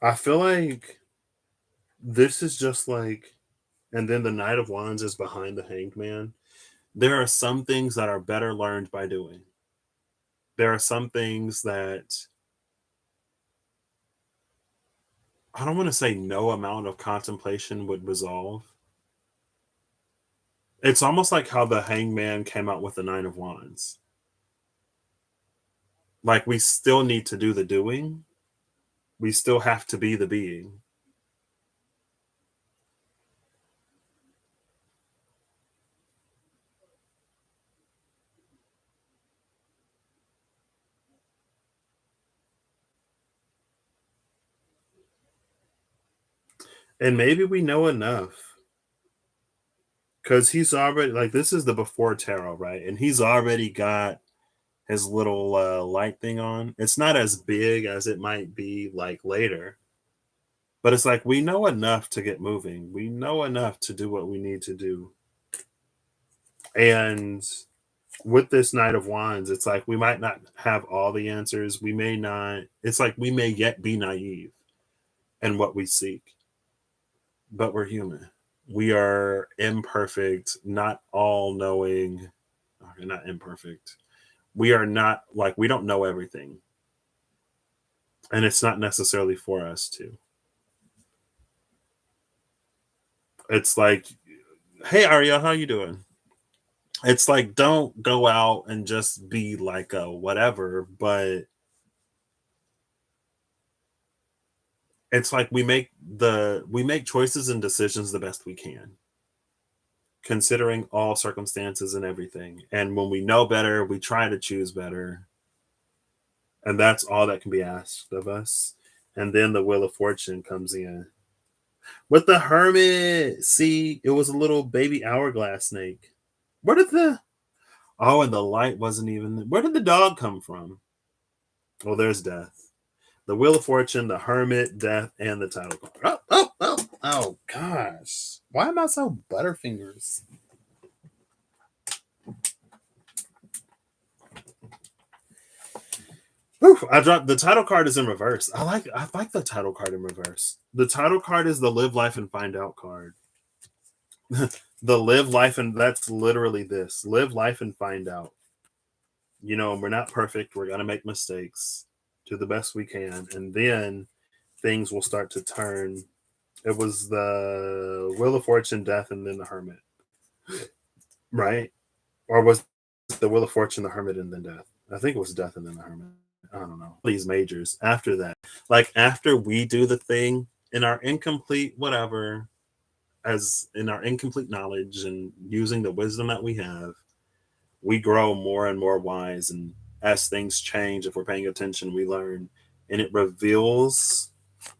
I feel like this is just like, and then the Knight of Wands is behind the Hanged Man. There are some things that are better learned by doing. There are some things that I don't want to say no amount of contemplation would resolve. It's almost like how the hangman came out with the Nine of Wands. Like, we still need to do the doing. We still have to be the being. And maybe we know enough because he's already like, this is the before tarot, right? And he's already got his little light thing on. It's not as big as it might be like later, but it's like we know enough to get moving. We know enough to do what we need to do. And with this Knight of Wands, it's like we might not have all the answers. We may not, it's like we may yet be naive in what we seek, but we're human. We are imperfect, not all knowing, okay, not imperfect. We are not like, we don't know everything. And it's not necessarily for us to. It's like, hey Ariel, how you doing? It's like, don't go out and just be like a whatever, but it's like we make choices and decisions the best we can, considering all circumstances and everything. And when we know better, we try to choose better. And that's all that can be asked of us. And then the Wheel of Fortune comes in. With the Hermit, see, it was a little baby hourglass snake. Where did the Oh, and the light wasn't even. Where did the dog come from? Oh, there's death. The Wheel of Fortune, the Hermit, death, and the title card. Oh, gosh. Why am I so butterfingers? Whew, I dropped the title card is in reverse. I like the title card in reverse. The title card is the live life and find out card. The live life and that's literally this. Live life and find out. We're not perfect. We're gonna make mistakes. Do the best we can. And then things will start to turn. It was the Wheel of Fortune, death, and then the Hermit. Right? Or was it the Wheel of Fortune, the Hermit, and then death? I think it was death and then the Hermit. I don't know. These majors after that. Like after we do the thing in our incomplete whatever, as in our incomplete knowledge and using the wisdom that we have, we grow more and more wise. And as things change, if we're paying attention, we learn. And it reveals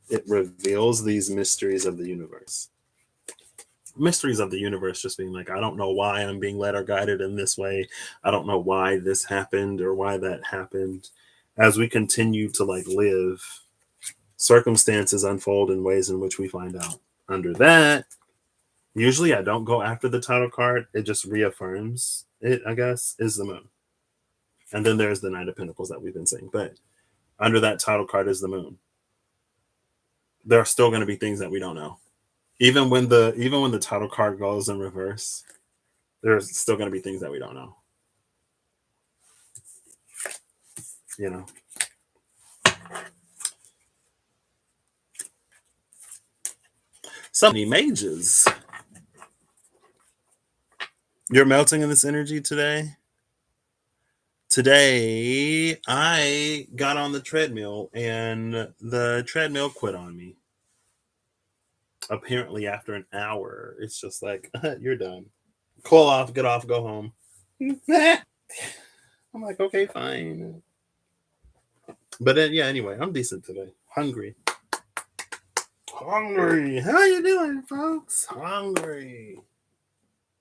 these mysteries of the universe. Mysteries of the universe just being like, I don't know why I'm being led or guided in this way. I don't know why this happened or why that happened. As we continue to like live, circumstances unfold in ways in which we find out. Under that, usually I don't go after the title card. It just reaffirms it, I guess, is the moon. And then there's the Knight of Pentacles that we've been saying. But under that title card is the moon. There are still going to be things that we don't know. Even when the title card goes in reverse, there's still going to be things that we don't know. You know. So many mages. You're melting in this energy today. Today, I got on the treadmill and the treadmill quit on me. Apparently, after an hour, it's just like, you're done. Call off, get off, go home. I'm like, okay, fine. But then, yeah, anyway, I'm decent today. Hungry. Hungry. How you doing, folks? Hungry.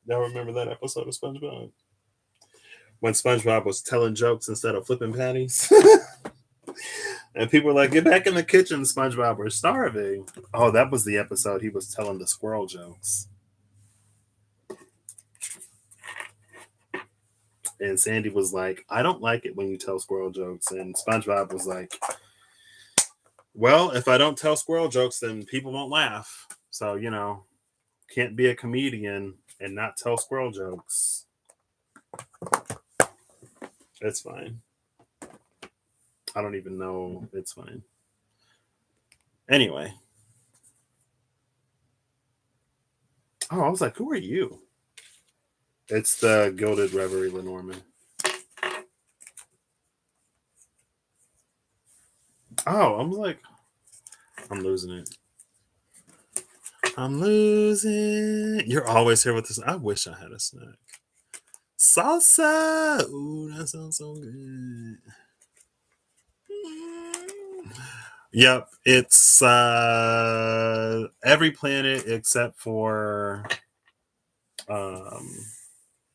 Y'all remember that episode of SpongeBob? When SpongeBob was telling jokes instead of flipping patties? And people were like, get back in the kitchen, SpongeBob, we're starving. Oh, that was the episode he was telling the squirrel jokes. And Sandy was like, I don't like it when you tell squirrel jokes. And SpongeBob was like, well, if I don't tell squirrel jokes, then people won't laugh. So, can't be a comedian and not tell squirrel jokes. It's fine. I don't even know. It's fine. Anyway, Oh, I was like, who are you? It's the Gilded Reverie Lenormand. Oh, I'm like, I'm losing it. I'm losing. You're always here with this. I wish I had a snack. Salsa. Ooh, that sounds so good. Yep, it's every planet except for um,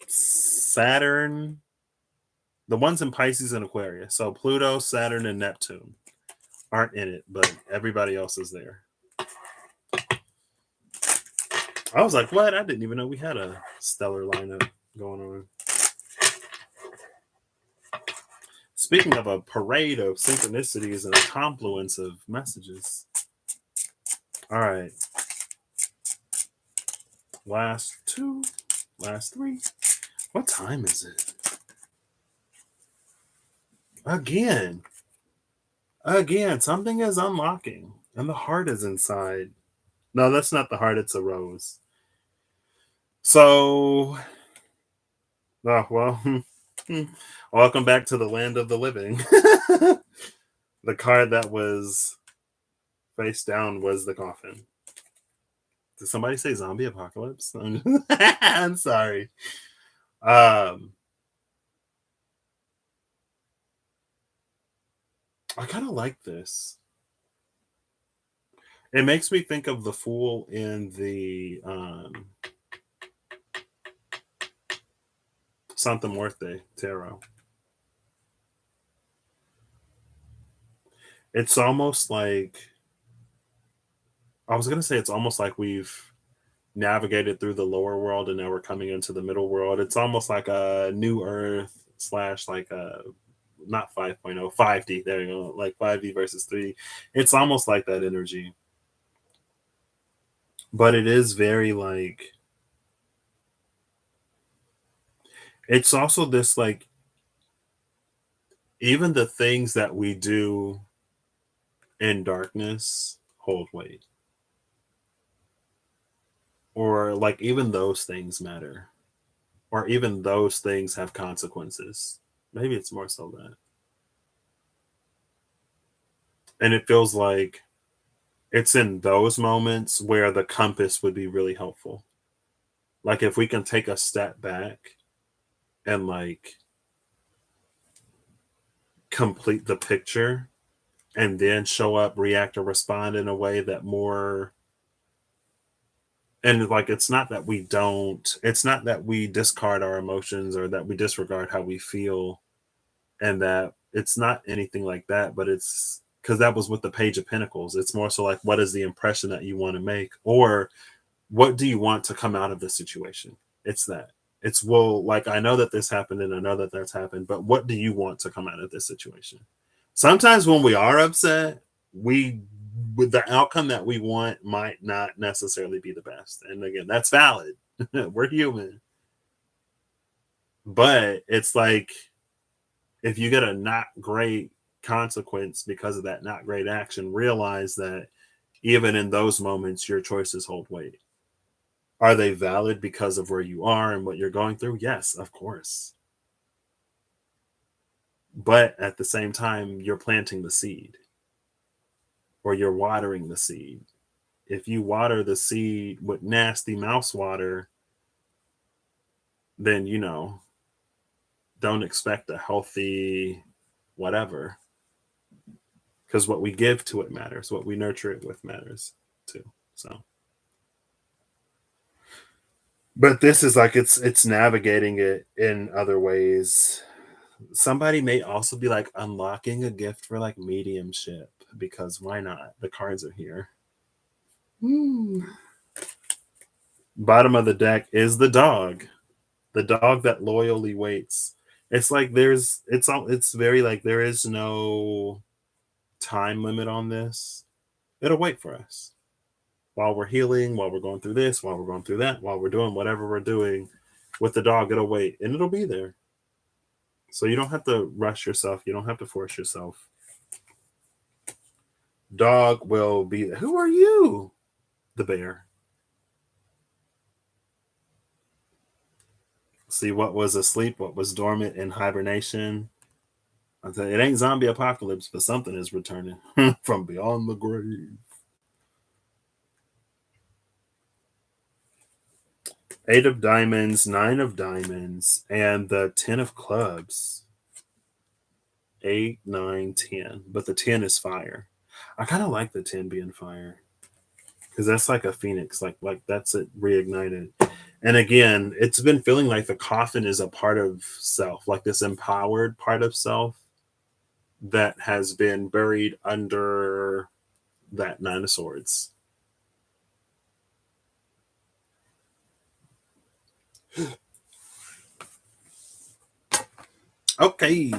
Saturn, the ones in Pisces and Aquarius. So Pluto, Saturn, and Neptune aren't in it, but everybody else is there. I was like, what? I didn't even know we had a stellar lineup going on. Speaking of a parade of synchronicities and a confluence of messages. All right. Last two, last three. What time is it? Again. Again, something is unlocking, and the heart is inside. No, that's not the heart, it's a rose. So, oh, well, welcome back to the land of the living. The card that was face down was the coffin. Did somebody say zombie apocalypse? I'm sorry. I kind of like this. It makes me think of the fool in the Santa Muerte tarot. It's almost like, I was gonna say it's almost like we've navigated through the lower world and now we're coming into the middle world. It's almost like a new earth slash like a not 5.0, 5D. There you go, like 5D versus 3D. It's almost like that energy, but it is very like, it's also this like, even the things that we do in darkness hold weight, or like even those things matter, or even those things have consequences. Maybe it's more so that. And it feels like it's in those moments where the compass would be really helpful. Like if we can take a step back and like complete the picture and then show up, react, or respond in a way that more, and like it's not that we discard our emotions or that we disregard how we feel, and that it's not anything like that, but it's because that was with the Page of Pentacles. It's more so like, what is the impression that you want to make, or what do you want to come out of this situation? It's that. It's, well, like, I know that this happened and I know that that's happened, but what do you want to come out of this situation? Sometimes when we are upset, we, with the outcome that we want might not necessarily be the best. And again, that's valid. We're human. But it's like, if you get a not great consequence because of that not great action, realize that even in those moments, your choices hold weight. Are they valid because of where you are and what you're going through? Yes, of course. But at the same time, you're planting the seed, or you're watering the seed. If you water the seed with nasty mouse water, then, don't expect a healthy whatever. Because what we give to it matters. What we nurture it with matters too. So, but this is like, it's navigating it in other ways. Somebody may also be like unlocking a gift for like mediumship, because why not? The cards are here. Bottom of the deck is the dog that loyally waits. It's like it's very like, there is no time limit on this. It'll wait for us while we're healing, while we're going through this, while we're going through that, while we're doing whatever we're doing with the dog. It'll wait and it'll be there. So you don't have to rush yourself. You don't have to force yourself. Dog will be there. Who are you? The bear. See what was asleep, what was dormant in hibernation. I tell you, it ain't zombie apocalypse, but something is returning from beyond the grave. 8 of diamonds, 9 of diamonds, and the 10 of clubs. 8, 9, 10. But the 10 is fire. I kind of like the 10 being fire because that's like a phoenix, like that's it reignited. And again, it's been feeling like the coffin is a part of self, like this empowered part of self that has been buried under that 9 of swords. Okay.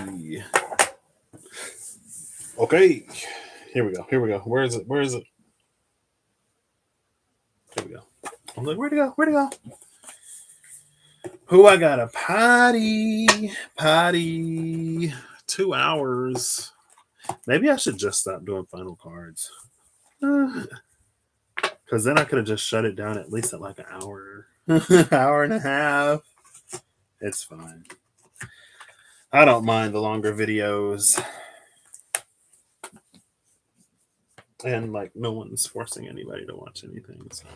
Okay. Here we go. Here we go. Where is it? Where is it? Here we go. I'm like, where'd it go? Where'd it go? Who I got a potty. Potty. 2 hours. Maybe I should just stop doing final cards. Because then I could have just shut it down at least at like an hour. Hour and a half. It's fine. I don't mind the longer videos. And like no one's forcing anybody to watch anything. So.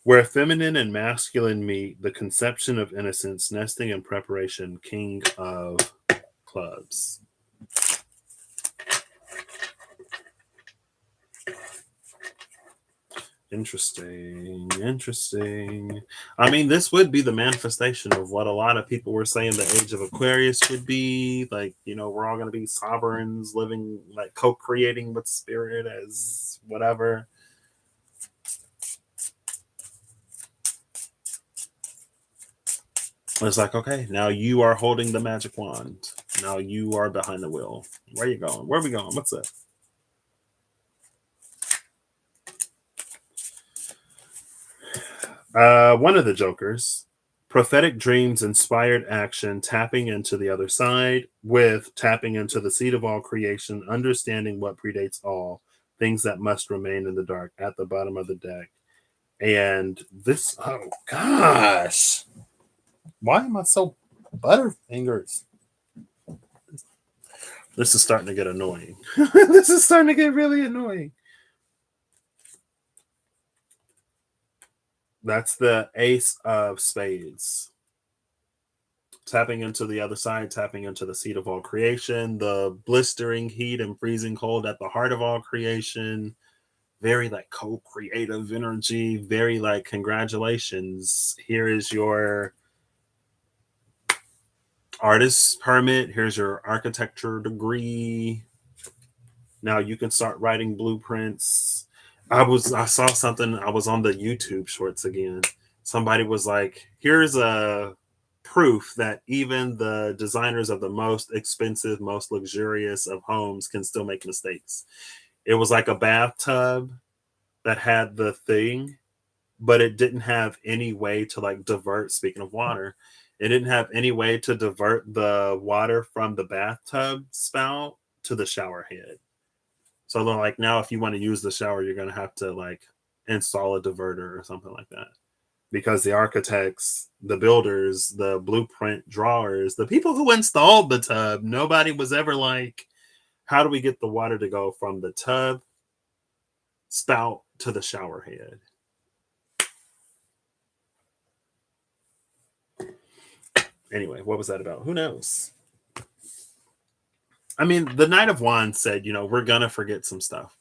Where feminine and masculine meet, the conception of innocence, nesting and preparation, king of clubs. Interesting. Interesting. I mean, this would be the manifestation of what a lot of people were saying the age of Aquarius would be. Like, you know, we're all going to be sovereigns, living, like co-creating with spirit as whatever. It's like, okay, now you are holding the magic wand. Now you are behind the wheel. Where are you going? Where are we going? What's it? One of the Jokers. Prophetic dreams, inspired action, tapping into the other side, with tapping into the seed of all creation, understanding what predates all, things that must remain in the dark at the bottom of the deck. And this, oh gosh, why am I so butterfingers? This is starting to get annoying. This is starting to get really annoying. That's the ace of spades. Tapping into the other side, tapping into the seed of all creation, the blistering heat and freezing cold at the heart of all creation. Very like co-creative energy, very like congratulations. Here is your artist's permit, here's your architecture degree. Now you can start writing blueprints. I saw something, I was on the YouTube shorts again. Somebody was like, here's a proof that even the designers of the most expensive, most luxurious of homes can still make mistakes. It was like a bathtub that had the thing, but it didn't have any way to like divert, speaking of water, it didn't have any way to divert the water from the bathtub spout to the shower head. So they're like, now if you want to use the shower, you're going to have to like install a diverter or something like that. Because the architects, the builders, the blueprint drawers, the people who installed the tub, nobody was ever like, how do we get the water to go from the tub spout to the shower head? Anyway, what was that about? Who knows? I mean, the Knight of Wands said, you know, we're going to forget some stuff.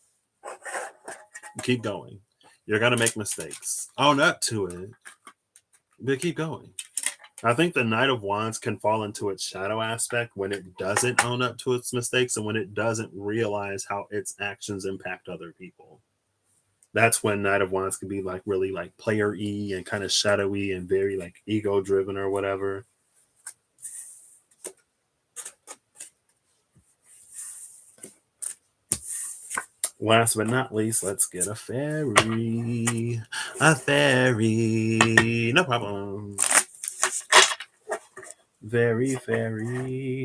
Keep going. You're going to make mistakes. Own up to it. But keep going. I think the Knight of Wands can fall into its shadow aspect when it doesn't own up to its mistakes and when it doesn't realize how its actions impact other people. That's when Knight of Wands can be like really like player-y and kind of shadowy and very like ego-driven or whatever. Last but not least, let's get a fairy. A fairy. No problem. Very fairy.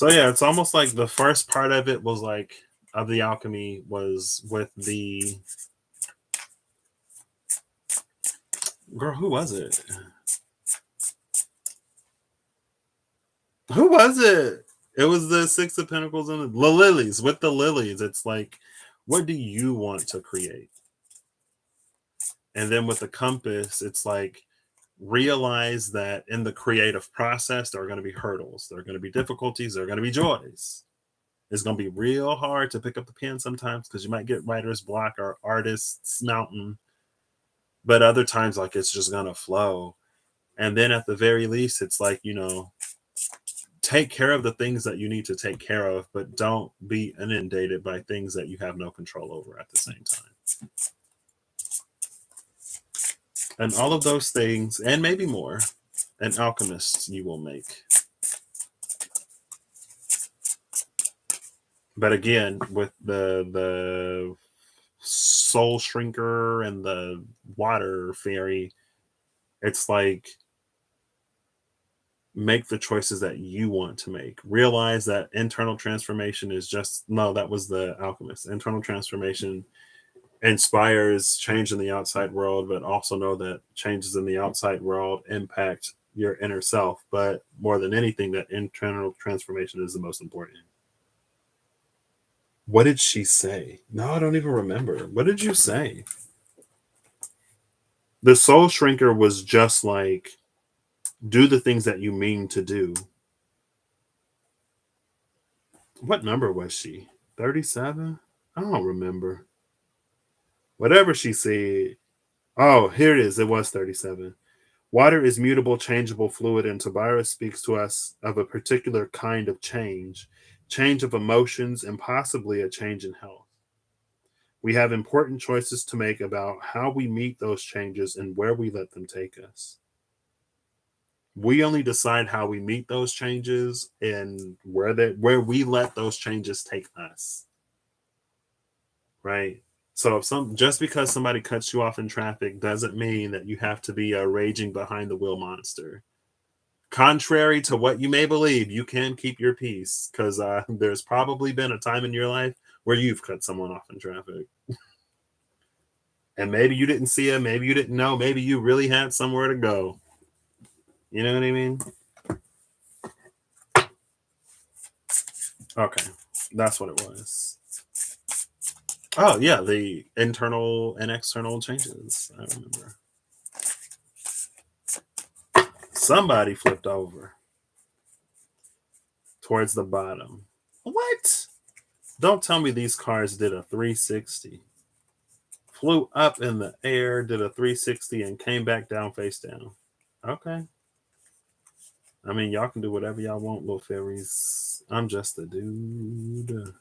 So yeah, it's almost like the first part of it was like of the alchemy was with the girl. Who was it? Who was it? It was the Six of Pentacles and the lilies. With the lilies, it's like, what do you want to create? And then with the compass, it's like realize that in the creative process, there are going to be hurdles, there are going to be difficulties, there are going to be joys. It's going to be real hard to pick up the pen sometimes because you might get writer's block or artist's mountain, but other times, like it's just going to flow. And then at the very least, it's like, take care of the things that you need to take care of, but don't be inundated by things that you have no control over at the same time. And all of those things, and maybe more, an alchemist you will make. But again, with the soul shrinker and the water fairy, it's like make the choices that you want to make. Realize that internal transformation is just no, that was the alchemist. Internal transformation inspires change in the outside world, but also know that changes in the outside world impact your inner self. But more than anything, that internal transformation is the most important. What did she say? No, I don't even remember. What did you say? The soul shrinker was just like, do the things that you mean to do. What number was she? 37? I don't remember. Whatever she said. Oh, here it is. It was 37. Water is mutable, changeable fluid, and Tobias speaks to us of a particular kind of change of emotions, and possibly a change in health. We have important choices to make about how we meet those changes and where we let them take us. We only decide how we meet those changes and where we let those changes take us. Right? So if just because somebody cuts you off in traffic doesn't mean that you have to be a raging behind the wheel monster. Contrary to what you may believe, you can keep your peace because there's probably been a time in your life where you've cut someone off in traffic. And maybe you didn't see it, maybe you didn't know, maybe you really had somewhere to go. You know what I mean? Okay, that's what it was. Oh, yeah, the internal and external changes. I remember. Somebody flipped over towards the bottom. What? Don't tell me these cars did a 360. Flew up in the air, did a 360, and came back down face down. Okay. I mean, y'all can do whatever y'all want, little fairies. I'm just a dude.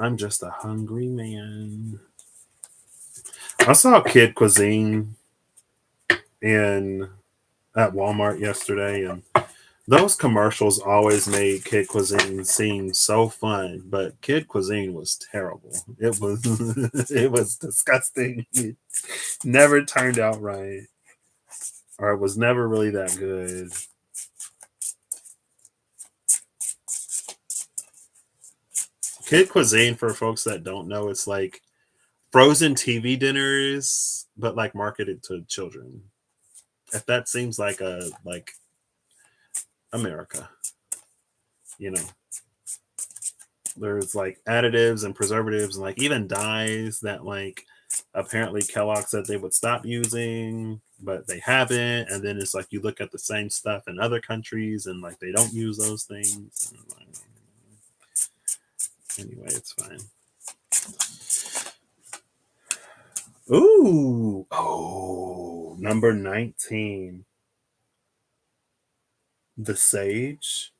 I'm just a hungry man. I saw Kid Cuisine in at Walmart yesterday, and those commercials always made Kid Cuisine seem so fun, but Kid Cuisine was terrible. It was it was disgusting. It never turned out right, or it was never really that good. Kid Cuisine, for folks that don't know, it's like frozen TV dinners, but like marketed to children. If that seems like America, you know, there's like additives and preservatives and like even dyes that like apparently Kellogg said they would stop using, but they haven't. And then it's like you look at the same stuff in other countries and like they don't use those things. Anyway, it's fine. Ooh, oh, number 19, the Sage.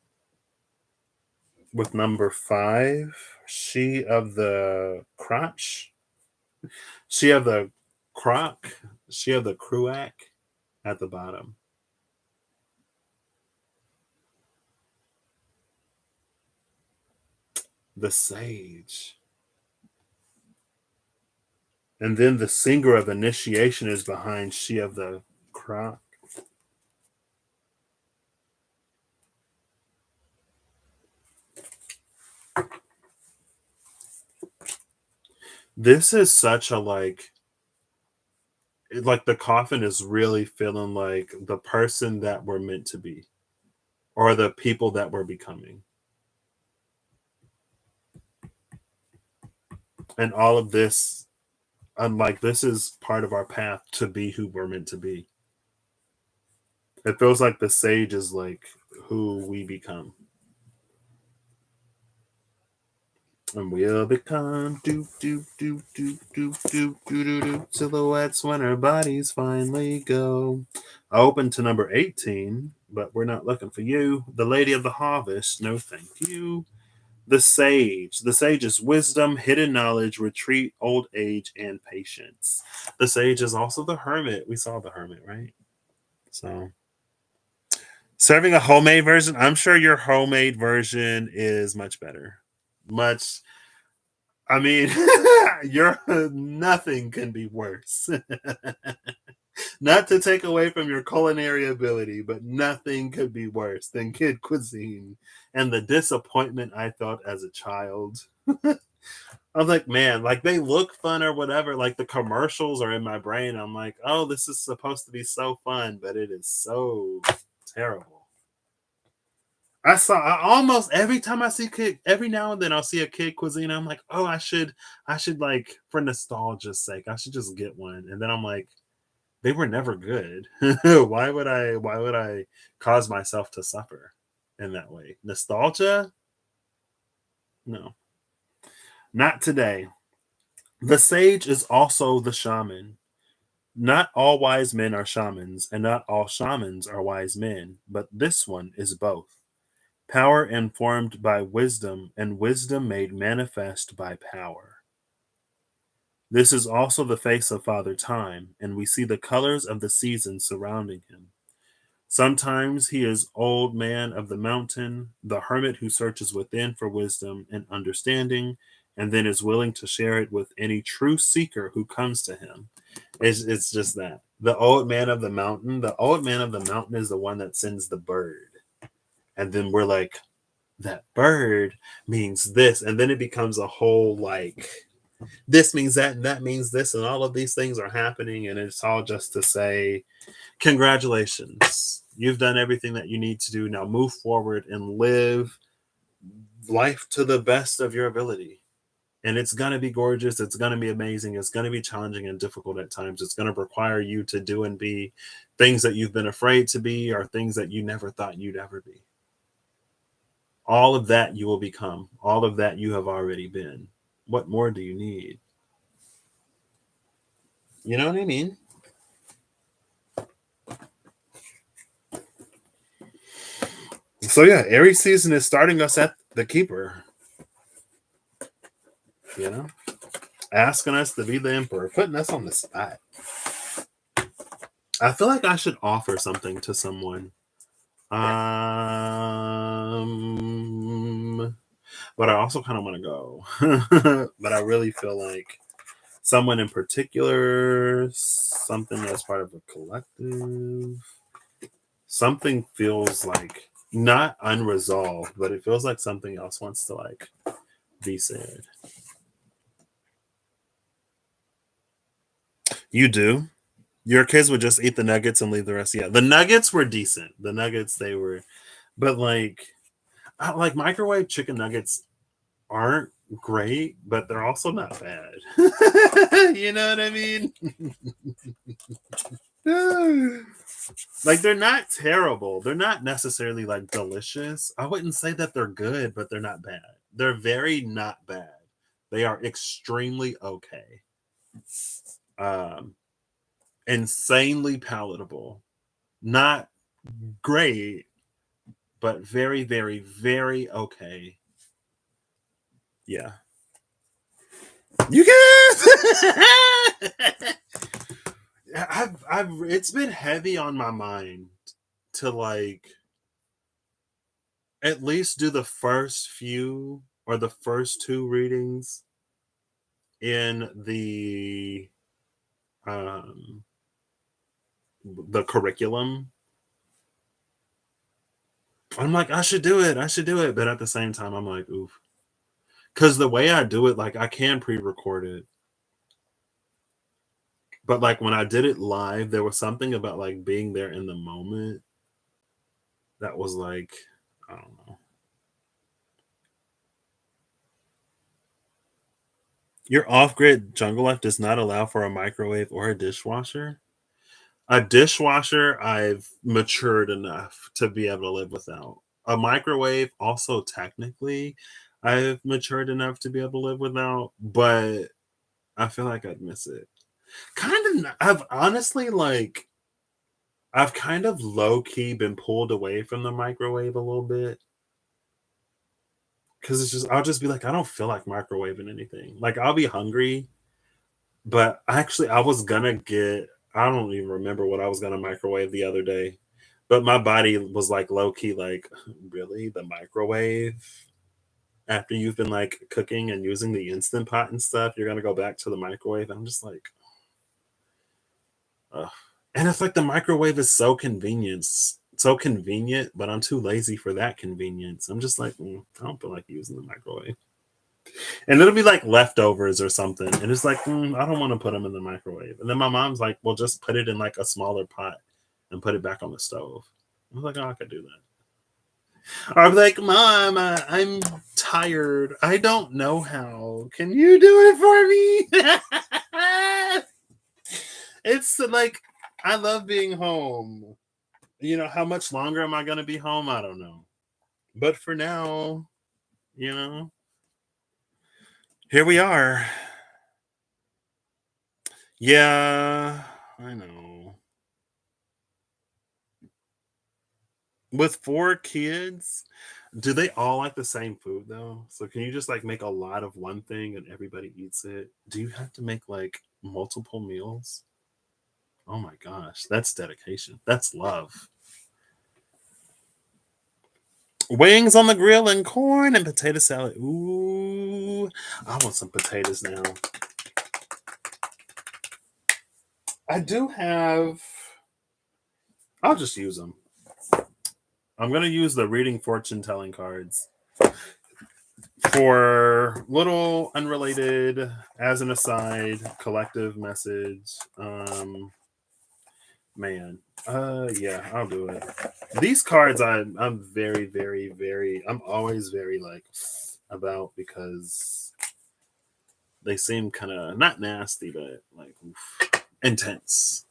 With number 5, she of the crotch. She of the croc. She of the cruac at the bottom. The Sage. And then the singer of initiation is behind she of the croc. This is such a like the coffin is really feeling like the person that we're meant to be or the people that we're becoming. And all of this, I'm like, this is part of our path to be who we're meant to be. It feels like the sage is like who we become. And we'll become do silhouettes when our bodies finally go. Open to number 18, but we're not looking for you. The Lady of the Harvest, no thank you. The Sage. The Sage is wisdom, hidden knowledge, retreat, old age, and patience. The Sage is also the Hermit. We saw the Hermit, right? So serving a homemade version, I'm sure your homemade version is much better. Much I mean, your nothing can be worse. Not to take away from your culinary ability, but nothing could be worse than kid cuisine and the disappointment I felt as a child. I was like, man, like they look fun or whatever. Like the commercials are in my brain. I'm like, oh, this is supposed to be so fun, but it is so terrible. I almost every time I see kid, every now and then I'll see a kid cuisine. I'm like, oh, I should like for nostalgia's sake, I should just get one. And then I'm like, they were never good. Why would I cause myself to suffer in that way? Nostalgia? No, not today. The sage is also the shaman. Not all wise men are shamans, and not all shamans are wise men, but this one is both. Power informed by wisdom, and wisdom made manifest by power. This is also the face of Father Time, and we see the colors of the seasons surrounding him. Sometimes he is old man of the mountain, the hermit who searches within for wisdom and understanding, and then is willing to share it with any true seeker who comes to him. It's just that. The old man of the mountain, the old man of the mountain is the one that sends the bird. And then we're like, that bird means this. And then it becomes a whole like, this means that, and that means this, and all of these things are happening. And it's all just to say, congratulations. You've done everything that you need to do. Now move forward and live life to the best of your ability. And it's going to be gorgeous. It's going to be amazing. It's going to be challenging and difficult at times. It's going to require you to do and be things that you've been afraid to be or things that you never thought you'd ever be. All of that you will become. All of that you have already been. What more do you need? You know what I mean? So yeah, Aries season is starting us at the keeper. You know, asking us to be the emperor, putting us on the spot. I feel like I should offer something to someone. But I also kind of want to go. But I really feel like someone in particular, something that's part of a collective, something feels like not unresolved, but it feels like something else wants to like be said. You do. Your kids would just eat the nuggets and leave the rest. Yeah, the nuggets were decent. The nuggets they were, but like microwave chicken nuggets aren't great, but they're also not bad. You know what I mean? Like they're not terrible. They're not necessarily like delicious. I wouldn't say that they're good, but they're not bad. They're very not bad. They are extremely okay. Um, insanely palatable. Not great, but very, very, very okay. Yeah. You can. It's been heavy on my mind to like at least do the first few or the first two readings in um the curriculum. I'm like, I should do it. I should do it. But at the same time, I'm like, oof. Because the way I do it, like I can pre-record it. But like when I did it live, there was something about like being there in the moment that was like, I don't know. Your off-grid jungle life does not allow for a microwave or a dishwasher. A dishwasher, I've matured enough to be able to live without. A microwave, also technically, I've matured enough to be able to live without, but I feel like I'd miss it. Kind of, I've honestly like, I've kind of low key been pulled away from the microwave a little bit because it's just, I'll just be like, I don't feel like microwaving anything. Like, I'll be hungry, but actually, I was gonna get, I don't even remember what I was gonna microwave the other day, but my body was like low key, like, really? The microwave? After you've been like cooking and using the instant pot and stuff, you're gonna go back to the microwave. I'm just like, ugh. And it's like the microwave is so convenient, but I'm too lazy for that convenience. I'm just like, I don't feel like using the microwave. And it'll be like leftovers or something. And it's like, I don't want to put them in the microwave. And then my mom's like, well, just put it in like a smaller pot and put it back on the stove. I was like, oh, I could do that. Or I'm like, Mom, I'm tired. I don't know how. Can you do it for me? It's like, I love being home. How much longer am I going to be home? I don't know. But for now, you know, here we are. Yeah, I know. With 4 kids, do they all like the same food though? So can you just like make a lot of one thing and everybody eats it? Do you have to make like multiple meals? Oh my gosh, that's dedication. That's love. Wings on the grill and corn and potato salad. Ooh, I want some potatoes now. I do have. I'll just use them. I'm going to use the reading fortune telling cards for little unrelated, as an aside, collective message. Man, yeah, I'll do it. These cards, I'm very, very, very. I'm always very like about because they seem kind of not nasty, but like intense,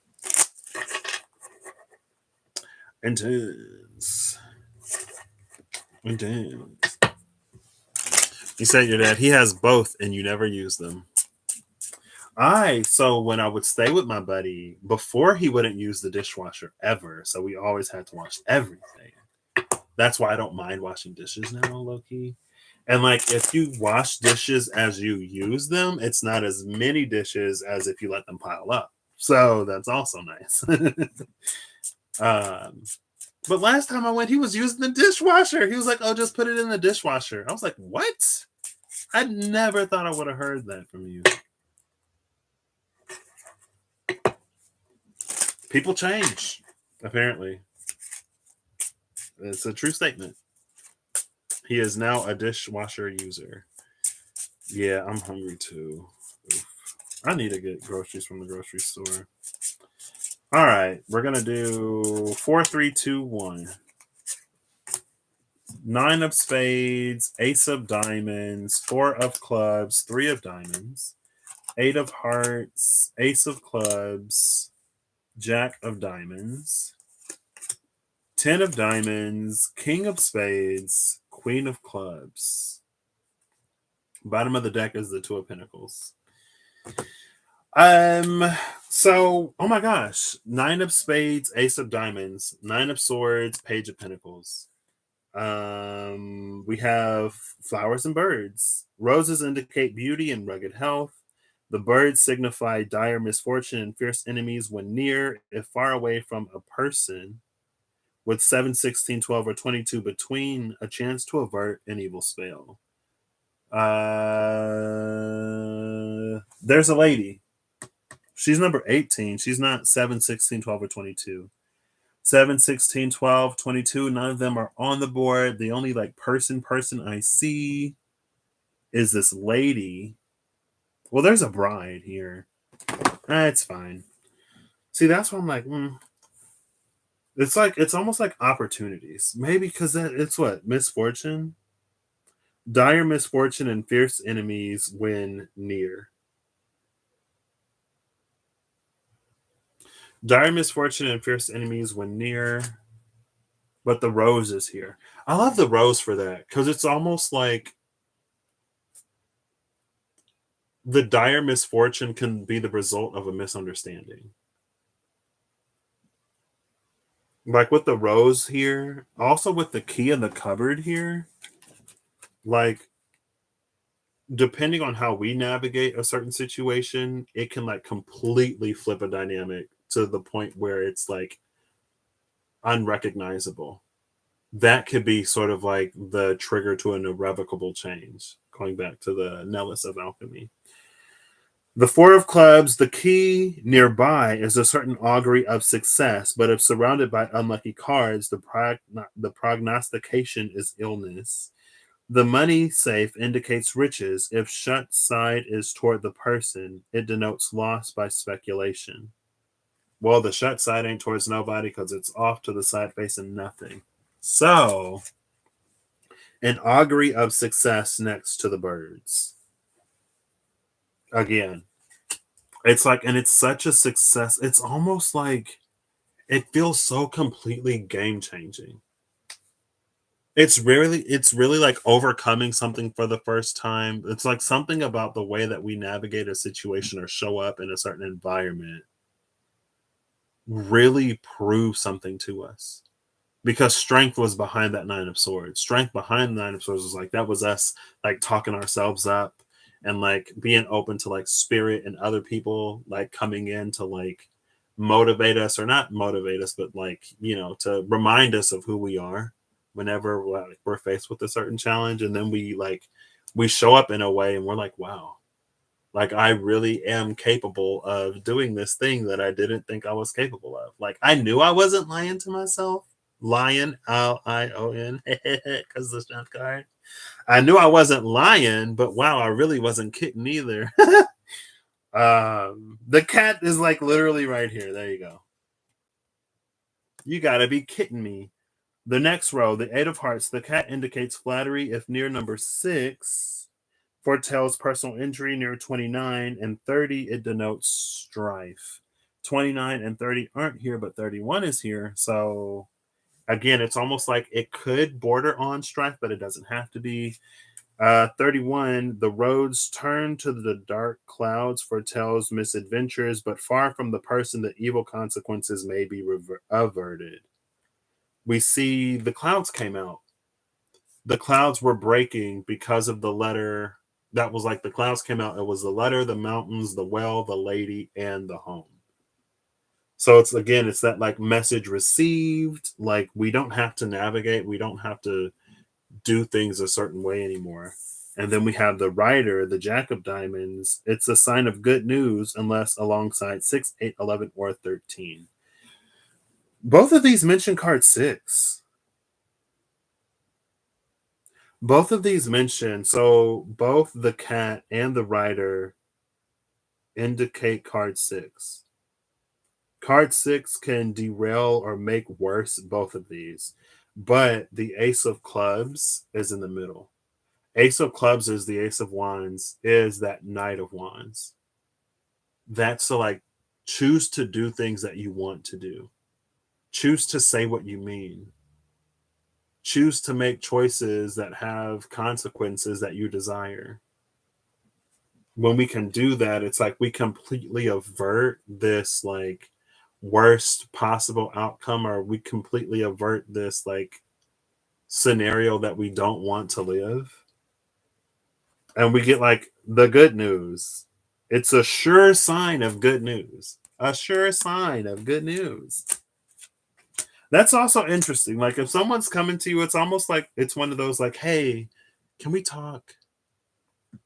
intense, intense. You said your dad, he has both and you never use them. So when I would stay with my buddy, before he wouldn't use the dishwasher ever. So we always had to wash everything. That's why I don't mind washing dishes now, low key. And like if you wash dishes as you use them, it's not as many dishes as if you let them pile up. So that's also nice. um, but last time I went, he was using the dishwasher. He was like, "Oh, just put it in the dishwasher." I was like, "What?" I never thought I would have heard that from you. People change, apparently. It's a true statement. He is now a dishwasher user. Yeah, I'm hungry too. Oof. I need to get groceries from the grocery store. All right, we're gonna do 4, 3, 2, 1. 9 of spades, ace of diamonds, 4 of clubs, 3 of diamonds, 8 of hearts, ace of clubs, jack of diamonds, 10 of diamonds, king of spades, queen of clubs. Bottom of the deck is the 2 of pentacles. So, oh my gosh, 9 of spades, ace of diamonds, 9 of swords, page of pentacles. We have flowers and birds. Roses indicate beauty and rugged health. The birds signify dire misfortune and fierce enemies when near, if far away from a person. With 7, 16, 12, or 22 between, a chance to avert an evil spell. There's a lady. She's number 18. She's not 7, 16, 12, or 22. 7, 16, 12, 22. None of them are on the board. The only like person I see is this lady. Well, there's a bride here. It's fine. See, that's what I'm like. It's almost like opportunities. Maybe because it's what misfortune, dire misfortune, and fierce enemies when near. Dire misfortune and fierce enemies when near. But the rose is here. I love the rose for that because it's almost like the dire misfortune can be the result of a misunderstanding. Like with the rose here, also with the key in the cupboard here, like depending on how we navigate a certain situation, it can like completely flip a dynamic to the point where it's like unrecognizable. That could be sort of like the trigger to an irrevocable change, going back to the Nellis of alchemy. The four of clubs, the key nearby is a certain augury of success, but if surrounded by unlucky cards, the prognostication is illness. The money safe indicates riches. If shut side is toward the person, it denotes loss by speculation. Well, the shut side ain't towards nobody because it's off to the side facing nothing. So, an augury of success next to the birds. Again, it's like, and it's such a success. It's almost like it feels so completely game changing. It's really like overcoming something for the first time. It's like something about the way that we navigate a situation or show up in a certain environment really proves something to us. Because strength was behind that nine of swords. Strength behind the nine of swords was like that was us like talking ourselves up and like being open to like spirit and other people like coming in to like motivate us or not motivate us, but like, to remind us of who we are whenever like, we're faced with a certain challenge. And then we show up in a way and we're like, wow, like I really am capable of doing this thing that I didn't think I was capable of. Like I knew I wasn't lying to myself. Lion, Lion, because the strength card. I knew I wasn't lying, but wow, I really wasn't kidding either. The cat is like literally right here. There you go. You gotta be kidding me. The next row, the eight of hearts. The cat indicates flattery if near number 6, foretells personal injury near 29, and 30, it denotes strife. 29 and 30 aren't here, but 31 is here. So again, it's almost like it could border on strife, but it doesn't have to be. 31, the roads turn to the dark clouds foretells misadventures, but far from the person, the evil consequences may be averted. We see the clouds came out. The clouds were breaking because of the letter. That was like the clouds came out. It was the letter, the mountains, the well, the lady, and the home. So it's that like message received. Like we don't have to navigate. We don't have to do things a certain way anymore. And then we have the rider, the Jack of Diamonds. It's a sign of good news unless alongside 6, 8, 11, or 13. Both of these mention card 6. Both of these mention, so both the cat and the rider indicate card 6. Card 6 can derail or make worse both of these, but the Ace of Clubs is in the middle. Ace of Clubs is the Ace of Wands, is that Knight of Wands. That's to like choose to do things that you want to do, choose to say what you mean, choose to make choices that have consequences that you desire. When we can do that, it's like we completely avert this like worst possible outcome, or we completely avert this like scenario that we don't want to live. And we get like the good news. It's a sure sign of good news. A sure sign of good news. That's also interesting. Like if someone's coming to you, it's almost like it's one of those like, hey, can we talk?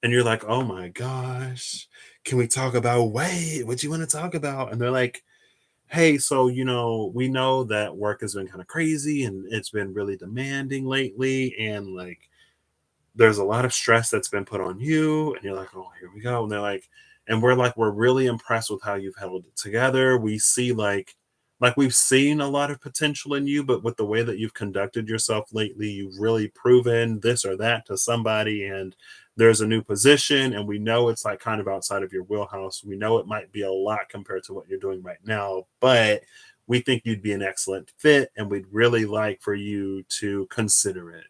And you're like, oh my gosh, can we talk about what you want to talk about? And they're like, hey, so we know that work has been kind of crazy and it's been really demanding lately, and like there's a lot of stress that's been put on you, and you're like, oh, here we go. And they're like, And we're really impressed with how you've held it together. We see like we've seen a lot of potential in you, but with the way that you've conducted yourself lately, you've really proven this or that to somebody, and there's a new position, and we know it's like kind of outside of your wheelhouse. We know it might be a lot compared to what you're doing right now, but we think you'd be an excellent fit, and we'd really like for you to consider it.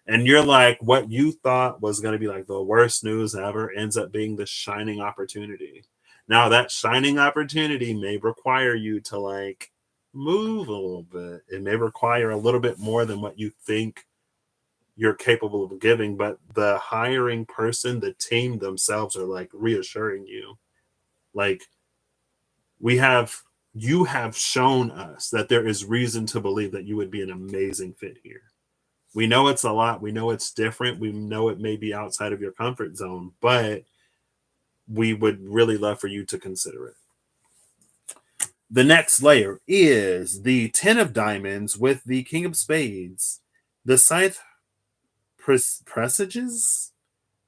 And you're like, what you thought was going to be like the worst news ever ends up being the shining opportunity. Now, that shining opportunity may require you to like move a little bit. It may require a little bit more than what you think you're capable of giving, but the hiring person, the team themselves are like reassuring you. Like, we have, you have shown us that there is reason to believe that you would be an amazing fit here. We know it's a lot. We know it's different. We know it may be outside of your comfort zone, but we would really love for you to consider it. The next layer is the 10 of diamonds with the king of spades. The scythe presages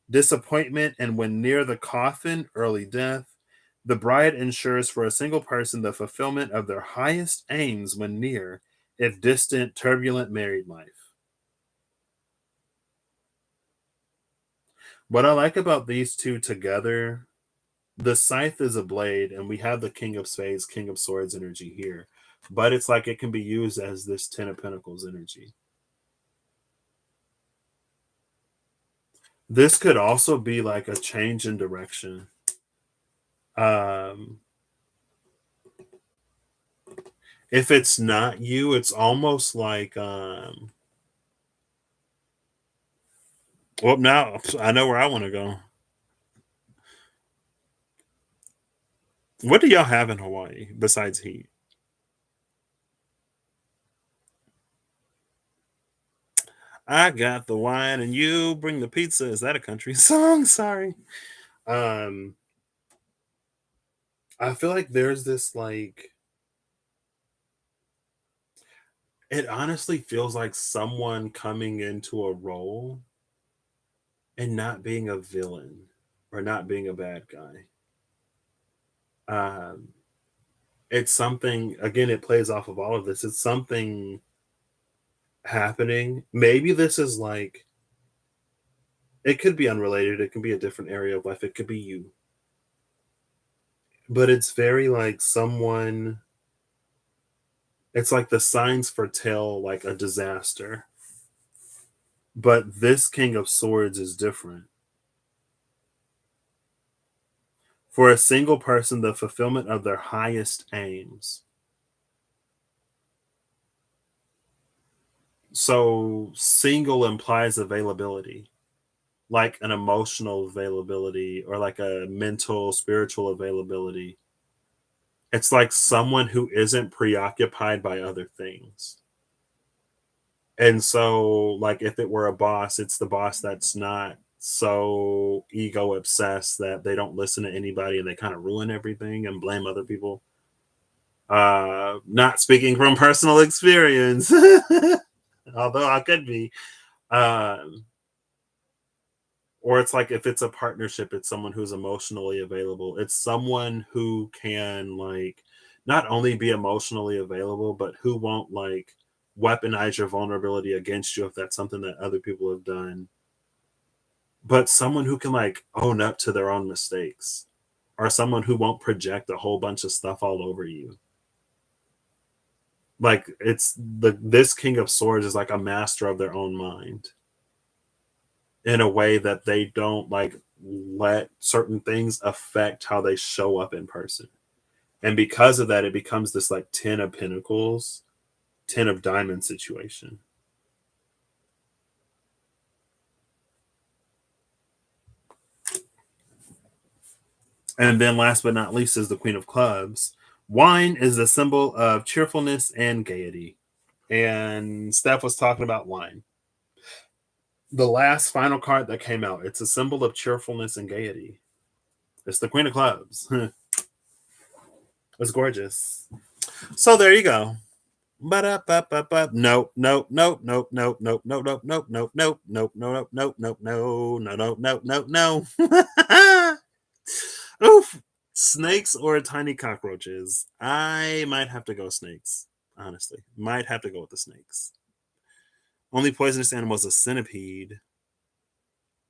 disappointment, and when near the coffin, early death. The bride ensures for a single person the fulfillment of their highest aims when near, if distant, turbulent married life. What I like about these two together, the scythe is a blade, and we have the king of spades, king of swords energy here. But it's like it can be used as this 10 of pentacles energy. This could also be like a change in direction. Um, if it's not you, it's almost like well, now I know where I want to go. What do y'all have in Hawaii besides heat? I got the wine and you bring the pizza. Is that a country song? Sorry. Um, I feel like there's this like it honestly feels like someone coming into a role and not being a villain or not being a bad guy. Um, it's something again, it plays off of all of this. It's something happening. Maybe this is like it could be unrelated, it can be a different area of life, it could be you. But it's very like someone it's like the signs foretell like a disaster. But this king of swords is different. For a single person, the fulfillment of their highest aims. So single implies availability, like an emotional availability or like a mental, spiritual availability. It's like someone who isn't preoccupied by other things. And so, like, if it were a boss, it's the boss that's not so ego obsessed that they don't listen to anybody and they kind of ruin everything and blame other people. Not speaking from personal experience, although I could be. Um, or it's like if it's a partnership, it's someone who's emotionally available. It's someone who can like not only be emotionally available, but who won't like weaponize your vulnerability against you if that's something that other people have done. But someone who can like own up to their own mistakes, or someone who won't project a whole bunch of stuff all over you. Like it's the this king of swords is like a master of their own mind in a way that they don't like let certain things affect how they show up in person. And because of that, it becomes this like 10 of pentacles, 10 of diamonds situation. And then last but not least is the queen of clubs. Wine is a symbol of cheerfulness and gaiety. And Steph was talking about wine. The last final card that came out, it's a symbol of cheerfulness and gaiety. It's the queen of clubs. It's gorgeous. So there you go. Ba-da-ba-ba-ba. Nope, nope, nope, nope, nope, nope, nope, nope, nope, nope, nope, nope, nope, nope, nope, no, no, no, no, no, no. Oof. Snakes or tiny cockroaches? I might have to go snakes. Honestly, might have to go with the snakes. Only poisonous animal is a centipede.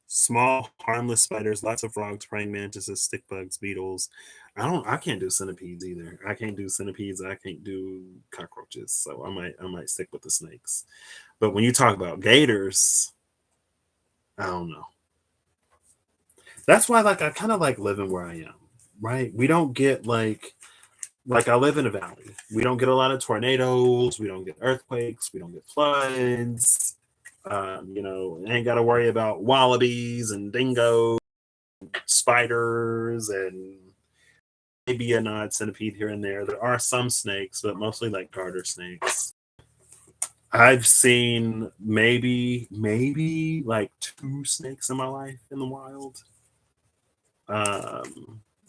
Small, harmless spiders, lots of frogs, praying mantises, stick bugs, beetles. I can't do centipedes either. I can't do centipedes. I can't do cockroaches. So I might stick with the snakes. But when you talk about gators, I don't know. That's why like I kind of like living where I am, right? We don't get like I live in a valley. We don't get a lot of tornadoes, we don't get earthquakes, we don't get floods. Ain't got to worry about wallabies and dingoes, spiders, and maybe an odd centipede here and there. There are some snakes, but mostly like garter snakes. I've seen maybe like two snakes in my life in the wild.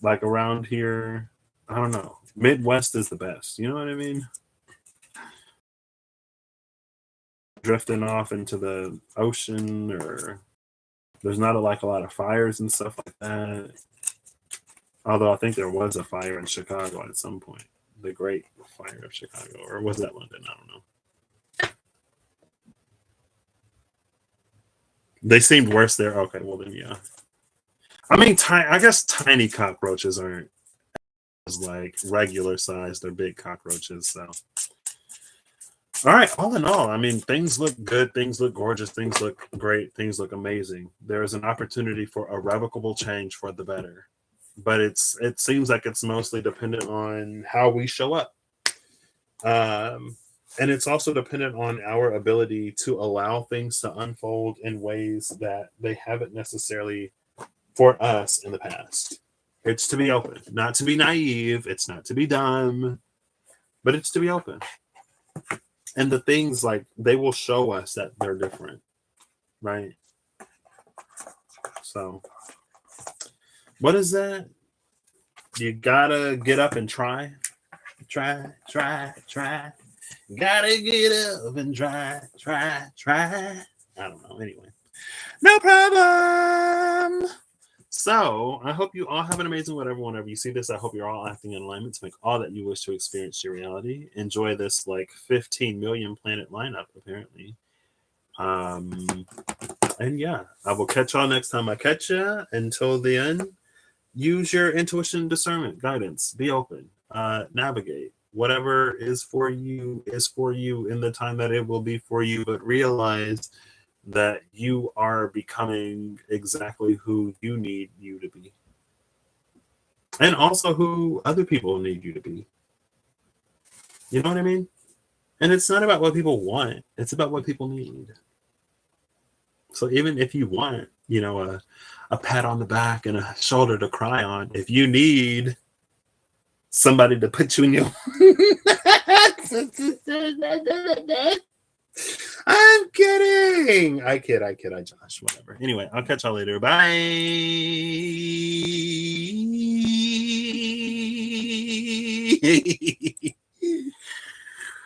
Like around here, I don't know. Midwest is the best. You know what I mean? Drifting off into the ocean, or there's not like a lot of fires and stuff like that. Although I think there was a fire in Chicago at some point, the Great Fire of Chicago, or was that London? I don't know. They seemed worse there. Okay, well then, yeah. I mean, I guess tiny cockroaches aren't as like regular size. They're big cockroaches. So, all right. All in all, I mean, things look good. Things look gorgeous. Things look great. Things look amazing. There is an opportunity for irrevocable change for the better, but it seems like it's mostly dependent on how we show up. And it's also dependent on our ability to allow things to unfold in ways that they haven't necessarily for us in the past. It's to be open, not to be naive. It's not to be dumb, but it's to be open. And the things like they will show us that they're different, right? So, what is that? You gotta get up and try. Try. Gotta get up and try. I don't know. Anyway, no problem. So I hope you all have an amazing whenever you see this. I hope you're all acting in alignment to make all that you wish to experience your reality. Enjoy this like 15 million planet lineup, apparently. And yeah, I will catch y'all next time I catch ya. Until the end, use your intuition, discernment, guidance, be open, navigate. Whatever is for you in the time that it will be for you, but realize that you are becoming exactly who you need you to be. And also who other people need you to be. You know what I mean? And it's not about what people want, it's about what people need. So even if you want, a pat on the back and a shoulder to cry on, if you need somebody to put you in your I'm kidding. I kid, Josh. Whatever. Anyway, I'll catch y'all later. Bye.